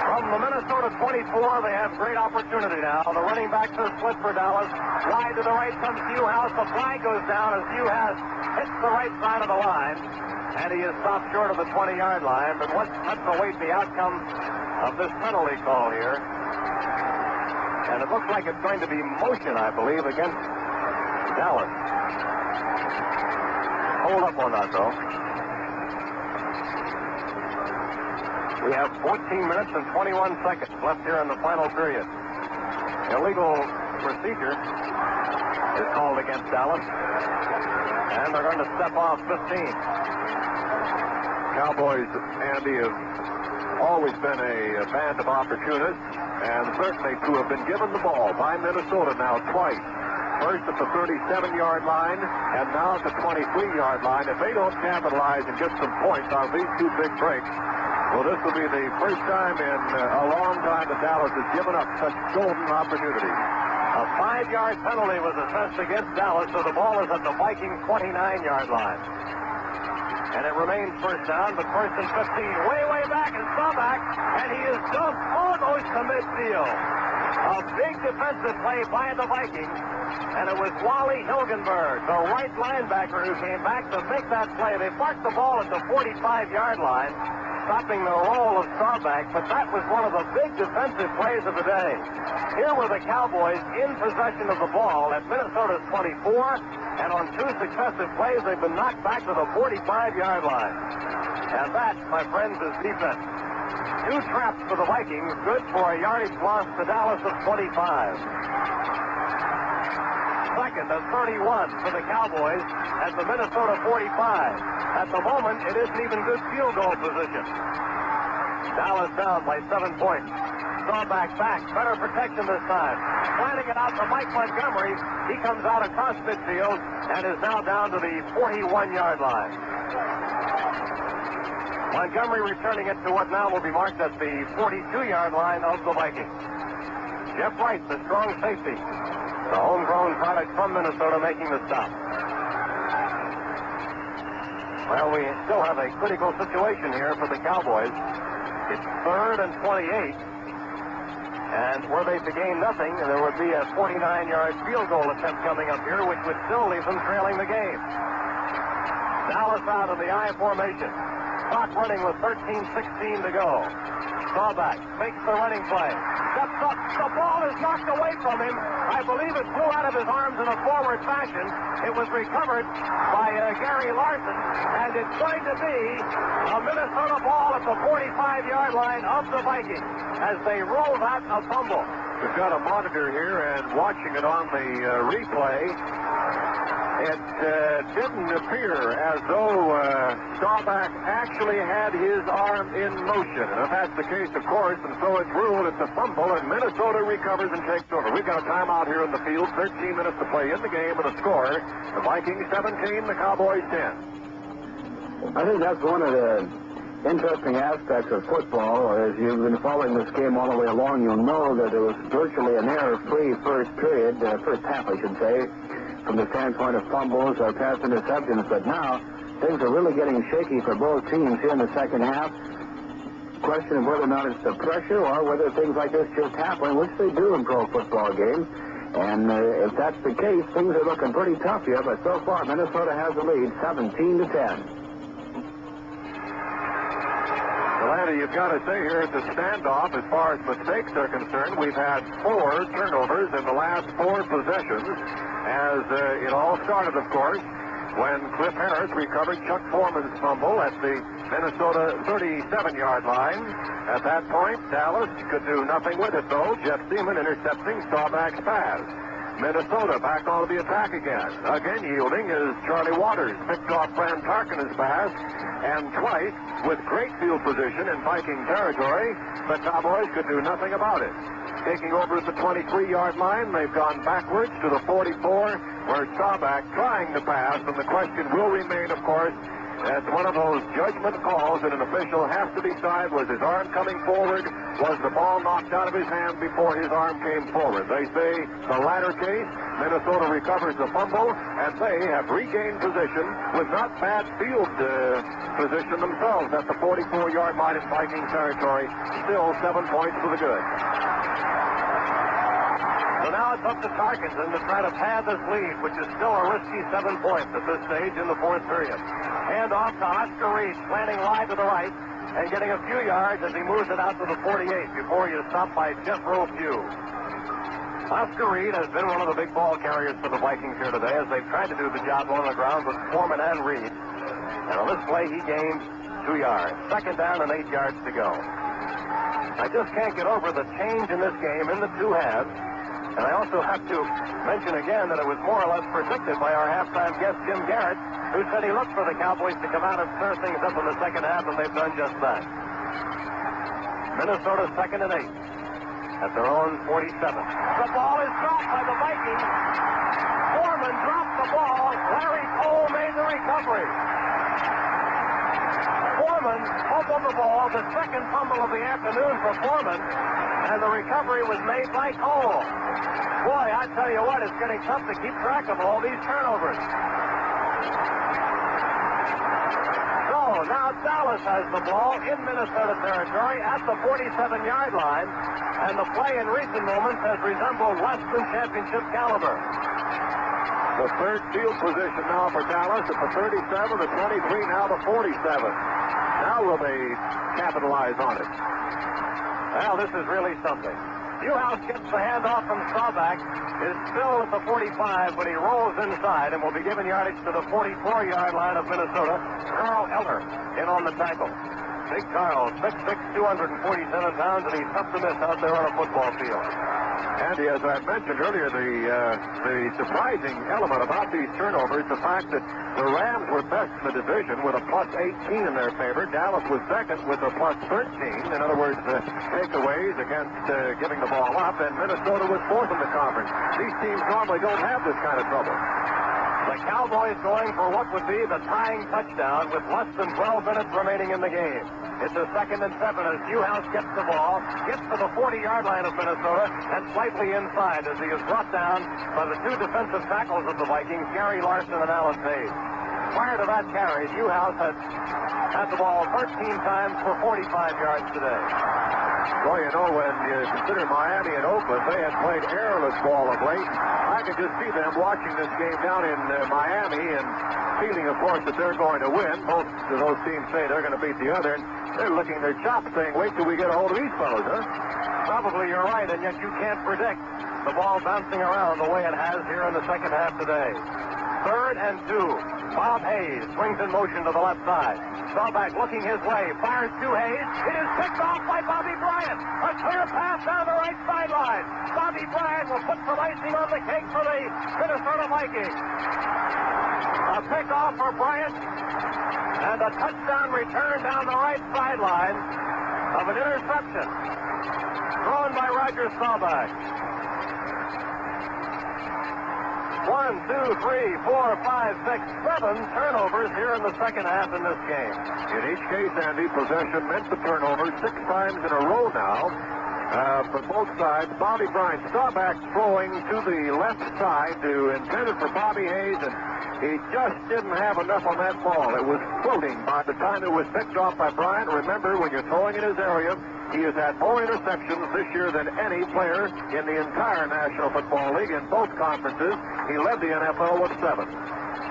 From the Minnesota 24, they have great opportunity now. The running back to the split for Dallas. Wide to the right comes Newhouse. The flag goes down as Newhouse hits the right side of the line. And he is stopped short of the 20-yard line. But let's await the outcome of this penalty call here. And it looks like it's going to be motion, I believe, against Dallas. Hold up on that, though. We have 14 minutes and 21 seconds left here in the final period. Illegal procedure is called against Dallas. And they're going to step off 15. Cowboys, Andy, have always been a band of opportunists, and certainly to have been given the ball by Minnesota now twice. First at the 37-yard line, and now at the 23-yard line. If they don't capitalize and get some points on these two big breaks, well, this will be the first time in a long time that Dallas has given up such golden opportunities. A 5-yard penalty was assessed against Dallas, so the ball is at the Vikings' 29-yard line. And it remains first down, but first and 15. Way back is Staubach, and he is dumped almost to midfield. A big defensive play by the Vikings, and it was Wally Hilgenberg, the right linebacker, who came back to make that play. They parked the ball at the 45-yard line, stopping the roll of Staubach, but that was one of the big defensive plays of the day. Here were the Cowboys in possession of the ball at Minnesota's 24, and on 2 successive plays, they've been knocked back to the 45-yard line. And that, my friends, is defense. 2 traps for the Vikings, good for a yardage loss to Dallas of 25. Second and 31 for the Cowboys at the Minnesota 45. At the moment, it isn't even good field goal position. Dallas down by 7 points. Staubach back. Better protection this time. Planning it out to Mike Montgomery. He comes out across midfield and is now down to the 41-yard line. Montgomery returning it to what now will be marked at the 42-yard line of the Vikings. Jeff Wright, the strong safety. The homegrown product from Minnesota, making the stop. Well, we still have a critical situation here for the Cowboys. It's 3rd and 28. And were they to gain nothing, there would be a 49-yard field goal attempt coming up here, which would still leave them trailing the game. Dallas out of the I formation. Clock running with 13:16 to go. Staubach makes the running play. Steps up. The ball is knocked away from him. I believe it flew out of his arms in a forward fashion. It was recovered by Gary Larson, and it's going to be a Minnesota ball at the 45-yard line of the Vikings as they roll that a fumble. We've got a monitor here, and watching it on the replay, it didn't appear as though Staubach actually had his arm in motion. And if that's the case, of course, and so it's ruled, it's a fumble, and Minnesota recovers and takes over. We've got a timeout here in the field, 13 minutes to play in the game, and a score, the Vikings 17, the Cowboys 10. I think that's one of the interesting aspects of football. As you've been following this game all the way along, you'll know that it was virtually an error-free first period, first half, I should say, from the standpoint of fumbles or pass interceptions. But now, things are really getting shaky for both teams here in the second half. Question of whether or not it's the pressure or whether things like this just happen, which they do in pro football games. And if that's the case, things are looking pretty tough here. But so far, Minnesota has the lead, 17-10. Well, you've got to say here at the standoff, as far as mistakes are concerned, we've had 4 turnovers in the last 4 possessions. As it all started, of course, when Cliff Harris recovered Chuck Foreman's fumble at the Minnesota 37-yard line. At that point, Dallas could do nothing with it, though. Jeff Seaman intercepting Staubach's pass. Minnesota back on the attack again. Again yielding is Charlie Waters. Picked off Fran Tarkenton's pass. And twice, with great field position in Viking territory, the Cowboys could do nothing about it. Taking over at the 23-yard line, they've gone backwards to the 44, where Staubach trying to pass, and the question will remain, of course, as one of those judgment calls that an official has to decide. Was his arm coming forward? Was the ball knocked out of his hand before his arm came forward? They say the latter case. Minnesota recovers the fumble, and they have regained position with not bad field position themselves at the 44-yard line in Viking territory. Still 7 points for the good. So now it's up to Tarkenton to try to pad this lead, which is still a risky 7 points at this stage in the 4th period. Hand off to Oscar Reed, slanting wide to the right and getting a few yards as he moves it out to the 48 before he is stopped by Jethro Pugh. Oscar Reed has been one of the big ball carriers for the Vikings here today as they've tried to do the job on the ground with Foreman and Reed. And on this play, he gained 2 yards. Second down and 8 yards to go. I just can't get over the change in this game in the 2 halves. And I also have to mention again that it was more or less predicted by our halftime guest, Jim Garrett, who said he looked for the Cowboys to come out and stir things up in the second half, and they've done just that. Minnesota 2nd and 8 at their own 47. The ball is dropped by the Vikings. Foreman dropped the ball. Larry Cole made the recovery. Foreman fumbled the ball, the second fumble of the afternoon for Foreman, and the recovery was made by Cole. Boy, I tell you what, it's getting tough to keep track of all these turnovers. So now Dallas has the ball in Minnesota territory at the 47-yard line, and the play in recent moments has resembled less than championship caliber. The third field position now for Dallas at the 37, the 23, now the 47. Now will they capitalize on it? Well, this is really something. Newhouse gets the handoff from Staubach, is still at the 45 when he rolls inside and will be given yardage to the 44-yard line of Minnesota. Carl Eller in on the tackle. Big Carl, 6'6", 247 pounds, and he's tough to miss out there on a football field. Andy, as I mentioned earlier, the surprising element about these turnovers, the fact that the Rams were best in the division with a plus 18 in their favor. Dallas was second with a plus 13. In other words, takeaways against giving the ball up, and Minnesota was fourth in the conference. These teams normally don't have this kind of trouble. The Cowboys going for what would be the tying touchdown with less than 12 minutes remaining in the game. It's a 2nd and 7 as Newhouse gets the ball, gets to the 40-yard line of Minnesota, and slightly inside as he is brought down by the 2 defensive tackles of the Vikings, Gary Larson and Alan Page. Prior to that carry, Newhouse had the ball 13 times for 45 yards today. Well, you know, when you consider Miami and Oakland, they had played airless ball of late. I could just see them watching this game down in Miami and feeling, of course, that they're going to win. Both of those teams say they're going to beat the other, and they're licking their chops saying, wait till we get a hold of these fellows, huh? Probably you're right, and yet you can't predict the ball bouncing around the way it has here in the second half today. 3rd and 2. Bob Hayes swings in motion to the left side. Staubach looking his way, fires to Hayes. It is picked off by Bobby Bryant. A clear pass down the right sideline. Bobby Bryant will put some icing on the cake for the Minnesota Vikings. A pickoff for Bryant, and a touchdown return down the right sideline of an interception thrown by Roger Staubach. 1, 2, 3, 4, 5, 6, 7 turnovers here in the second half in this game. In each case, Andy, possession meant the turnover 6 times in a row now. For both sides, Bobby Bryant, Staubach throwing to the left side intended for Bobby Hayes, and he just didn't have enough on that ball. It was floating by the time it was picked off by Bryant. Remember, when you're throwing in his area, he has had more interceptions this year than any player in the entire National Football League in both conferences. He led the NFL with 7.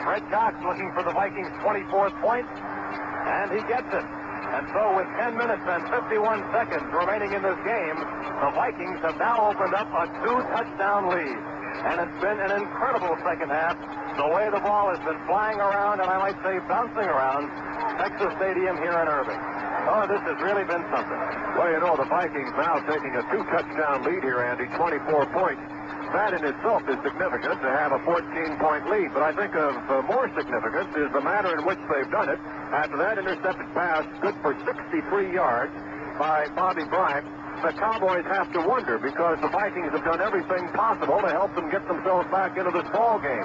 Fred Cox looking for the Vikings' 24th point, and he gets it. And so with 10 minutes and 51 seconds remaining in this game, the Vikings have now opened up a 2-touchdown lead. And it's been an incredible second half. The way the ball has been flying around, and I might say bouncing around, Texas Stadium here in Irving. Oh, this has really been something. Well, you know, the Vikings now taking a 2-touchdown lead here, Andy, 24 points. That in itself is significant to have a 14-point lead. But I think of more significance is the manner in which they've done it. After that intercepted pass, good for 63 yards by Bobby Bryant, the Cowboys have to wonder because the Vikings have done everything possible to help them get themselves back into this ball game,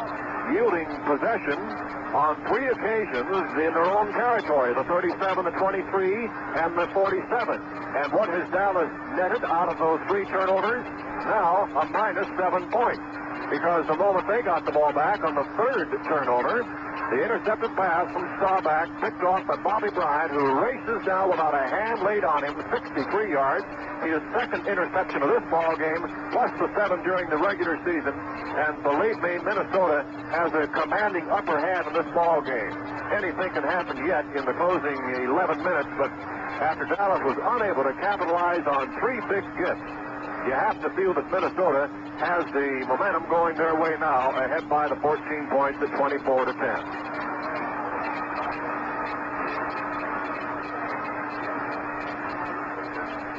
yielding possession on 3 occasions in their own territory, the 37, the 23, and the 47. And what has Dallas netted out of those 3 turnovers? Now a -7 points. Because the moment they got the ball back on the 3rd turnover, the intercepted pass from Staubach picked off by Bobby Bryant, who races down without a hand laid on him, 63 yards. His 2nd interception of this ball game, plus the 7 during the regular season. And believe me, Minnesota has a commanding upper hand in this ball game. Anything can happen yet in the closing 11 minutes, but after Dallas was unable to capitalize on 3 big gifts, you have to feel that Minnesota has the momentum going their way now, ahead by the 14 points at 24-10.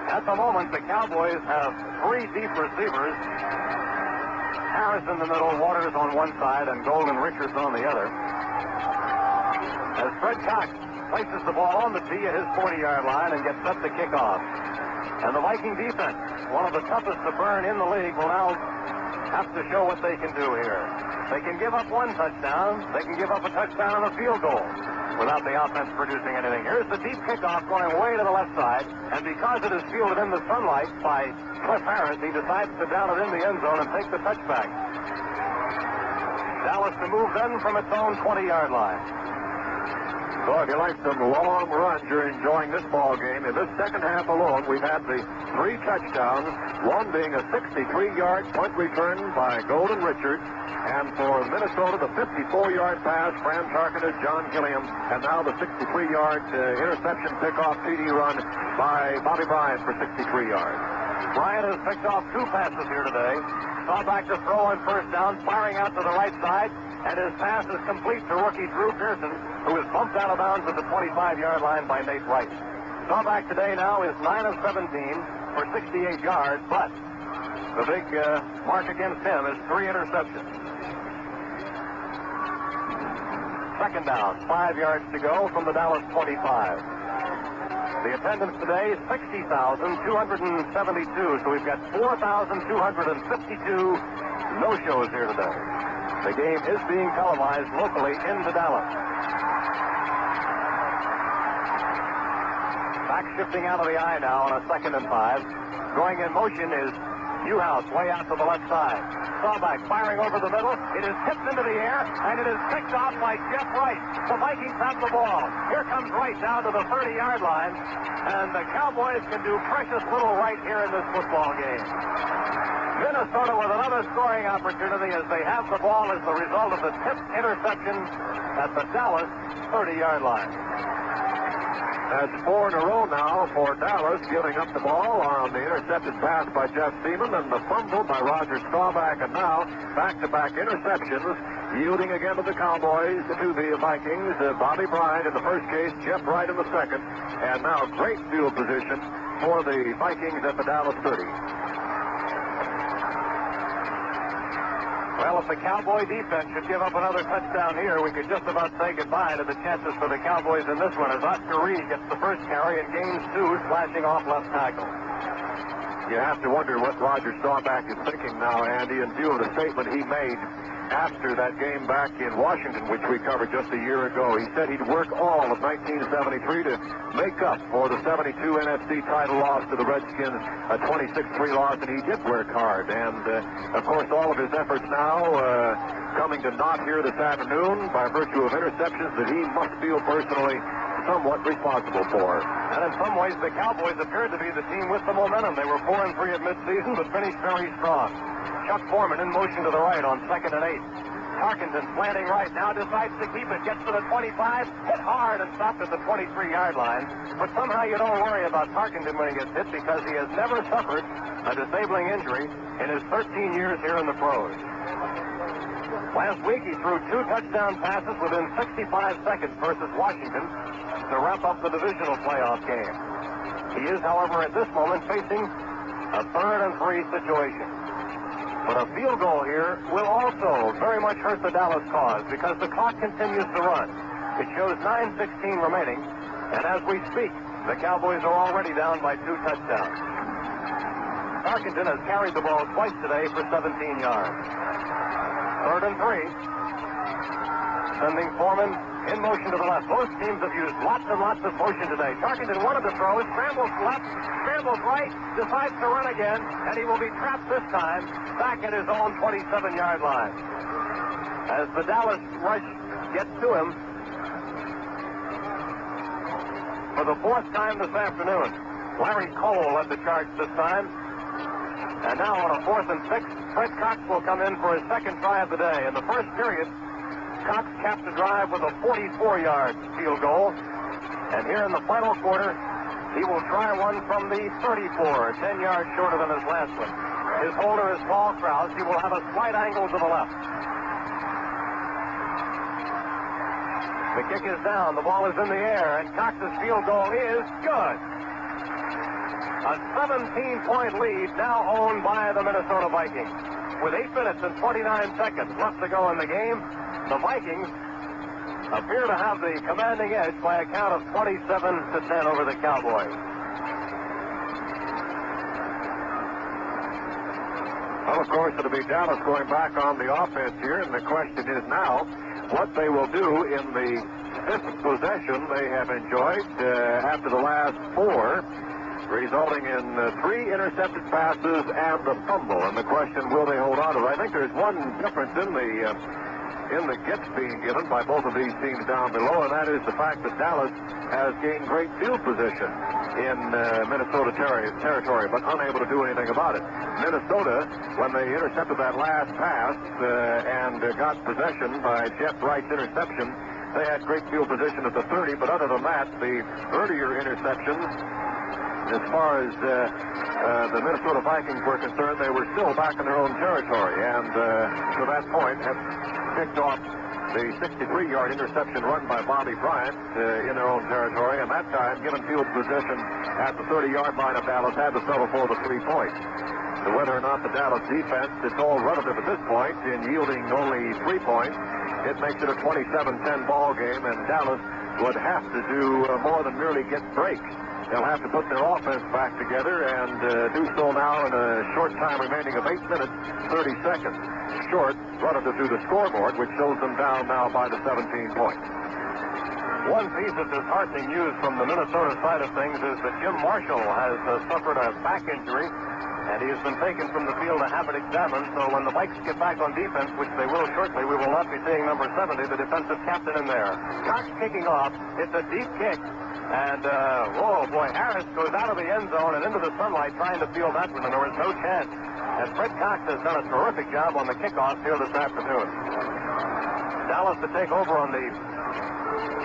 At the moment, the Cowboys have 3 deep receivers. Harris in the middle, Waters on one side, and Golden Richards on the other. As Fred Cox places the ball on the tee at his 40-yard line and gets set to kick off. And the Viking defense, one of the toughest to burn in the league, will now have to show what they can do here. They can give up 1 touchdown. They can give up a touchdown and a field goal without the offense producing anything. Here's the deep kickoff going way to the left side. And because it is fielded in the sunlight by Cliff Harris, he decides to down it in the end zone and take the touchback. Dallas to move then from its own 20-yard line. So if you like some long runs, you're enjoying this ball game. In this second half alone, we've had the 3 touchdowns, one being a 63-yard punt return by Golden Richards, and for Minnesota, the 54-yard pass, Fran Tarkenton, John Gilliam, and now the 63-yard interception pickoff TD run by Bobby Bryant for 63 yards. Bryant has picked off 2 passes here today. Staubach to throw on first down, firing out to the right side. And his pass is complete to rookie Drew Pearson, who is bumped out of bounds at the 25-yard line by Nate Wright. Staubach today now is 9 of 17 for 68 yards, but the big mark against him is 3 interceptions. Second down, 5 yards to go from the Dallas 25. The attendance today is 60,272, so we've got 4,252 no-shows here today. The game is being televised locally into Dallas. Back shifting out of the eye now on a 2nd and 5. Going in motion is Newhouse way out to the left side. Staubach firing over the middle. It is tipped into the air, and it is picked off by Jeff Wright. The Vikings have the ball. Here comes Wright down to the 30-yard line, and the Cowboys can do precious little right here in this football game. Minnesota with another scoring opportunity as they have the ball as the result of the tipped interception at the Dallas 30-yard line. That's 4 in a row now for Dallas, giving up the ball on the intercepted pass by Jeff Seaman and the fumble by Roger Staubach, and now back-to-back interceptions, yielding again to the Cowboys, to the Vikings. Bobby Bryant in the first case, Jeff Wright in the second, and now great field position for the Vikings at the Dallas 30. Well, if the Cowboy defense should give up another touchdown here, we could just about say goodbye to the chances for the Cowboys in this one as Oscar Reed gets the first carry and gains 2, slashing off left tackle. you have to wonder what Roger Staubach is thinking now, Andy, in view of the statement he made after that game back in Washington, which we covered just a year ago. He said he'd work all of 1973 to make up for the 72 NFC title loss to the Redskins, a 26-3 loss, and he did work hard. And, of course, all of his efforts now coming to naught here this afternoon by virtue of interceptions that he must feel personally somewhat responsible for. And in some ways, the Cowboys appeared to be the team with the momentum. They were 4-3 at midseason, but finished very strong. Chuck Foreman in motion to the right on 2nd and 8. Tarkenton slanting right now, decides to keep it, gets to the 25, hit hard and stopped at the 23-yard line. But somehow you don't worry about Tarkenton when he gets hit because he has never suffered a disabling injury in his 13 years here in the pros. Last week he threw 2 touchdown passes within 65 seconds versus Washington to wrap up the divisional playoff game. He is, however, at this moment facing a 3rd and 3 situation. But a field goal here will also very much hurt the Dallas cause because the clock continues to run. It shows 9:16 remaining, and as we speak, the Cowboys are already down by 2 touchdowns. Tarkenton has carried the ball twice today for 17 yards. 3rd and 3. Sending Foreman in motion to the left. Both teams have used lots and lots of motion today. Tarkenton wanted to throw, scrambles left, scrambles right, decides to run again, and he will be trapped this time back at his own 27-yard line. As the Dallas rush gets to him for the 4th time this afternoon. Larry Cole led the charge this time. And now on a 4th and 6, Fred Cox will come in for his 2nd try of the day. In the first period, Cox capped the drive with a 44-yard field goal. And here in the final quarter, he will try one from the 34, 10 yards shorter than his last one. His holder is Paul Krause. He will have a slight angle to the left. The kick is down. The ball is in the air, and Cox's field goal is good. A 17-point lead now owned by the Minnesota Vikings. With 8 minutes and 29 seconds left to go in the game, the Vikings appear to have the commanding edge by a count of 27-10 over the Cowboys. Well, of course, it'll be Dallas going back on the offense here, and the question is now what they will do in the 5th possession they have enjoyed after the last 4, resulting in 3 intercepted passes and the fumble. And the question, will they hold on to it? I think there's one difference in the gets being given by both of these teams down below, and that is the fact that Dallas has gained great field position in Minnesota territory, but unable to do anything about it. Minnesota, when they intercepted that last pass and got possession by Jeff Wright's interception, they had great field position at the 30, but other than that, the earlier interceptions, as far as the Minnesota Vikings were concerned, they were still back in their own territory, and to that point have picked off the 63-yard interception run by Bobby Bryant in their own territory, and that time, given field position at the 30-yard line of Dallas, had to settle for the 3 points. So whether or not the Dallas defense, it's all relative at this point in yielding only 3 points, it makes it a 27-10 ball game, and Dallas would have to do more than merely get breaks. They'll have to put their offense back together and do so now in a short time remaining of 8 minutes, 30 seconds. Short relative to the scoreboard, which shows them down now by the 17 points. One piece of disheartening news from the Minnesota side of things is that Jim Marshall has suffered a back injury, and he has been taken from the field to have it examined. So when the Vikes get back on defense, which they will shortly, we will not be seeing number 70, the defensive captain, in there. Cox kicking off. It's a deep kick. And, whoa, boy, Harris goes out of the end zone and into the sunlight trying to field that one, and there was no chance. And Fred Cox has done a terrific job on the kickoff here this afternoon. Dallas to take over on the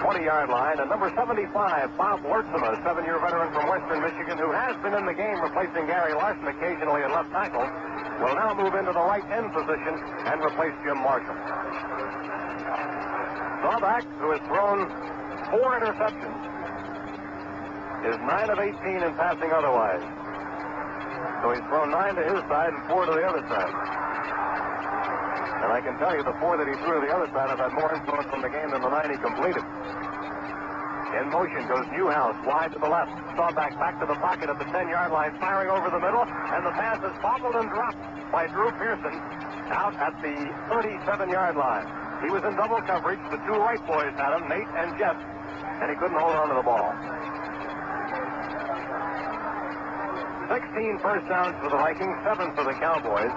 20-yard line, and number 75, Bob Lurtzema, a 7-year veteran from Western Michigan who has been in the game replacing Gary Larson occasionally at left tackle, will now move into the right end position and replace Jim Marshall. Staubach, who has thrown 4 interceptions, is 9 of 18 in passing otherwise. So he's thrown 9 to his side and 4 to the other side. And I can tell you the 4 that he threw to the other side have had more influence on the game than the 9 he completed. In motion goes Newhouse, wide to the left. Staubach back to the pocket at the 10-yard line, firing over the middle, and the pass is bobbled and dropped by Drew Pearson out at the 37-yard line. He was in double coverage. The two right boys had him, Nate and Jeff, and he couldn't hold on to the ball. 16 first downs for the Vikings, 7 for the Cowboys.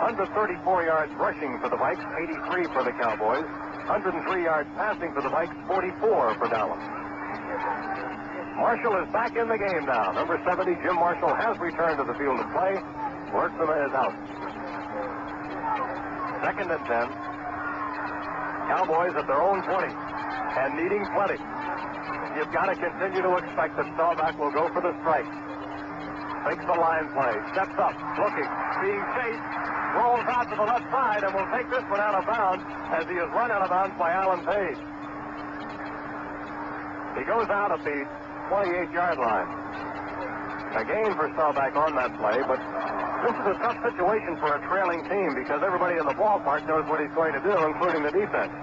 134 yards rushing for the Vikes, 83 for the Cowboys. 103 yards passing for the Vikes, 44 for Dallas. Marshall is back in the game now. Number 70, Jim Marshall, has returned to the field of play. Wertzema is out. 2nd and 10. Cowboys at their own 20 and needing plenty. You've got to continue to expect that Staubach will go for the strike. Takes the line play, steps up, looking, being chased, rolls out to the left side, and will take this one out of bounds as he is run out of bounds by Alan Page. He goes out at the 28-yard line. A gain for Staubach on that play, but this is a tough situation for a trailing team because everybody in the ballpark knows what he's going to do, including the defense.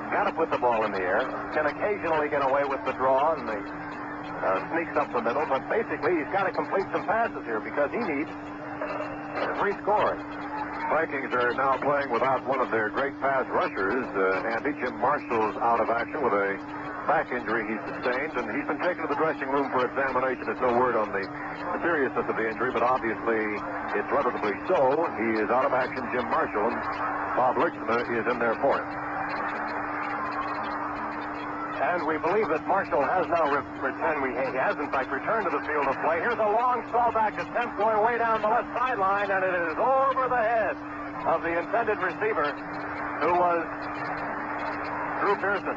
Got to put the ball in the air. Can occasionally get away with the draw and the sneaks up the middle, but basically he's got to complete some passes here because he needs 3 scores. Vikings are now playing without one of their great pass rushers. Andy, Jim Marshall's out of action with a back injury he sustained, and he's been taken to the dressing room for examination. There's no word on the seriousness of the injury, but obviously it's relatively so. He is out of action, Jim Marshall, and Bob Wertzema is in there for him. And we believe that Marshall has now returned. He has, in fact, returned to the field of play. Here's a long Staubach attempt going way down the left sideline, and it is over the head of the intended receiver, who was Drew Pearson.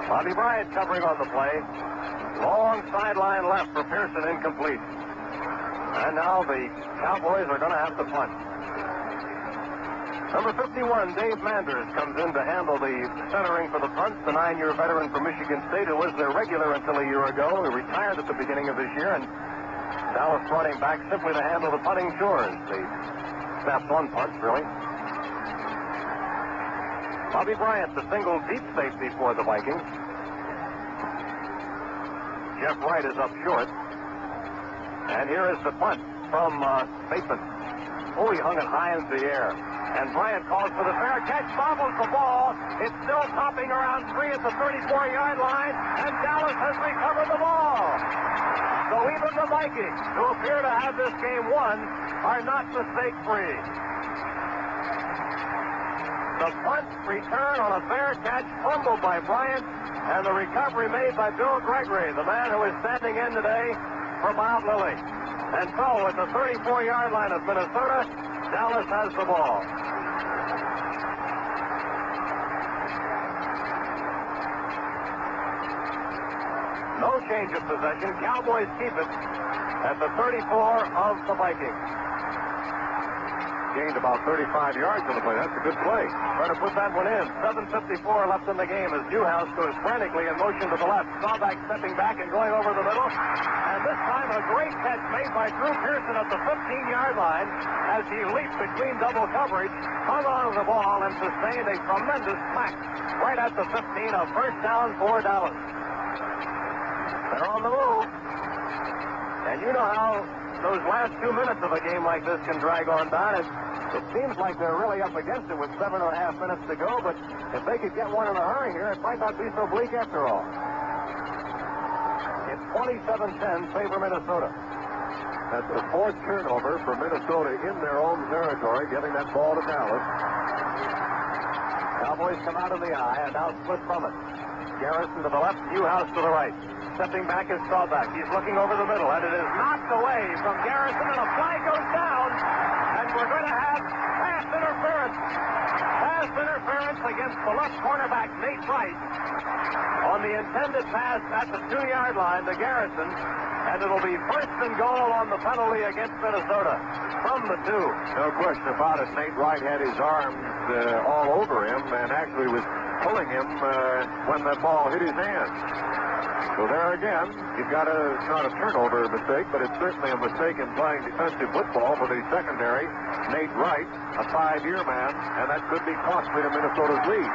Bobby Bryant covering on the play. Long sideline left for Pearson, incomplete. And now the Cowboys are going to have to punt. Number 51, Dave Manders, comes in to handle the centering for the punt. The 9-year veteran from Michigan State who was their regular until a year ago. He retired at the beginning of this year, and Dallas brought him back simply to handle the punting chores. The snaps-on punts, really. Bobby Bryant, the single deep safety for the Vikings. Jeff Wright is up short. And here is the punt from Bateman. Oh, he hung it high in the air. And Bryant calls for the fair catch, bobbles the ball. It's still topping around 3 at the 34-yard line, and Dallas has recovered the ball. So even the Vikings, who appear to have this game won, are not mistake-free. The punt return on a fair catch, fumbled by Bryant, and the recovery made by Bill Gregory, the man who is standing in today for Mount Lily. And so at the 34-yard line of Minnesota, Dallas has the ball. No change of possession. Cowboys keep it at the 34 of the Vikings. Gained about 35 yards on the play. That's a good play. Trying to put that one in. 7:54 left in the game as Newhouse goes frantically in motion to the left. Staubach stepping back and going over the middle. And this time a great catch made by Drew Pearson at the 15-yard line as he leaped between double coverage, hung on to the ball, and sustained a tremendous smack right at the 15, a first down for Dallas. They're on the move. And you know how those last 2 minutes of a game like this can drag on down. It seems like they're really up against it with 7.5 minutes to go, but if they could get one in a hurry here, it might not be so bleak after all. It's 27-10, favor Minnesota. That's the 4th turnover for Minnesota in their own territory, getting that ball to Dallas. Cowboys come out in the eye and now split from it. Garrison to the left, Newhouse to the right. Stepping back is Staubach. He's looking over the middle, and it is knocked away from Garrison, and a flag goes down, and we're going to have pass interference. Pass interference against the left cornerback, Nate Wright, on the intended pass at the 2-yard line to Garrison, and it'll be first and goal on the penalty against Minnesota from the 2. No question about it. Nate Wright had his arms all over him and actually was pulling him when that ball hit his hand. So there again, you've got it's not a turnover mistake, but it's certainly a mistake in playing defensive football for the secondary, Nate Wright, a 5-year man, and that could be costly to Minnesota's lead.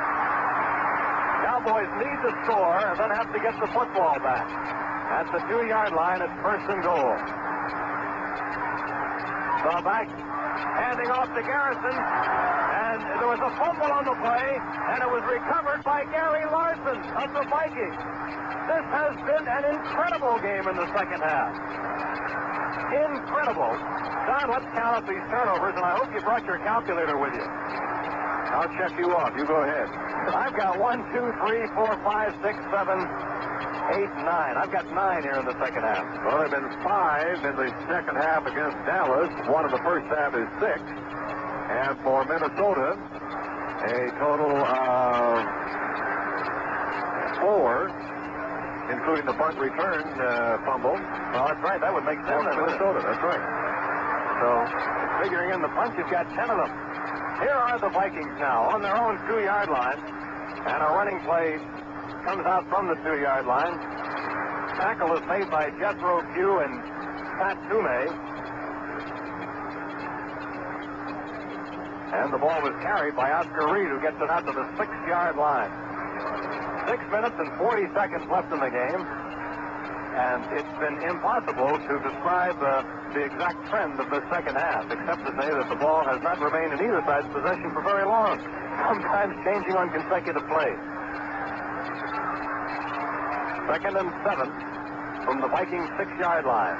Cowboys need to score and then have to get the football back. At the 2-yard line, it's first and goal. So back, handing off to Garrison, and there was a fumble on the play, and it was recovered by Gary Larson of the Vikings. This has been an incredible game in the second half. Incredible. Don, let's count up these turnovers, and I hope you brought your calculator with you. I'll check you off. You go ahead. I've got 1, 2, 3, 4, 5, 6, 7, 8, 9. I've got 9 here in the second half. Well, there have been 5 in the second half against Dallas. 1 in the first half is 6. And for Minnesota, a total of 4, including the punt return fumble. Well, that's right. That would make 7 in Minnesota. That's right. So, figuring in the punch, you've got 10 of them. Here are the Vikings now on their own 2-yard line. And a running play comes out from the 2-yard line. Tackle is made by Jethro Pugh and Pat Toomey. And the ball was carried by Oscar Reed, who gets it out to the 6-yard line. 6 minutes and 40 seconds left in the game. And it's been impossible to describe the exact trend of the second half, except to say that the ball has not remained in either side's possession for very long, sometimes changing on consecutive plays. 2nd and 7 from the Vikings 6-yard line.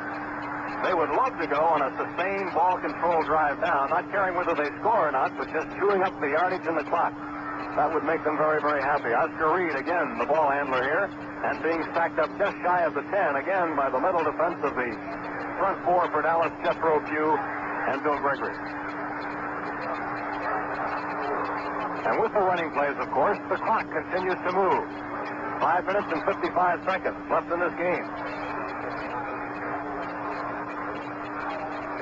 They would love to go on a sustained ball control drive down, not caring whether they score or not, but just chewing up the yardage in the clock. That would make them very, very happy. Oscar Reed, again, the ball handler here, and being stacked up just shy of the 10, again, by the middle defense of the front 4 for Dallas, Jethro Pugh and Bill Gregory. And with the running plays, of course, the clock continues to move. 5 minutes and 55 seconds left in this game.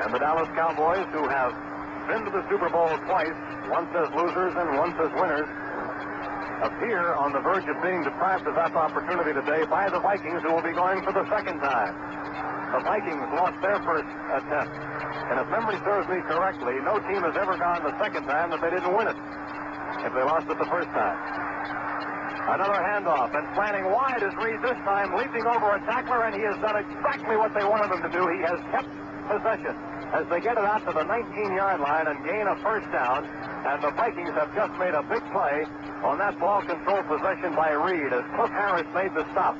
And the Dallas Cowboys, who have been to the Super Bowl twice, once as losers and once as winners, appear on the verge of being deprived of that opportunity today by the Vikings, who will be going for the second time. The Vikings lost their first attempt. And if memory serves me correctly, no team has ever gone the second time that they didn't win it, if they lost it the first time. Another handoff, and slanting wide is Reed this time, leaping over a tackler, and he has done exactly what they wanted him to do. He has kept possession as they get it out to the 19-yard line and gain a first down. And the Vikings have just made a big play on that ball control possession by Reed as Cliff Harris made the stop.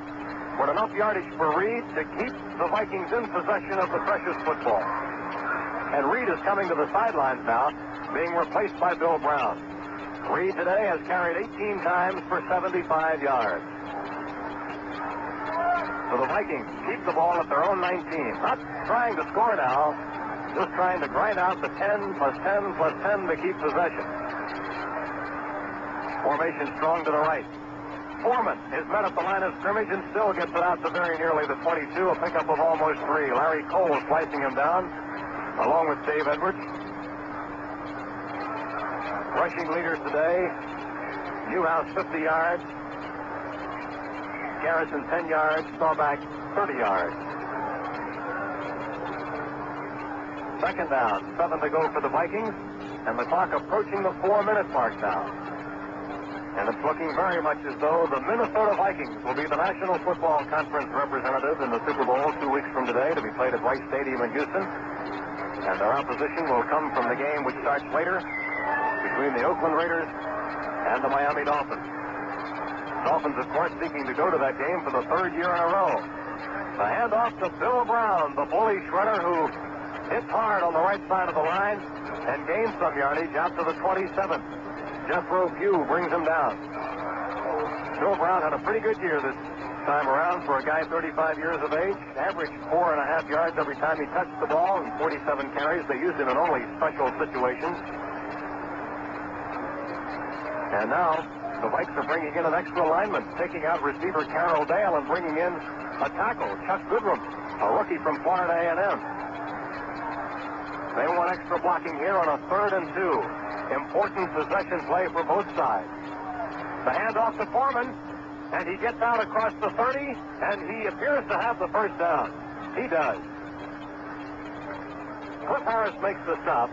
With enough yardage for Reed to keep the Vikings in possession of the precious football. And Reed is coming to the sidelines now, being replaced by Bill Brown. Reed today has carried 18 times for 75 yards. So the Vikings keep the ball at their own 19. Not trying to score now, just trying to grind out the 10 plus 10 plus 10 to keep possession. Formation strong to the right. Foreman is met at the line of scrimmage and still gets it out to very nearly the 22, a pickup of almost 3. Larry Cole slicing him down, along with Dave Edwards. Rushing leaders today, Newhouse 50 yards, Garrison 10 yards, Staubach 30 yards. Second down, 7 to go for the Vikings, and the clock approaching the 4-minute mark now. And it's looking very much as though the Minnesota Vikings will be the National Football Conference representative in the Super Bowl 2 weeks from today, to be played at Rice Stadium in Houston. And their opposition will come from the game which starts later between the Oakland Raiders and the Miami Dolphins. Dolphins, of course, seeking to go to that game for the 3rd year in a row. The handoff to Bill Brown, the bully shredder who hits hard on the right side of the line and gains some yardage out to the 27. Jethro Pugh brings him down. Bill Brown had a pretty good year this time around for a guy 35 years of age. Averaged 4.5 yards every time he touched the ball and 47 carries. They used him in only special situations. And now the Vikes are bringing in an extra lineman, taking out receiver Carroll Dale and bringing in a tackle, Chuck Goodrum, a rookie from Florida A&M. They want extra blocking here on a 3rd and 2. Important possession play for both sides. The handoff to Foreman, and he gets out across the 30, and he appears to have the first down. He does. Cliff Harris makes the stop,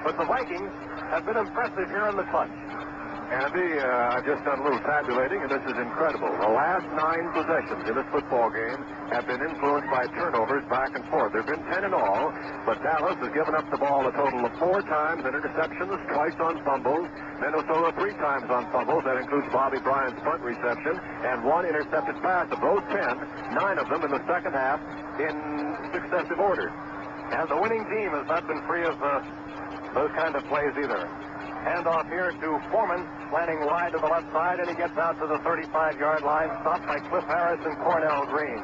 but the Vikings have been impressive here in the clutch. Andy, I've just done a little tabulating, and this is incredible. The last 9 possessions in this football game have been influenced by turnovers back and forth. There have been 10 in all, but Dallas has given up the ball a total of 4 times on interceptions, twice on fumbles. Minnesota 3 times on fumbles. That includes Bobby Bryant's punt reception, and 1 intercepted pass. Of those 10, 9 of them in the second half in successive order. And the winning team has not been free of those kind of plays either. Handoff here to Foreman, slanting wide to the left side, and he gets out to the 35-yard line, stopped by Cliff Harris and Cornell Green.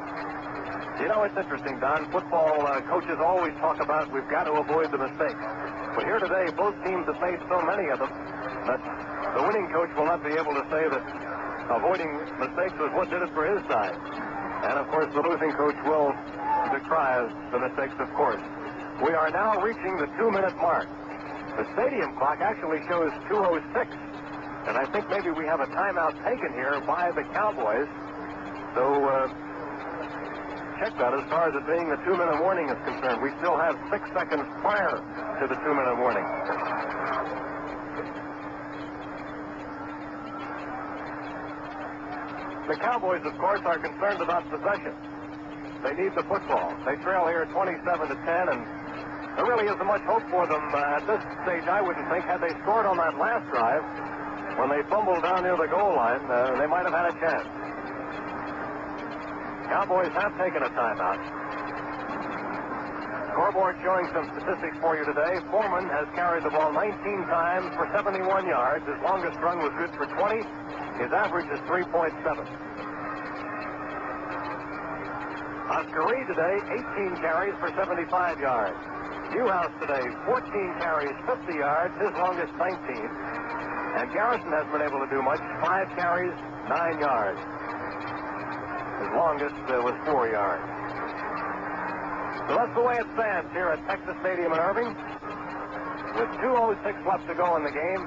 You know, it's interesting, Don. Football coaches always talk about we've got to avoid the mistakes. But here today, both teams have made so many of them that the winning coach will not be able to say that avoiding mistakes was what did it for his side. And, of course, the losing coach will decry the mistakes, of course. We are now reaching the 2-minute mark. The stadium clock actually shows 2:06, and I think maybe we have a timeout taken here by the Cowboys. So check that as far as it being the 2-minute warning is concerned. We still have 6 seconds prior to the 2-minute warning. The Cowboys, of course, are concerned about possession. They need the football. They trail here 27-10, and there really isn't much hope for them at this stage, I wouldn't think. Had they scored on that last drive, when they fumbled down near the goal line, they might have had a chance. Cowboys have taken a timeout. Scoreboard showing some statistics for you today. Foreman has carried the ball 19 times for 71 yards. His longest run was good for 20. His average is 3.7. Oscar Reed today, 18 carries for 75 yards. Newhouse today, 14 carries, 50 yards, his longest 19. And Garrison hasn't been able to do much, 5 carries, 9 yards. His longest was 4 yards. So that's the way it stands here at Texas Stadium in Irving, with 2:06 left to go in the game.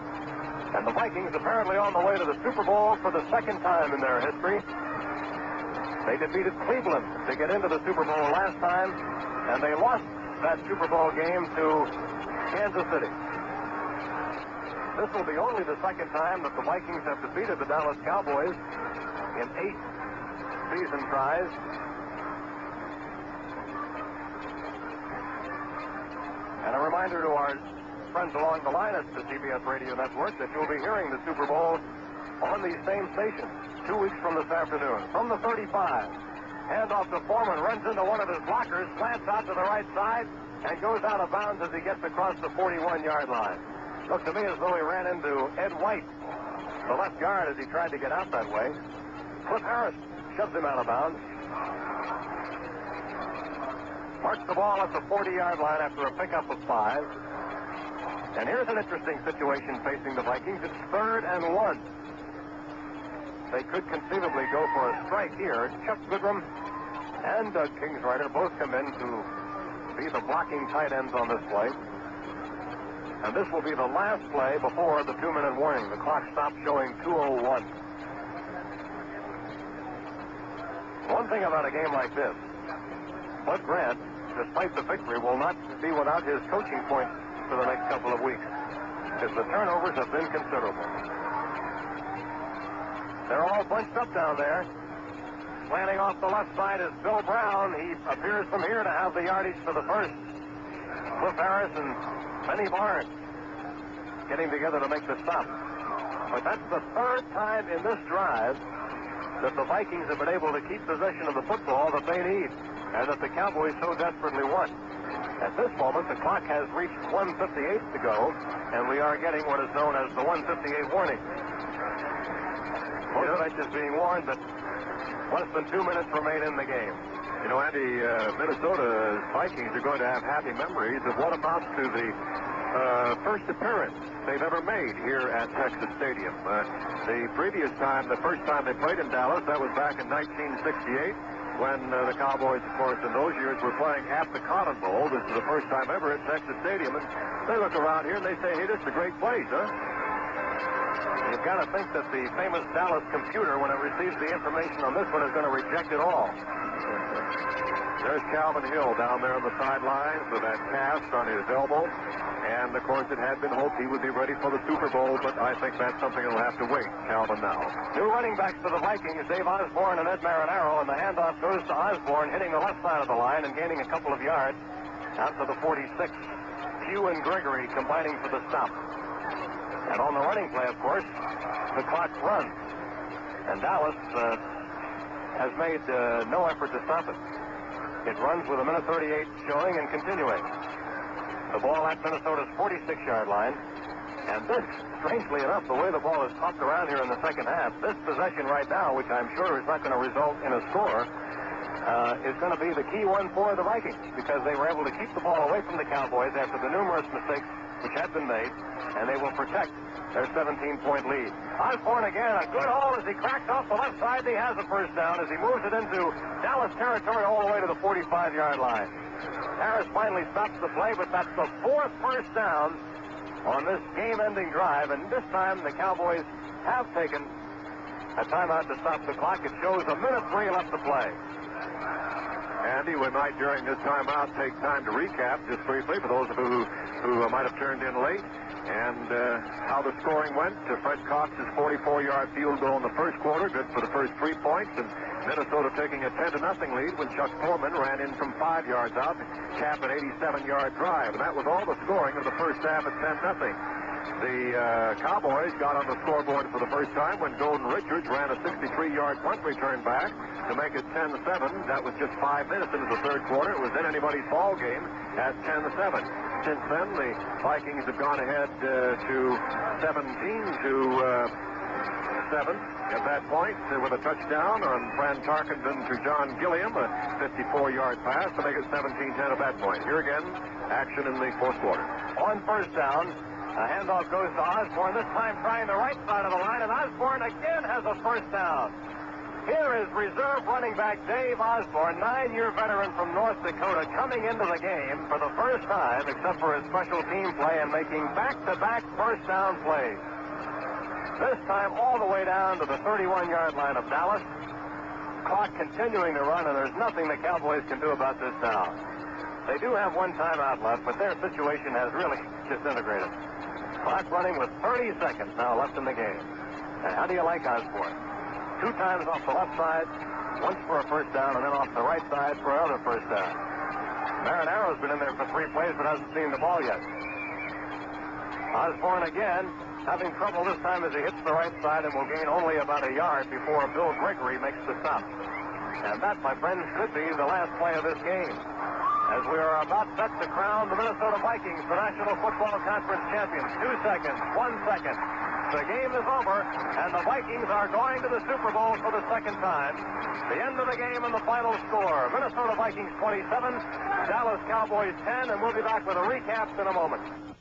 And the Vikings apparently on the way to the Super Bowl for the second time in their history. They defeated Cleveland to get into the Super Bowl last time, and they lost that Super Bowl game to Kansas City. This will be only the second time that the Vikings have defeated the Dallas Cowboys in 8 season tries. And a reminder to our friends along the line at the CBS Radio Network that you'll be hearing the Super Bowl on these same stations 2 weeks from this afternoon. From the 35. Handoff to Foreman, runs into one of his blockers, slants out to the right side, and goes out of bounds as he gets across the 41-yard line. Looked to me as though he ran into Ed White, the left guard, as he tried to get out that way. Cliff Harris shoves him out of bounds. Marks the ball at the 40-yard line after a pickup of 5. And here's an interesting situation facing the Vikings. It's 3rd and 1. They could conceivably go for a strike here. Chuck Goodrum and Doug Kingsrider both come in to be the blocking tight ends on this play. And this will be the last play before the 2-minute warning. The clock stops showing 2:01. One thing about a game like this, Bud Grant, despite the victory, will not be without his coaching point for the next couple of weeks, because the turnovers have been considerable. They're all bunched up down there. Slanting off the left side is Bill Brown. He appears from here to have the yardage for the first. Cliff Harris and Benny Barnes getting together to make the stop. But that's the 3rd time in this drive that the Vikings have been able to keep possession of the football that they need, and that the Cowboys so desperately want. At this moment, the clock has reached 1:58 to go, and we are getting what is known as the 1:58 warning. Both benches being warned that less than 2 minutes remain in the game. You know, Andy, Minnesota's Vikings are going to have happy memories of what amounts to the first appearance they've ever made here at Texas Stadium. The previous time, the first time they played in Dallas, that was back in 1968, when the Cowboys, of course, in those years were playing at the Cotton Bowl. This is the first time ever at Texas Stadium, and they look around here and they say, hey, this is a great place, huh? You've got to think that the famous Dallas computer, when it receives the information on this one, is going to reject it all. There's Calvin Hill down there on the sidelines with that cast on his elbow. And, of course, it had been hoped he would be ready for the Super Bowl, but I think that's something that will have to wait. Calvin now. New running backs for the Vikings, Dave Osborne and Ed Marinaro, and the handoff goes to Osborne, hitting the left side of the line and gaining a couple of yards out to the 46. Hugh and Gregory combining for the stop. And on the running play, of course, the clock runs. And Dallas has made no effort to stop it. It runs with a minute 38 showing and continuing. The ball at Minnesota's 46-yard line. And this, strangely enough, the way the ball is popped around here in the second half, this possession right now, which I'm sure is not going to result in a score, is going to be the key one for the Vikings, because they were able to keep the ball away from the Cowboys after the numerous mistakes which had been made, and they will protect their 17-point lead. Osborne again, a good haul as he cracks off the left side. He has a first down as he moves it into Dallas territory all the way to the 45-yard line. Harris finally stops the play, but that's the fourth first down on this game-ending drive, and this time the Cowboys have taken a timeout to stop the clock. It shows a minute 3 left to play. Andy, we might during this timeout take time to recap just briefly for those of you who might have turned in late, and how the scoring went. Fred Cox's 44-yard field goal in the first quarter, good for the first 3 points, and Minnesota taking a 10-0 lead when Chuck Foreman ran in from 5 yards out to cap an 87-yard drive. And that was all the scoring of the first half at 10-0. The Cowboys got on the scoreboard for the first time when Golden Richards ran a 63-yard punt return back to make it 10-7. That was just 5 minutes into the third quarter. It was then anybody's ball game at 10-7. Since then, the Vikings have gone ahead to 17-7 at that point with a touchdown on Fran Tarkenton to John Gilliam, a 54-yard pass to make it 17-10 at that point. Here again, action in the fourth quarter. On first down, a handoff goes to Osborne, this time trying the right side of the line, and Osborne again has a first down. Here is reserve running back Dave Osborne, 9-year veteran from North Dakota, coming into the game for the first time, except for his special team play, and making back-to-back first down plays. This time all the way down to the 31-yard line of Dallas. Clock continuing to run, and there's nothing the Cowboys can do about this now. They do have one timeout left, but their situation has really disintegrated. Clock running with 30 seconds now left in the game. And how do you like Osborne? 2 times off the left side, once for a first down, and then off the right side for another first down. Marinaro's been in there for 3 plays, but hasn't seen the ball yet. Osborne again, having trouble this time as he hits the right side and will gain only about a yard before Bill Gregory makes the stop. And that, my friends, could be the last play of this game, as we are about set to crown the Minnesota Vikings the National Football Conference champions. 2 seconds, 1 second. The game is over, and the Vikings are going to the Super Bowl for the second time. The end of the game and the final score: Minnesota Vikings 27, Dallas Cowboys 10, and we'll be back with a recap in a moment.